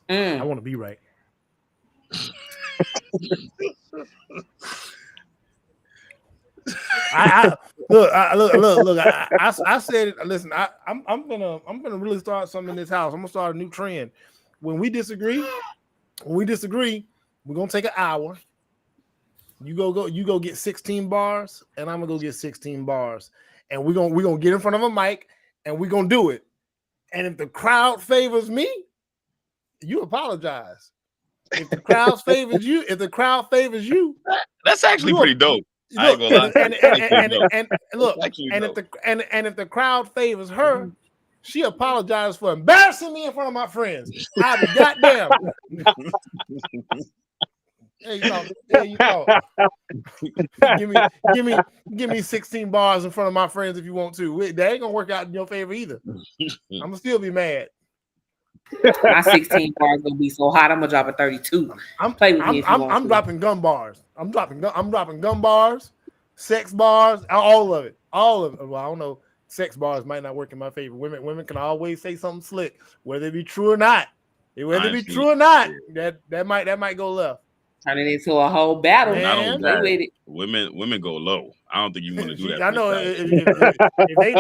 I want to be right. Look. I said, listen. I'm gonna really start something in this house. I'm gonna start a new trend. When we disagree, we're gonna take an hour. You go get 16 bars, and I'm gonna go get 16 bars, and we're gonna get in front of a mic, and we're gonna do it. And if the crowd favors me, you apologize. If the crowd favors you, that's actually pretty dope. I ain't gonna lie. And look, if the crowd favors her, she apologized for embarrassing me in front of my friends. I'll be goddamn. There you go. Give me 16 bars in front of my friends if you want to. That ain't gonna work out in your favor either. I'm gonna still be mad. My 16 bars gonna be so hot. I'm gonna drop a 32. I'm dropping gun bars. I'm dropping gun bars, sex bars, all of it. Well, I don't know. Sex bars might not work in my favor. Women can always say something slick, whether it be true or not. Whether it be Honestly, true or not, that might go left. Turning into a whole battle. Not only Play with that, it. women go low. I don't think you want to do that. I For know yourself. if they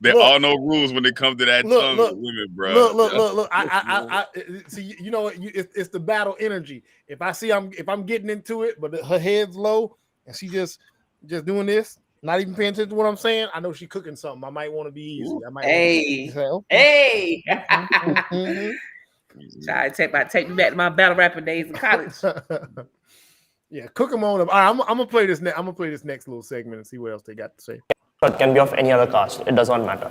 There look, are no rules when it comes to that tongue with women, bro. look. I see. You know what? It's the battle energy. If I'm getting into it, but her head's low and she just doing this, not even paying attention to what I'm saying, I know she's cooking something. I might want to be easy. I might. Hey, hey. Try to take me back to my battle rapping days in college. Yeah, cook them on up. All right, I'm gonna play this. I'm gonna play this next little segment and see what else they got to say. It can be of any other caste. It does not matter.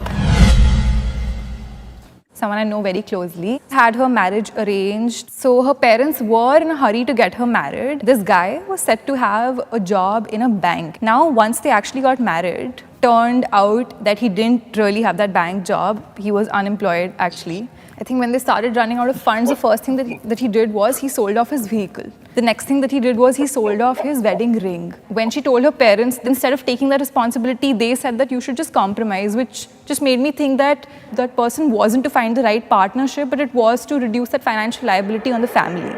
Someone I know very closely had her marriage arranged. So her parents were in a hurry to get her married. This guy was set to have a job in a bank. Now, once they actually got married, turned out that he didn't really have that bank job. He was unemployed, actually. I think when they started running out of funds, the first thing that he did was he sold off his vehicle. The next thing that he did was he sold off his wedding ring. When she told her parents, instead of taking that responsibility, they said that you should just compromise, which just made me think that that person wasn't to find the right partnership, but it was to reduce that financial liability on the family.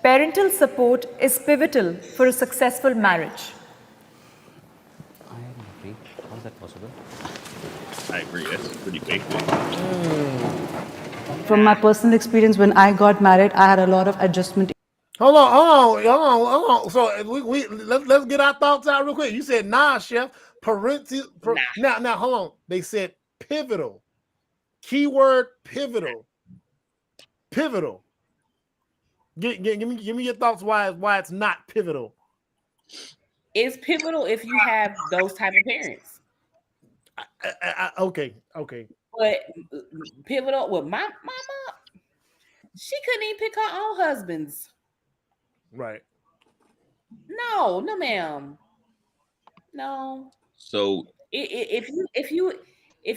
Parental support is pivotal for a successful marriage. I agree. How is that possible? I agree. That's pretty basic. From my personal experience, when I got married, I had a lot of adjustment. Hold on. So let's get our thoughts out real quick. You said chef. Now hold on. They said pivotal. Keyword pivotal. Pivotal. Give me your thoughts why it's not pivotal. It's pivotal if you have those type of parents. Okay. But pivotal with my mama, she couldn't even pick her own husbands. Right. No, ma'am. No. So if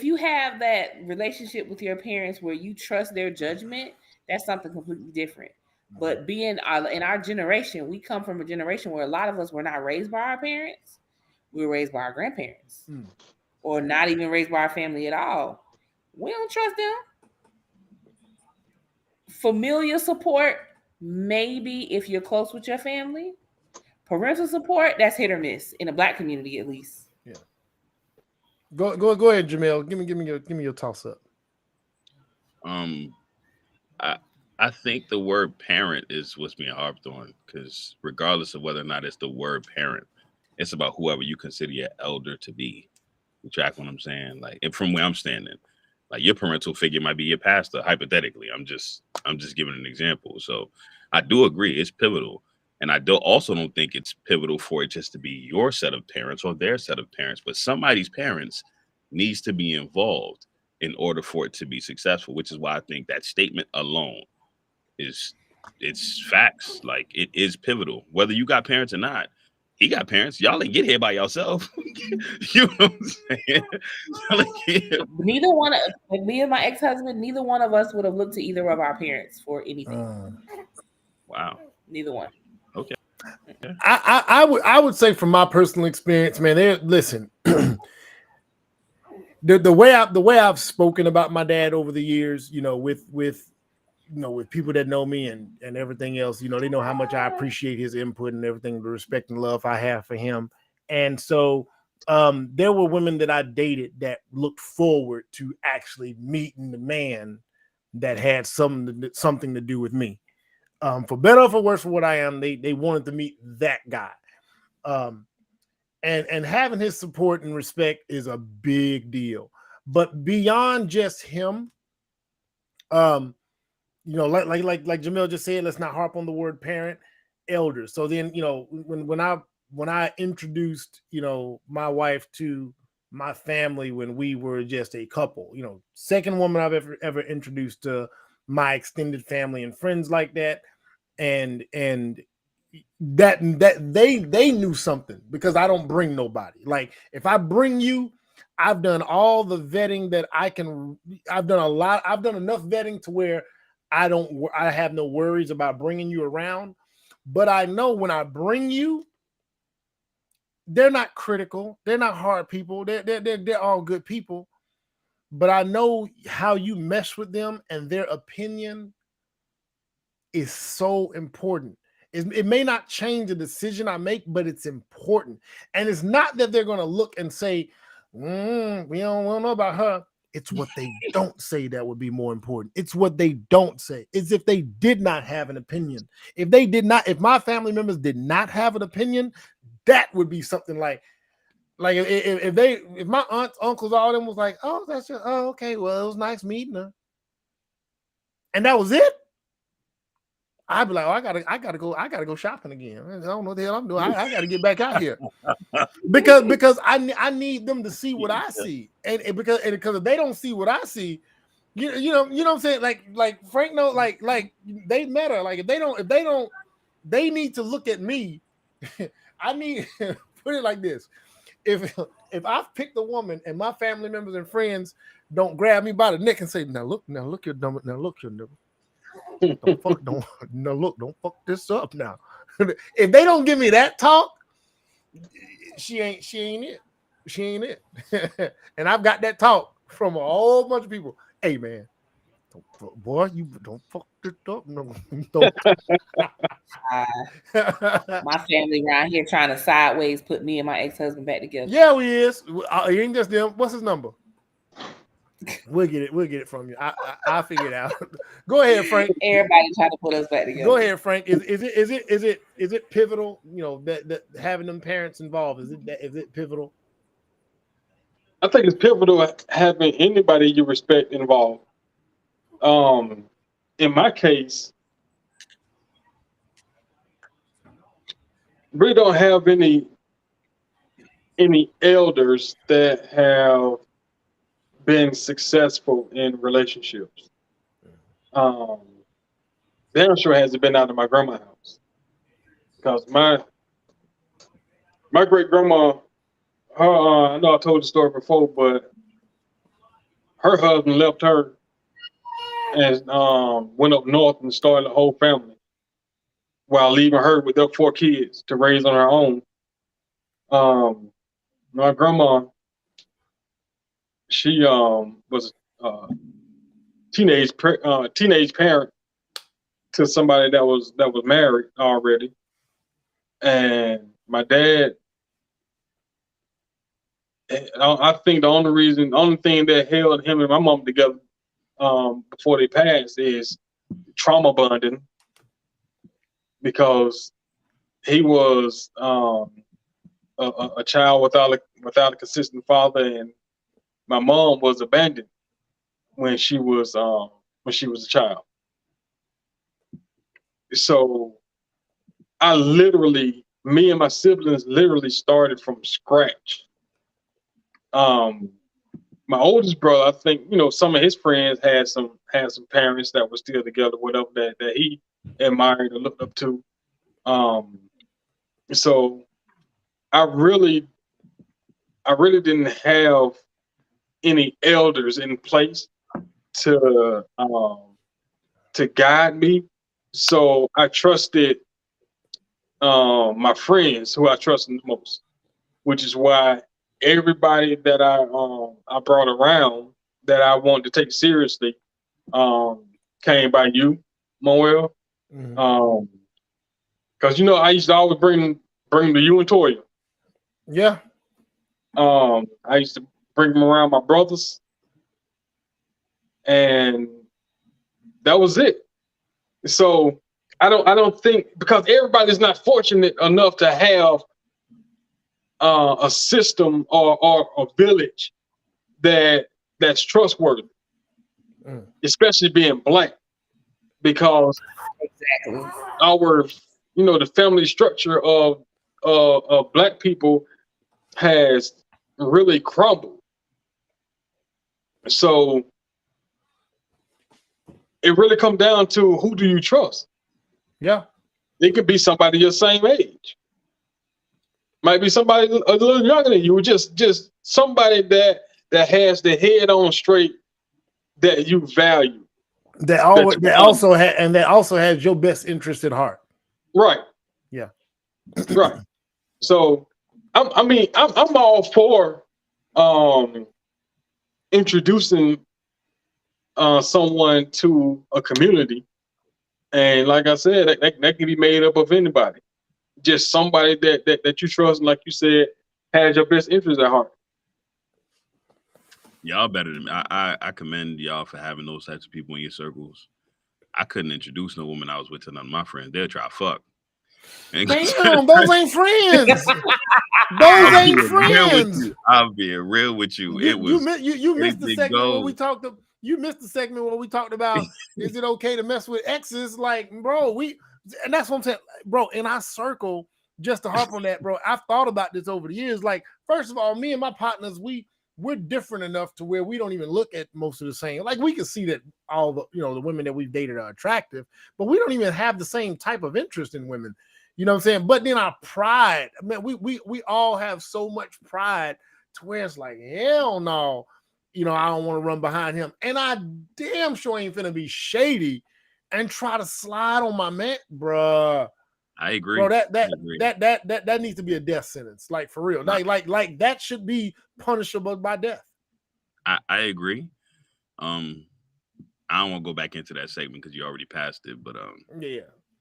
you have that relationship with your parents where you trust their judgment, that's something completely different. But being in our generation, we come from a generation where a lot of us were not raised by our parents. We were raised by our grandparents, or not even raised by our family at all. We don't trust them. Familial support, maybe if you're close with your family. Parental support, that's hit or miss in the Black community, at least. Yeah. Go ahead, Jamel. Give me your toss up. I think the word parent is what's being harped on, because regardless of whether or not it's the word parent, it's about whoever you consider your elder to be. You track what I'm saying? Like, and from where I'm standing, like your parental figure might be your pastor. Hypothetically, I'm just giving an example. So I do agree it's pivotal, and I also don't think it's pivotal for it just to be your set of parents or their set of parents, but somebody's parents needs to be involved in order for it to be successful. Which is why I think that statement alone it's facts. Like, it is pivotal, whether you got parents or not. He got parents. Y'all didn't get here by yourself. You know what I'm saying? Neither one of me and my ex-husband, neither one of us would have looked to either of our parents for anything. Wow. Neither one. Okay. I would say from my personal experience, man. Listen, the way I've spoken about my dad over the years, with people that know me and everything else, they know how much I appreciate his input and everything, the respect and love I have for him. And so there were women that I dated that looked forward to actually meeting the man that had something to do with me. For better or for worse, for what I am, they wanted to meet that guy. And having his support and respect is a big deal. But beyond just him, like Jamil just said, let's not harp on the word parent, elders. So then, when I introduced, my wife to my family when we were just a couple, second woman I've ever introduced to my extended family and friends like that. And that they knew something, because I don't bring nobody. Like, if I bring you, I've done all the vetting that I can. I've done enough vetting to where I have no worries about bringing you around. But I know when I bring you, they're not critical. They're not hard people. They're all good people. but I know how you mesh with them, and their opinion is so important. It may not change the decision I make, but it's important. And it's not that they're going to look and say, we don't know about her. It's what they don't say that would be more important. It's what they don't say. It's if they did not have an opinion. If my family members did not have an opinion, that would be something like if my aunts, uncles, all of them was like, oh, that's just, oh, okay, well, it was nice meeting her, and that was it. I'd be like, oh, I gotta go shopping again. I don't know what the hell I'm doing. I gotta get back out here because I need them to see what I see, and because if they don't see what I see, you know what I'm saying. Like Frank knows, like they met her. Like if they don't, they need to look at me. I need put it like this: if I've picked a woman and my family members and friends don't grab me by the neck and say, now look your number, now look your number. Don't fuck this up now. If they don't give me that talk, she ain't it. And I've got that talk from a whole bunch of people. Hey man, boy, you don't fuck this up. No, don't. My family around here trying to sideways put me and my ex-husband back together. Yeah, we is. It ain't just them. What's his number? We'll get it from you. I'll figure it out. Go ahead, Frank. Everybody trying to put us back together. Go ahead, Frank. Is it pivotal? You know, that having them parents involved, is it pivotal? I think it's pivotal having anybody you respect involved. In my case, we don't have any elders that have been successful in relationships. Damn sure hasn't been out of my grandma's house, because my great grandma, I know I told the story before, but her husband left her and went up north and started a whole family, while leaving her with their 4 kids to raise on her own. My grandma, she was a teenage parent to somebody that was married already, and my dad. I think the only thing that held him and my mom together before they passed is trauma bonding, because he was a child without a consistent father, and my mom was abandoned when she was a child. So me and my siblings literally started from scratch. My oldest brother, I think, some of his friends had some parents that were still together, whatever that he admired or looked up to. So I really didn't have any elders in place to guide me. So I trusted my friends, who I trusted the most, which is why everybody that I brought around that I wanted to take seriously came by you, Moel. Because I used to always bring them to you and Toya. Yeah. I used to bring them around my brothers, and that was it. So I don't think, because everybody's not fortunate enough to have a system or a village that's trustworthy, especially being Black, because exactly our the family structure of Black people has really crumbled. So it really comes down to, who do you trust? Yeah. It could be somebody your same age. Might be somebody a little younger than you. Just somebody that has the head on straight, that you value. That also has your best interest at heart. Right. Yeah. Right. So I'm all for introducing someone to a community, and like I said, that can be made up of anybody, just somebody that you trust, and like you said, has your best interest at heart. Y'all better than me. I commend y'all for having those types of people in your circles. I couldn't introduce no woman I was with to none of my friends. They'll try to fuck. Damn, those ain't friends. Those ain't friends. I'll be real with you. It was you missed the segment where we talked. You missed the segment where we talked about is it okay to mess with exes? Like, bro, and that's what I'm saying, bro. In our circle, just to harp on that, bro. I've thought about this over the years. Like, first of all, me and my partners, we're different enough to where we don't even look at most of the same. Like, we can see that all the the women that we've dated are attractive, but we don't even have the same type of interest in women. You know what I'm saying? But then our pride, man, we all have so much pride to where it's like, hell no, I don't want to run behind him. And I damn sure ain't finna be shady and try to slide on my man, bruh. I agree. Bro, that needs to be a death sentence. Like, for real. Like that should be punishable by death. I agree. I don't want to go back into that segment because you already passed it, but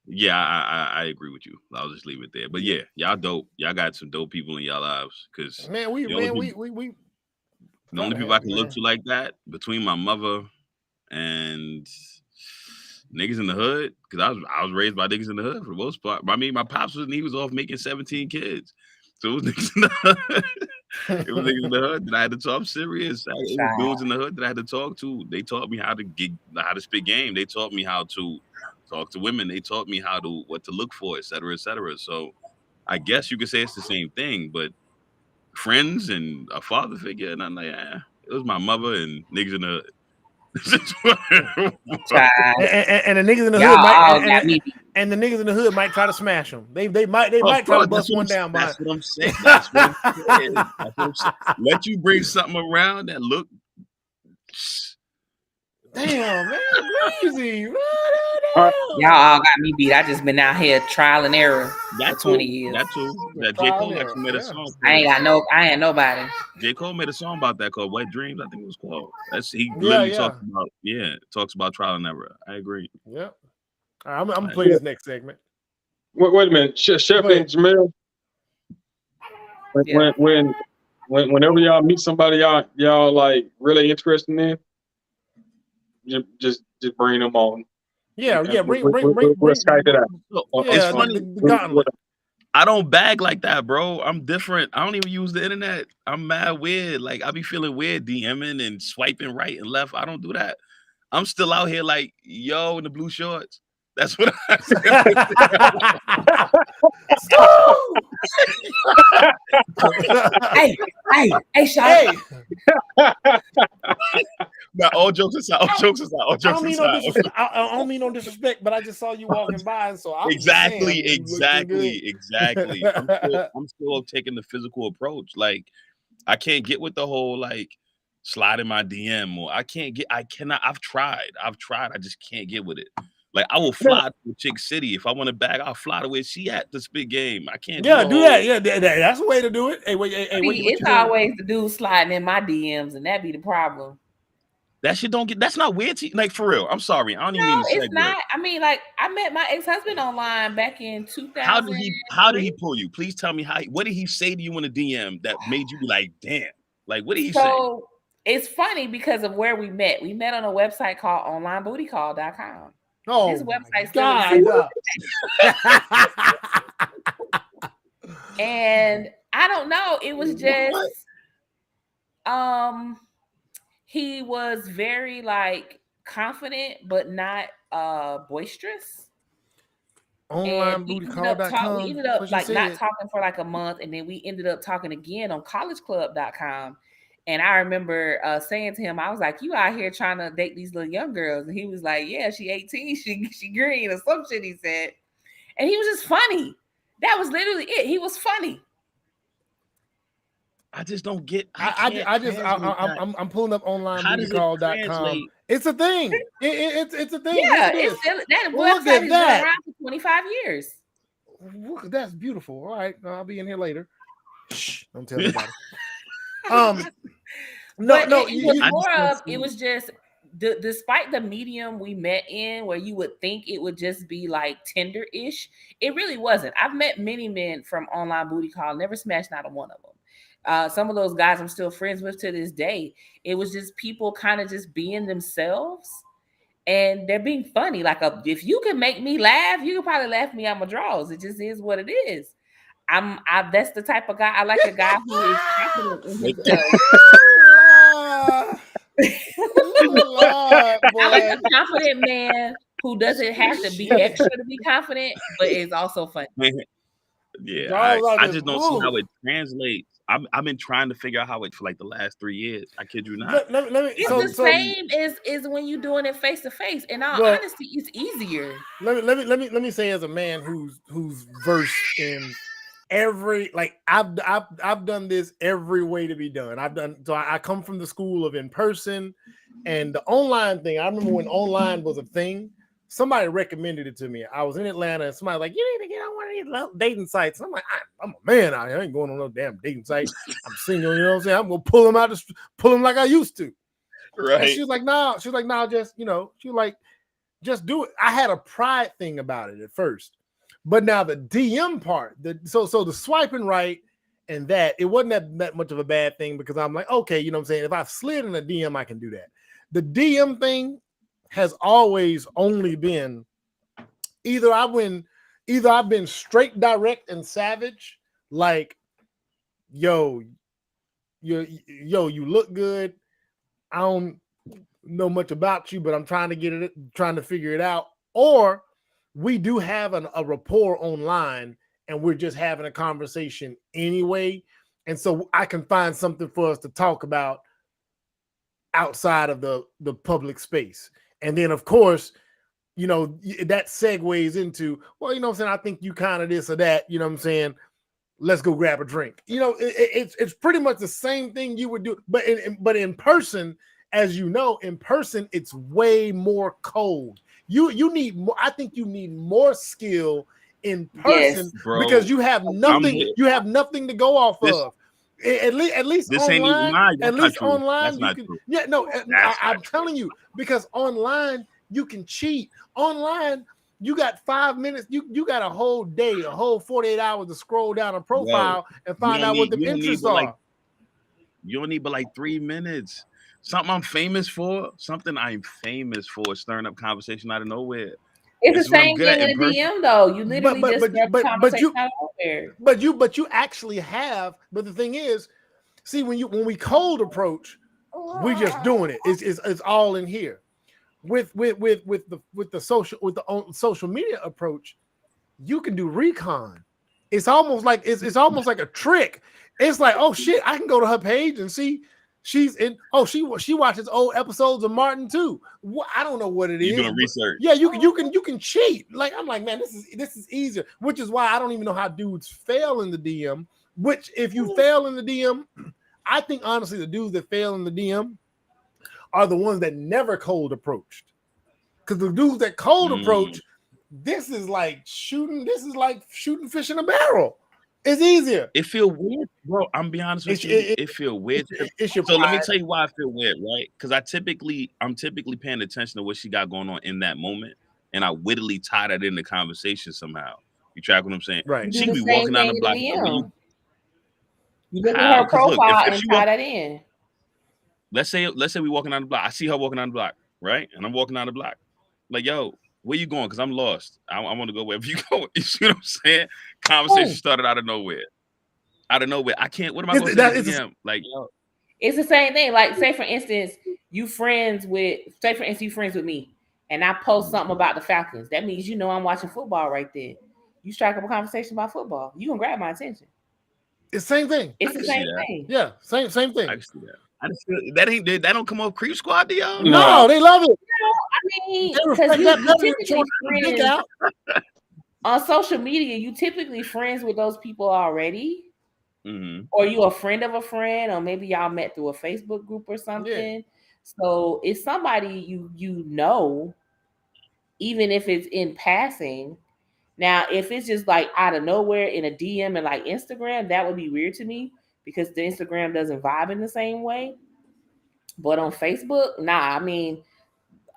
yeah, I agree with you. I'll just leave it there. But yeah, y'all dope. Y'all got some dope people in y'all lives. Because the only people I can look to like that, between my mother and niggas in the hood, because I was raised by niggas in the hood for the most part. I mean, my pops was off making 17 kids. So it was niggas in the hood. It was niggas in the hood that I had to talk serious. It was dudes in the hood that I had to talk to. They taught me how to spit game. They taught me how to talk to women. They taught me what to look for, et cetera, et cetera. So I guess you could say it's the same thing, but friends and a father figure, and I'm like, it was my mother and niggas in the and the niggas in the hood might and the niggas in the hood might try to smash them. They might try to bust one down. That's what I'm saying. That's what I'm saying. Let you bring something around that look. Damn, man, crazy. Y'all all got me beat. I just been out here trial and error for 20 years. That too. That J. Cole actually made a song. I ain't nobody. J. Cole made a song about that called "Wet Dreams." I think it was called. He literally talks about trial and error. I agree. Yeah. All right, I'm gonna play this next segment. Wait a minute, Chef and Jamel. Whenever y'all meet somebody y'all like really interested in, just bring them on. Yeah. Bring Skype it out. It's funny. I don't bag like that, bro. I'm different. I don't even use the internet. I'm mad weird. Like, I be feeling weird DMing and swiping right and left. I don't do that. I'm still out here like, yo, in the blue shorts. That's what I Hey, Sean. Now, all jokes aside. I don't mean no disrespect, but I just saw you walking by, and so I was exactly. I'm still taking the physical approach. Like, I can't get with the whole like slide in my DM, or I've tried. I just can't get with it. Like, I will fly to Chick City if I want to bag. I'll fly to where she at the spit game. I can't. Yeah, do that. Yeah, that's the way to do it. Hey, it's always the dude sliding in my DMs, and that be the problem. That shit don't get. That's not weird to you. Like, for real. I'm sorry. I don't even mean to say it's not. I mean, like, I met my ex-husband online back in 2000. How did he pull you? Please tell me how. What did he say to you in a DM that made you be like, damn? Like, what did he say? So it's funny because of where we met. We met on a website called onlinebootycall.com. Oh, this website God. And I don't know. It was just he was very like confident, but not boisterous. Onlinebootycall.com. We ended up like not talking for like a month, and then we ended up talking again on collegeclub.com. And I remember saying to him, I was like, you out here trying to date these little young girls. And he was like, yeah, she 18, she green or some shit, he said. And he was just funny. That was literally it. He was funny. I just don't get. I'm pulling up onlinebootycall.com. It's a thing. It's a thing. Yeah, that website has been around for 25 years. Look, that's beautiful. All right, I'll be in here later. Shh, don't tell anybody. But no, it was I more just don't of, see it was just, despite the medium we met in, where you would think it would just be like Tinder-ish, it really wasn't. I've met many men from online booty call, never smashed not a one of them. Some of those guys I'm still friends with to this day. It was just people kind of just being themselves, and they're being funny. Like, if you can make me laugh, you can probably laugh me out my drawers. It just is what it is. That's the type of guy I like. A guy who is confident in himself. Lord, I like boy. a confident man who doesn't have to be extra to be confident, but is also funny. Yeah, Draws out I his just don't see how boo. it translates. I've been trying to figure out how it for like the last 3 years. I kid you not. Let me It's the same as when you're doing it face to face. In all Well, honesty, it's easier. Let me say, as a man who's versed in every, like, I've done this every way to be done. I come from the school of in person and the online thing. I remember when online was a thing. Somebody recommended it to me. I was in Atlanta and somebody was like, you need to get on one of these dating sites. And I'm like, I'm a man out here. I ain't going on no damn dating site. I'm single, you know what I'm saying? I'm gonna pull them like I used to. Right. And she was like, nah, just, she was like, just do it. I had a pride thing about it at first, but now the DM part, so the swiping right and that, it wasn't that much of a bad thing, because I'm like, okay, you know what I'm saying? If I've slid in a DM, I can do that. The DM thing has always only been either I've been straight direct and savage, like, yo, you look good. I don't know much about you, but I'm trying to figure it out. Or we do have a rapport online and we're just having a conversation anyway. And so I can find something for us to talk about outside of the public space. And then, of course, that segues into, well, you know what I'm saying? I think you kind of this or that, you know what I'm saying? Let's go grab a drink. It's pretty much the same thing you would do, but in person, as you know, in person, it's way more cold. You need more. I think you need more skill in person, Bro, because you have nothing. You have nothing to go off of. At least this ain't even online. mine. At That's not least true. online, That's you not can. true. Yeah, no, That's I'm telling you, because online you can cheat. Online, you got 5 minutes. You got a whole day, a whole 48 hours to scroll down a profile and find out what the interests are. You don't need but like 3 minutes. Something I'm famous for, something I'm famous for, stirring up conversation out of nowhere. It's the what I'm same good at thing in in a person. DM though. You literally just start the conversation out of nowhere. But you actually have. But the thing is, see, when we cold approach, we just doing it. It's all in here. With the social media approach, you can do recon. It's almost like it's almost like a trick. It's like, oh shit, I can go to her page and see she's in. Oh, she watches old episodes of Martin too. I don't know what it is. You're doing research. Yeah, you can cheat. Like, I'm like, man, this is easier. Which is why I don't even know how dudes fail in the DM. Which, if you fail in the DM, I think honestly the dudes that fail in the DM are the ones that never cold approached. Because the dudes that cold approach, this is like shooting fish in a barrel. It's easier. It feel weird, bro. I'm be honest with you. It feel weird. It's your so let me pride. tell you why I feel weird, right? Because I'm typically paying attention to what she got going on in that moment, and I wittily tie that in the conversation somehow. You track what I'm saying? Right. She can be walking down the block. You look How? at her 'Cause look, profile if and she tie walk, that in. let's say we walking down the block. I see her walking down the block, right? And I'm walking down the block. Like, yo, where you going? Because I'm lost. I want to go wherever you go. You see what I'm saying? Conversation started out of nowhere. Out of nowhere. I can't. What am I going to say to DM? Like, yo. It's the same thing. Like, say for instance, you friends with me, and I post something about the Falcons. That means you know I'm watching football right there. You strike up a conversation about football. You can grab my attention. It's the same thing. It's the same thing. Yeah, same thing. I can see that. I just feel that don't come off Creep Squad to y'all. No, they love it. I mean, because you typically friends on social media. You typically friends with those people already. Mm-hmm. Or you a friend of a friend, or maybe y'all met through a Facebook group or something. Yeah. So it's somebody you know, even if it's in passing. Now, if it's just like out of nowhere in a DM and like Instagram, that would be weird to me because the Instagram doesn't vibe in the same way. But on Facebook, nah. I mean,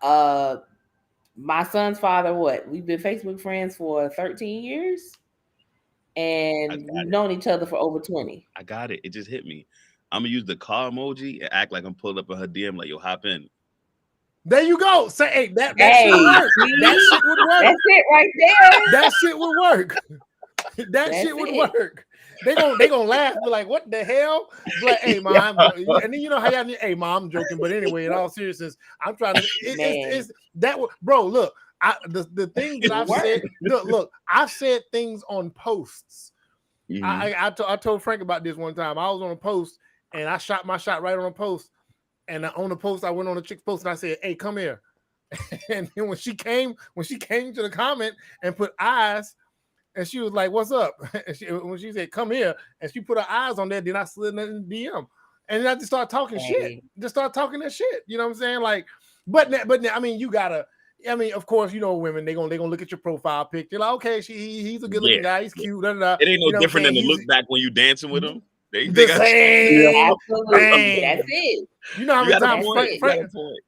my son's father, we've been Facebook friends for 13 years, and we've known each other for over 20. I got it. It just hit me. I'm gonna use the car emoji and act like I'm pulling up in her DM, like, yo, hop in. There you go. Say, hey, that shit would work. That shit would work. That's it right there. That shit would work. That shit would work. They gonna laugh, be like, what the hell? Like, hey, mom, and then you know how y'all, hey, mom, I'm joking, but anyway, in all seriousness, I'm trying to. It's that, bro. Look, the thing that I've said. Look, I've said things on posts. I told Frank about this one time. I was on a post and I shot my shot right on a post. And on the post, I went on a chick's post and I said, "Hey, come here." And then when she came to the comment and put eyes, and she was like, "What's up?" And when she said, "Come here," and she put her eyes on that, then I slid in the DM, and then I just started talking shit. Just start talking that shit. You know what I'm saying? Like, but I mean, you gotta. I mean, of course, you know, women they gonna look at your profile picture. Like, okay, he's a good looking guy. He's cute. Da, da, da. It ain't no you know different than the look back when you dancing with him. They got same. Absolutely. That's it. You know how many times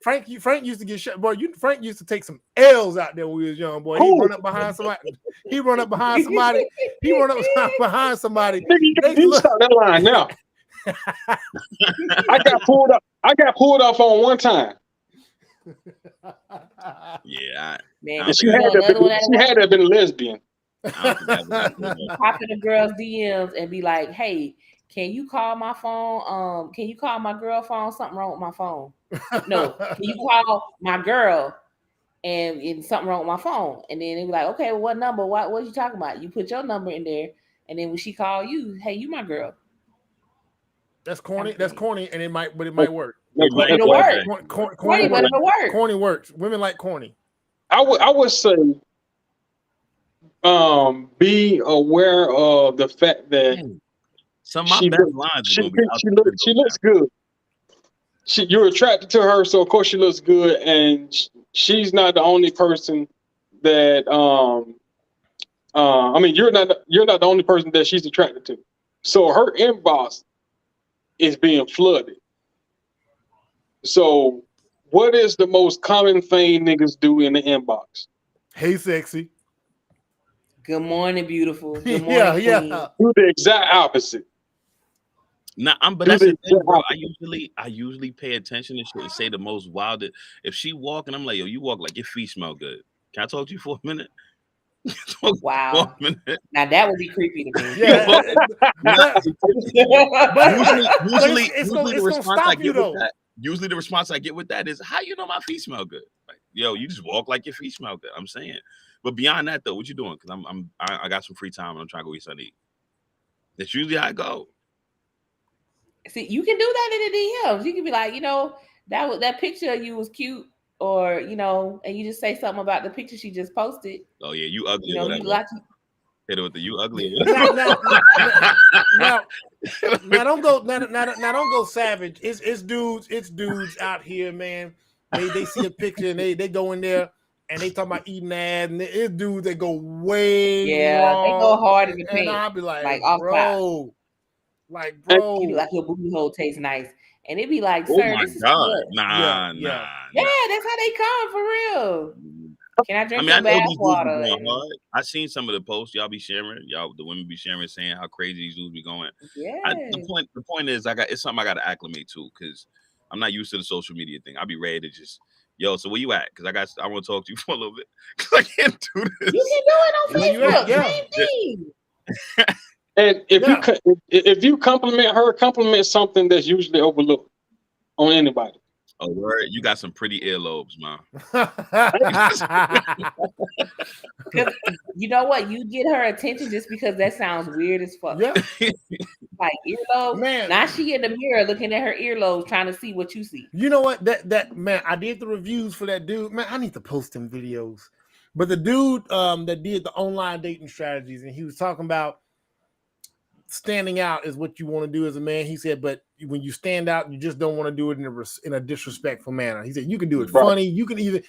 Frank used to get shot, boy. Frank used to take some L's out there when we was young, boy. He run up behind somebody. He run up behind somebody. You stop that line now. I got pulled off on one time. Yeah, man. She had to have been a lesbian. Pop in the girl's DMs and be like, "Hey, can you call my phone? Can you call my girl phone? Something wrong with my phone. No, can you call my girl and something wrong with my phone?" And then they be like, "Okay, well, what number? What are you talking about?" You put your number in there, and then when she call you, "Hey, you my girl." That's corny. That's corny, and it might work. It'll work. Corny, but it'll work. Corny works. Women like corny. I would say, be aware of the fact that some of my best lines she looks good. You're attracted to her, so of course she looks good, and she's not the only person that I mean, you're not the only person that she's attracted to. So her inbox is being flooded. So what is the most common thing niggas do in the inbox? Hey, sexy. Good morning, beautiful. Good morning, queen. Do the exact opposite. Nah, but that's the thing, bro. I usually pay attention to shit and say the most wild. If she walking, I'm like, yo, you walk like your feet smell good. Can I talk to you for a minute? Wow. Now that would be creepy to me. Yeah. Usually the response I get with that is, how you know my feet smell good? Like, yo, you just walk like your feet smell good. I'm saying. But beyond that though, what you doing? Because I got some free time and I'm trying to go eat something to eat. That's usually how I go. See, you can do that in the DMs. You can be like, you know, that picture of you was cute, or you know, and you just say something about the picture she just posted. Oh yeah, you ugly. You know, you like hit it with the you ugly. Now don't go savage. It's dudes out here, man. They see a picture and they go in there and they talk about eating ass, and it's dudes that go way wrong. They go hard in the paint. And I'll be like off bro. top. Like, bro, you be like, your booty hole tastes nice, and it be like, oh sir, my this is God. good. Nah. Yeah, that's how they come for real. Can I drink I your know bath these dudes water? be going hard. I seen some of the posts y'all be sharing. The women be sharing, saying how crazy these dudes be going. Yeah. The point is, it's something I got to acclimate to because I'm not used to the social media thing. I'll be ready to just, yo, so where you at? Because I want to talk to you for a little bit because I can't do this. You can do it on Facebook. Same thing. And if you compliment her, compliment something that's usually overlooked on anybody. Oh, word, you got some pretty earlobes, man. Because you know what, you get her attention just because that sounds weird as fuck. Yeah, like earlobes. Man, now she in the mirror looking at her earlobes, trying to see what you see. You know what? That man, I did the reviews for that dude. Man, I need to post them videos. But the dude that did the online dating strategies, and he was talking about standing out is what you want to do as a man. He said, but when you stand out, you just don't want to do it in a disrespectful manner. He said you can do it funny. You can even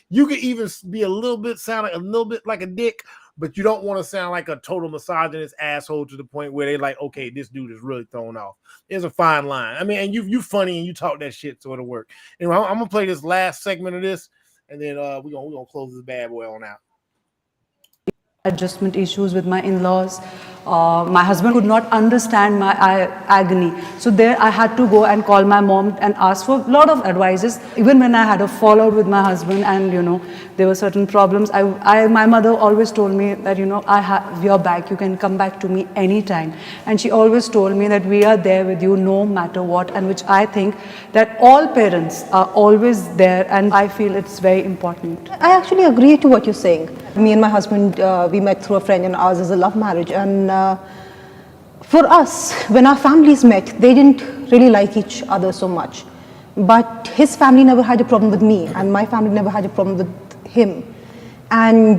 be a little bit sound like a little bit like a dick, but you don't want to sound like a total misogynist asshole to the point where they're like, okay, this dude is really thrown off. There's a fine line. I mean, and you funny and you talk that shit, so it'll work. Anyway, I'm gonna play this last segment of this, and then we're gonna close this bad boy on out. Adjustment issues with my in-laws. My husband could not understand my agony. So there I had to go and call my mom and ask for a lot of advices. Even when I had a fallout with my husband and, there were certain problems, my mother always told me that, I have your back, you can come back to me anytime. And she always told me that we are there with you no matter what, and which I think that all parents are always there, and I feel it's very important. I actually agree to what you're saying. Me and my husband, we met through a friend, and ours is a love marriage. And for us, when our families met, they didn't really like each other so much. But his family never had a problem with me, and my family never had a problem with him. And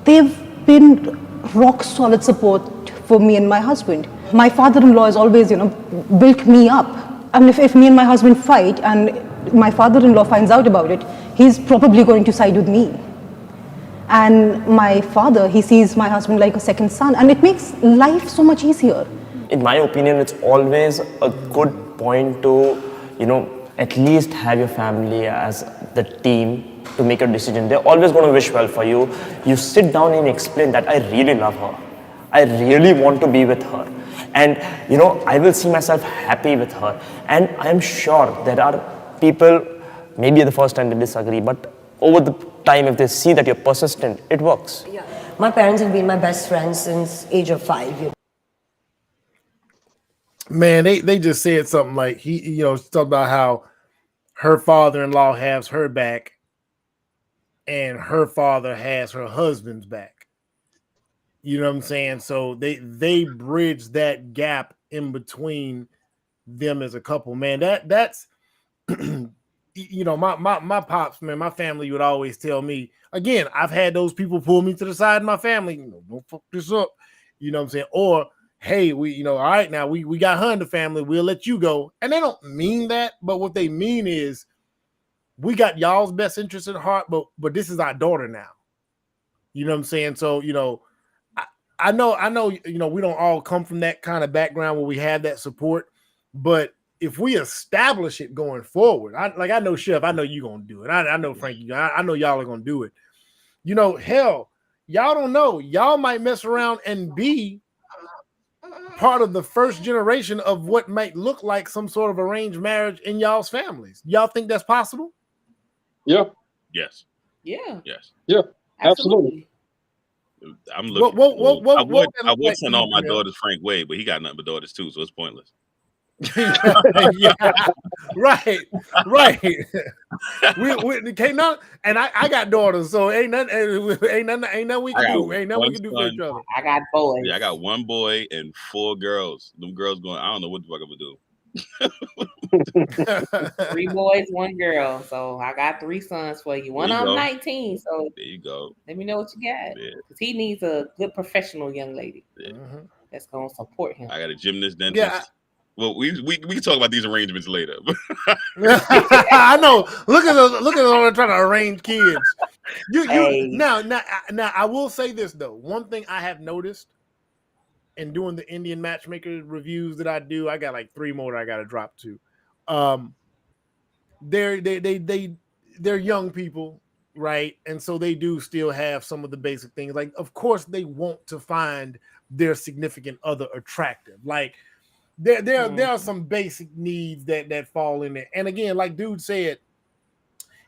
they've been rock solid support for me and my husband. My father-in-law has always, built me up. And if me and my husband fight, and my father-in-law finds out about it, he's probably going to side with me. And my father, he sees my husband like a second son, and it makes life so much easier. In my opinion, it's always a good point to, at least have your family as the team to make a decision. They're always going to wish well for you. You sit down and explain that I really love her. I really want to be with her. And, I will see myself happy with her. And I am sure there are people, maybe at the first time they disagree, but over the time, if they see that you're persistent, it works. Yeah. My parents have been my best friends since age of 5. Man, they just said something like talking about how her father-in-law has her back and her father has her husband's back. You know what I'm saying? So they bridge that gap in between them as a couple. Man, that's my pops, man, my family would always tell me, again, I've had those people pull me to the side of my family, don't fuck this up. You know what I'm saying? Or, hey, we, all right, now we got her in the family, we'll let you go. And they don't mean that, but what they mean is we got y'all's best interest at heart, but this is our daughter now. You know what I'm saying? So, I know, we don't all come from that kind of background where we have that support, but if we establish it going forward, I know Chef, I know you're gonna do it. I know Frankie, I know y'all are gonna do it. Hell, y'all don't know. Y'all might mess around and be part of the first generation of what might look like some sort of arranged marriage in y'all's families. Y'all think that's possible? Yeah. Yes. Yeah. Yes. Yeah. Absolutely. I'm looking. I would send all my daughters Frank Wade, but he got nothing but daughters too, so it's pointless. Yeah, right. We can't not, and I got daughters, so ain't nothing we can do. Ain't nothing we can do for each other. I got boys. Yeah, I got one boy and 4 girls. Them girls going, I don't know what the fuck I'm gonna do. 3 boys, 1 girl. So I got 3 sons for you. One of them 19. So there you go. Let me know what you got. Because he needs a good professional young lady that's gonna support him. I got a gymnast, dentist. Yeah. Well, we can talk about these arrangements later. I know. Look at them trying to arrange kids. Now, I will say this though. One thing I have noticed in doing the Indian matchmaker reviews that I do, I got like 3 more that I got to drop to. They're young people, right? And so they do still have some of the basic things. Like, of course, they want to find their significant other attractive. Like, there are some basic needs that fall in there. And again, like dude said,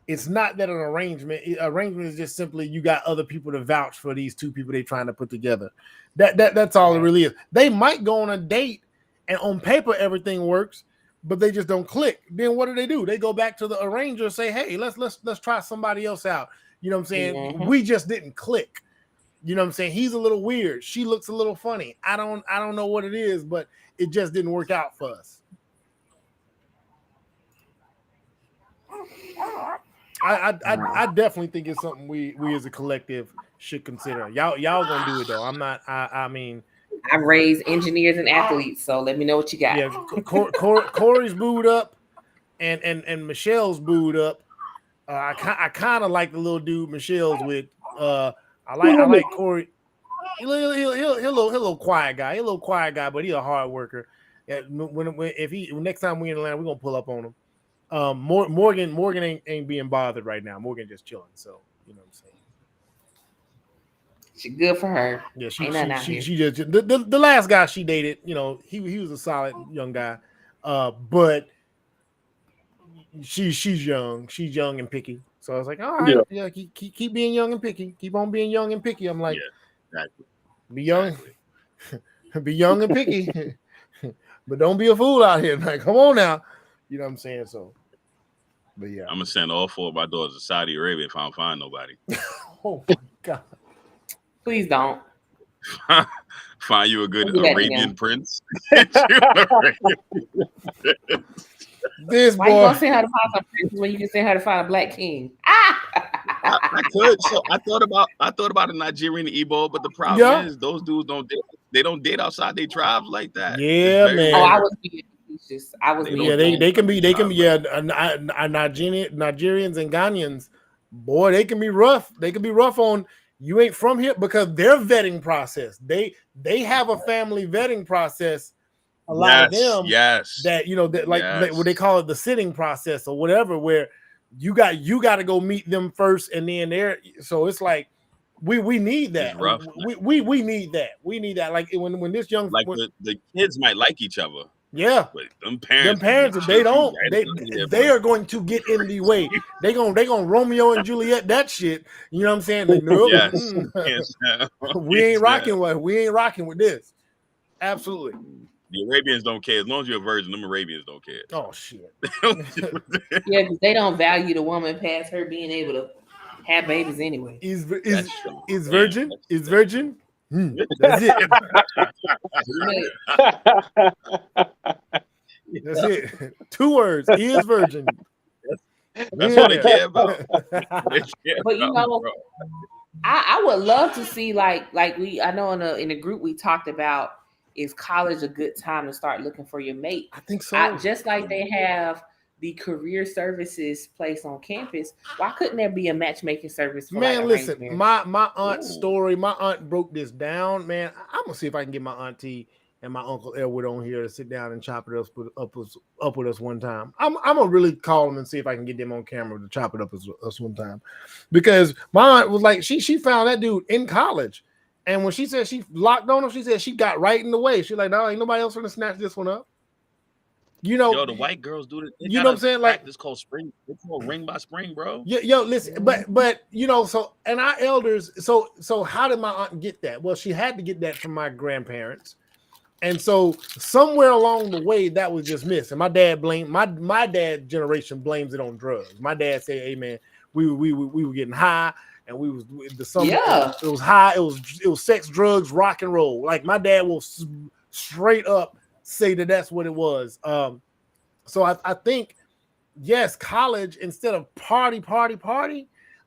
it's not that an arrangement is just simply you got other people to vouch for these 2 people they're trying to put together. That's all it really is. They might go on a date and on paper everything works, but they just don't click. Then what do? They go back to the arranger and say, hey, let's try somebody else out. You know what I'm saying? We just didn't click. You know what I'm saying? He's a little weird. She looks a little funny. I don't know what it is, but it just didn't work out for us. I definitely think it's something we as a collective should consider. Y'all gonna do it though. I'm not. I mean, I raise engineers and athletes, so let me know what you got. Yeah, Corey's booed up, and Michelle's booed up. I kind of like the little dude Michelle's with. I like Corey. He's a little quiet guy. He's a little quiet guy, but he's a hard worker. Yeah, next time we in Atlanta, we're gonna pull up on him. Morgan ain't being bothered right now. Morgan just chilling. So you know what I'm saying. She good for her. Yeah, Ain't nothing out here. she just the last guy she dated. You know, he was a solid young guy, but she's young. She's young and picky. So I was like, all right, yeah, keep being young and picky. Keep on being young and picky. I'm like, exactly. Be young, be young and picky, but don't be a fool out here. Like, come on now, you know what I'm saying? So, but yeah, I'm gonna send all 4 of my daughters to Saudi Arabia if I don't find nobody. Oh my God! Please don't. Find you a good Arabian prince. This Why you gonna send her to find some princes when you can send her to find a black king? I could. So I thought about a Nigerian Igbo, but the problem is those dudes don't date. They don't date outside their tribes like that. Yeah, man. Oh, I was being facetious. They can be Nigerians and Ghanaians. Boy, they can be rough. They can be rough on you. Ain't from here because their vetting process. They have a family vetting process. A lot of them, that what they call it, the sitting process or whatever, where you got to go meet them first, and then there. So it's like we need that. We need that. We need that. Like when this young the kids might like each other. Yeah, but them parents they don't. They are going to get in the way. They gonna Romeo and Juliet that shit. You know what I'm saying? Like, no, we ain't rocking with this. Absolutely. The Arabians don't care. As long as you're a virgin, them Arabians don't care. Oh shit. Yeah, because they don't value the woman past her being able to have babies anyway. Is virgin? Is virgin? That's it. That's it. 2 words. He is virgin. That's what they care about. But you know, I would love to see like I know in the group we talked about, is college a good time to start looking for your mate? I think so. Just like they have the career services place on campus, why couldn't there be a matchmaking service for listen, my aunt's story, my aunt broke this down, man. I'm gonna see if I can get my auntie and my uncle Elwood on here to sit down and chop it up with us one time. I'm gonna really call them and see if I can get them on camera to chop it up with us one time, because my aunt was like, she found that dude in college. And when she said she locked on him, she said she got right in the way. She's like, no, ain't nobody else gonna snatch this one up. You know, the white girls do it. You know what I'm saying? Like, this called spring. It's called ring by spring, bro. Listen, but you know, so and our elders. So how did my aunt get that? Well, she had to get that from my grandparents, and so somewhere along the way that was just missed. And my dad blamed my dad generation blames it on drugs. My dad said, "Hey man, we were getting high." And we was the summer. Yeah. It was high. It was sex, drugs, rock and roll. Like my dad will straight up say that's what it was. So I think yes, college instead of party.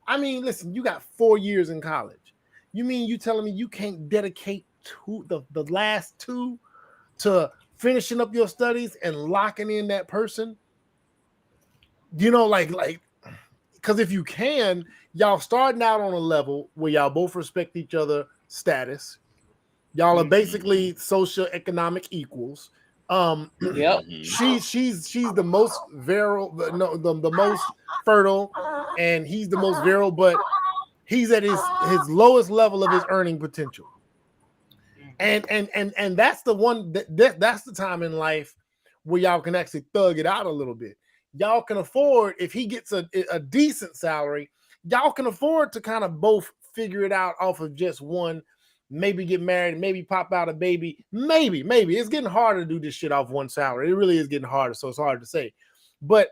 I mean, listen, you got 4 years in college. You mean you telling me you can't dedicate the last 2 to finishing up your studies and locking in that person? You know, like. Because if you can, y'all starting out on a level where y'all both respect each other status. Y'all are basically socioeconomic equals. Yep. She's the most virile, the most fertile, and he's the most virile, but he's at his lowest level of his earning potential. And that's the one that's the time in life where y'all can actually thug it out a little bit. Y'all can afford, if he gets a decent salary, y'all can afford to kind of both figure it out off of just one, maybe get married, maybe pop out a baby. Maybe. It's getting harder to do this shit off one salary. It really is getting harder, so it's hard to say. But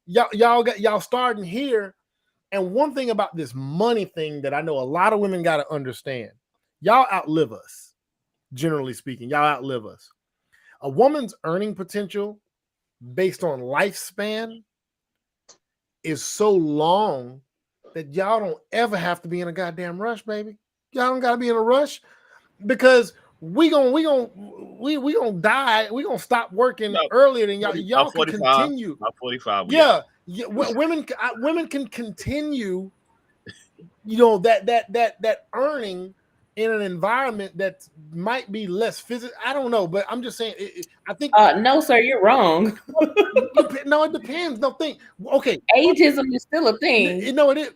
y'all starting here. And one thing about this money thing that I know a lot of women got to understand, y'all outlive us. Generally speaking, y'all outlive us. A woman's earning potential based on lifespan is so long that y'all don't ever have to be in a goddamn rush, baby. Y'all don't gotta be in a rush because we gonna die. We gonna stop working earlier than y'all. Y'all can continue. About 45. Yeah. Women can continue. You know that earning in an environment that might be less physical. I don't know, but I'm just saying. I think no, sir, you're wrong. No, it depends. No, think. Okay, ageism is still a thing. You know it is.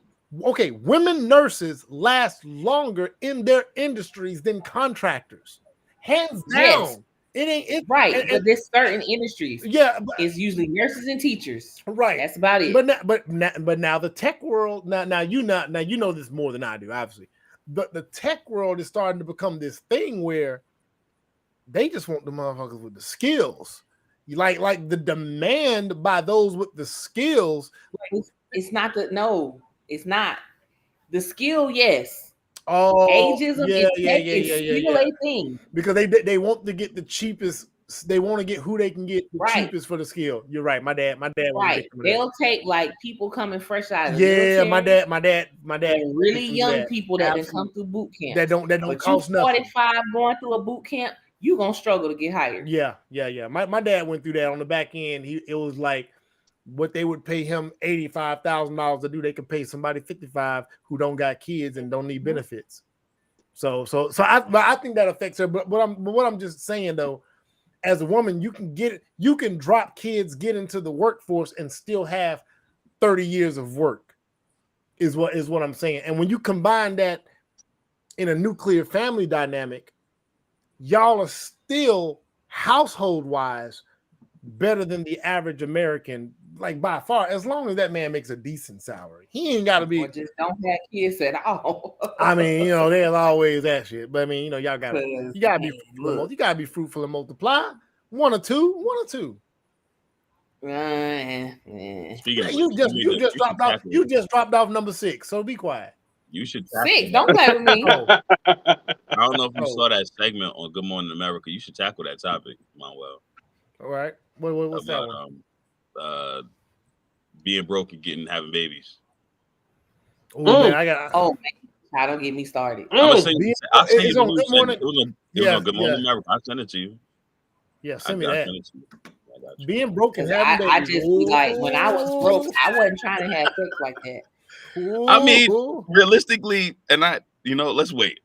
Okay, women nurses last longer in their industries than contractors, hands down. Yes. It ain't it, right, but there's certain industries. Yeah, it's usually nurses and teachers. Right, that's about it. But now the tech world. Now you know this more than I do, obviously. But the tech world is starting to become this thing where they just want the motherfuckers with the skills. Like the demand by those with the skills. It's not it's not the skill. Yes. Oh, ageism is still a thing because they want to get the cheapest. They want to get who they can get the cheapest for the skill. You're right. My dad. Right. They'll take like people coming fresh out of the military. My dad. And really young people that didn't come through boot camp. That don't but cost you nothing. 45 going through a boot camp, you gonna struggle to get hired. Yeah. My dad went through that on the back end. It was like what they would pay him $85,000 to do, they could pay somebody 55 who don't got kids and don't need benefits. So I think that affects her. But what I'm just saying though, as a woman, you can drop kids, get into the workforce, and still have 30 years of work. Is what I'm saying. And when you combine that in a nuclear family dynamic, y'all are still household wise better than the average American, like by far, as long as that man makes a decent salary. He ain't got to be. Or just don't have kids at all. I mean, there's always that shit. But I mean, y'all gotta be fruitful and multiply. One or two. You just dropped off number 6. So be quiet. You should 6. Don't play with me. I don't know if you saw that segment on Good Morning America. You should tackle that topic, Manuel. All right. What's that one? Being broke and having babies. Oh man, I got. Oh man, don't get me started. I'll send you. It was on Good Morning America. I'll send it to you. Yeah, send me that. Being broke and having babies. I just be like, when I was broke, I wasn't trying to have sex like that. I mean, realistically, and let's wait.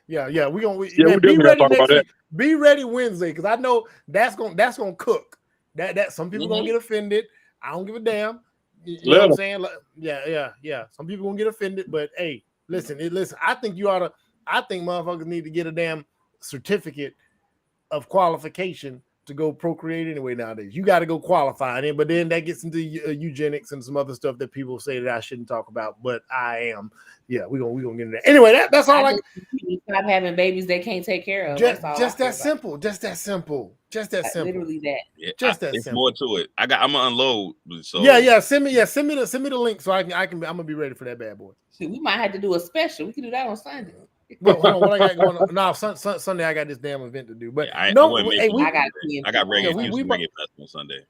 Yeah. We gonna be ready next week. Be ready Wednesday, because I know that's gonna cook. That some people gonna get offended. I don't give a damn. You know what I'm saying? Like, yeah. Some people gonna get offended, but hey, listen. I think motherfuckers need to get a damn certificate of qualification to go procreate anyway nowadays. You got to go qualify it, but then that gets into eugenics and some other stuff that people say that I shouldn't talk about, but I am. Yeah, we're gonna get into that. Anyway, that's all. Stop having babies they can't take care of. Just that simple. Literally that. Yeah, it's simple. More to it. I'm gonna unload. So yeah. Send me the link so I'm gonna be ready for that bad boy. See, we might have to do a special. We can do that on Sunday. Well, hold on, what I got going on? No, Sunday I got this damn event to do. But I got Reggae Fest on Sunday.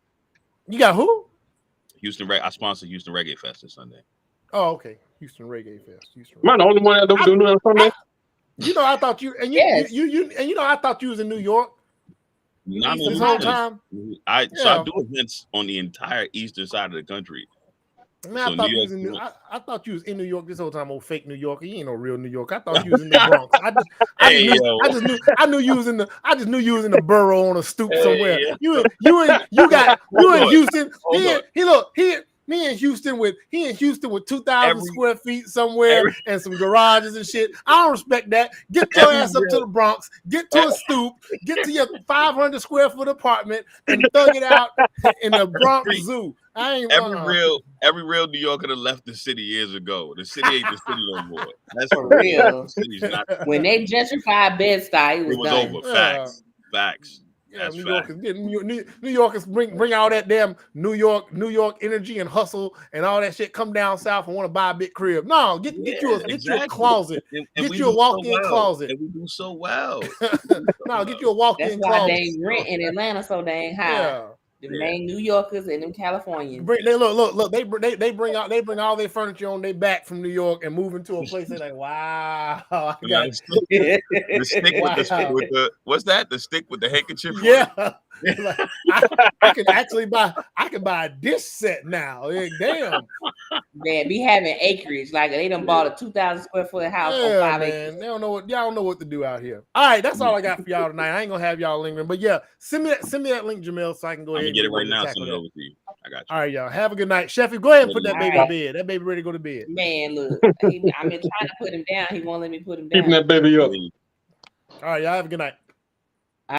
You got who? I sponsor Houston Reggae Fest this Sunday. Oh, okay. Houston Reggae Fest. Am I the only one that don't do that on Sunday? I thought you I thought you was in New York. Not this whole time. I do events on the entire eastern side of the country. Man, I thought you was in New York this whole time, old fake New Yorker. You ain't no real New York. I thought you was in the Bronx. I just knew you was in the borough on a stoop somewhere. You in Houston. He in Houston with 2,000 square feet somewhere and some garages and shit. I don't respect that. Get your ass up to the Bronx. Get to a stoop. Get to your 500 square foot apartment and thug it out in the Bronx Zoo. Every real New Yorker that left the city years ago. The city ain't the city no more. That's for real. When they gentrified Bed-Stuy, it was done. Over. Facts. Yeah, New Yorkers bring all that damn New York energy and hustle and all that shit. Come down south and want to buy a big crib. No, get you a closet. Get you a walk-in closet. And we do so well. No, get you a walk-in closet. That's why they rent in Atlanta so dang high. Yeah. The main New Yorkers and them Californians. Look. They bring all their furniture on their back from New York and move into a place. They're like, wow. The stick with the what's that? The stick with the handkerchief. Yeah. Like, I can buy a dish set now. Damn. Man, be having acreage like they done bought a 2,000 square foot house on 5 man. acres. They don't know what y'all don't know what to do out here. All right, that's all I got for y'all tonight. I ain't gonna have y'all lingering, but yeah, send me that link, Jamel, so I can go I'm ahead gonna and get it right now. tackle Send it that. over to you. I got you. All right, y'all. Have a good night. Sheffy, go ahead and put that baby All to bed. That baby ready to go to bed. Man, look, I've been trying to put him down. He won't let me put him down. Keeping that baby up. All right, y'all have a good night.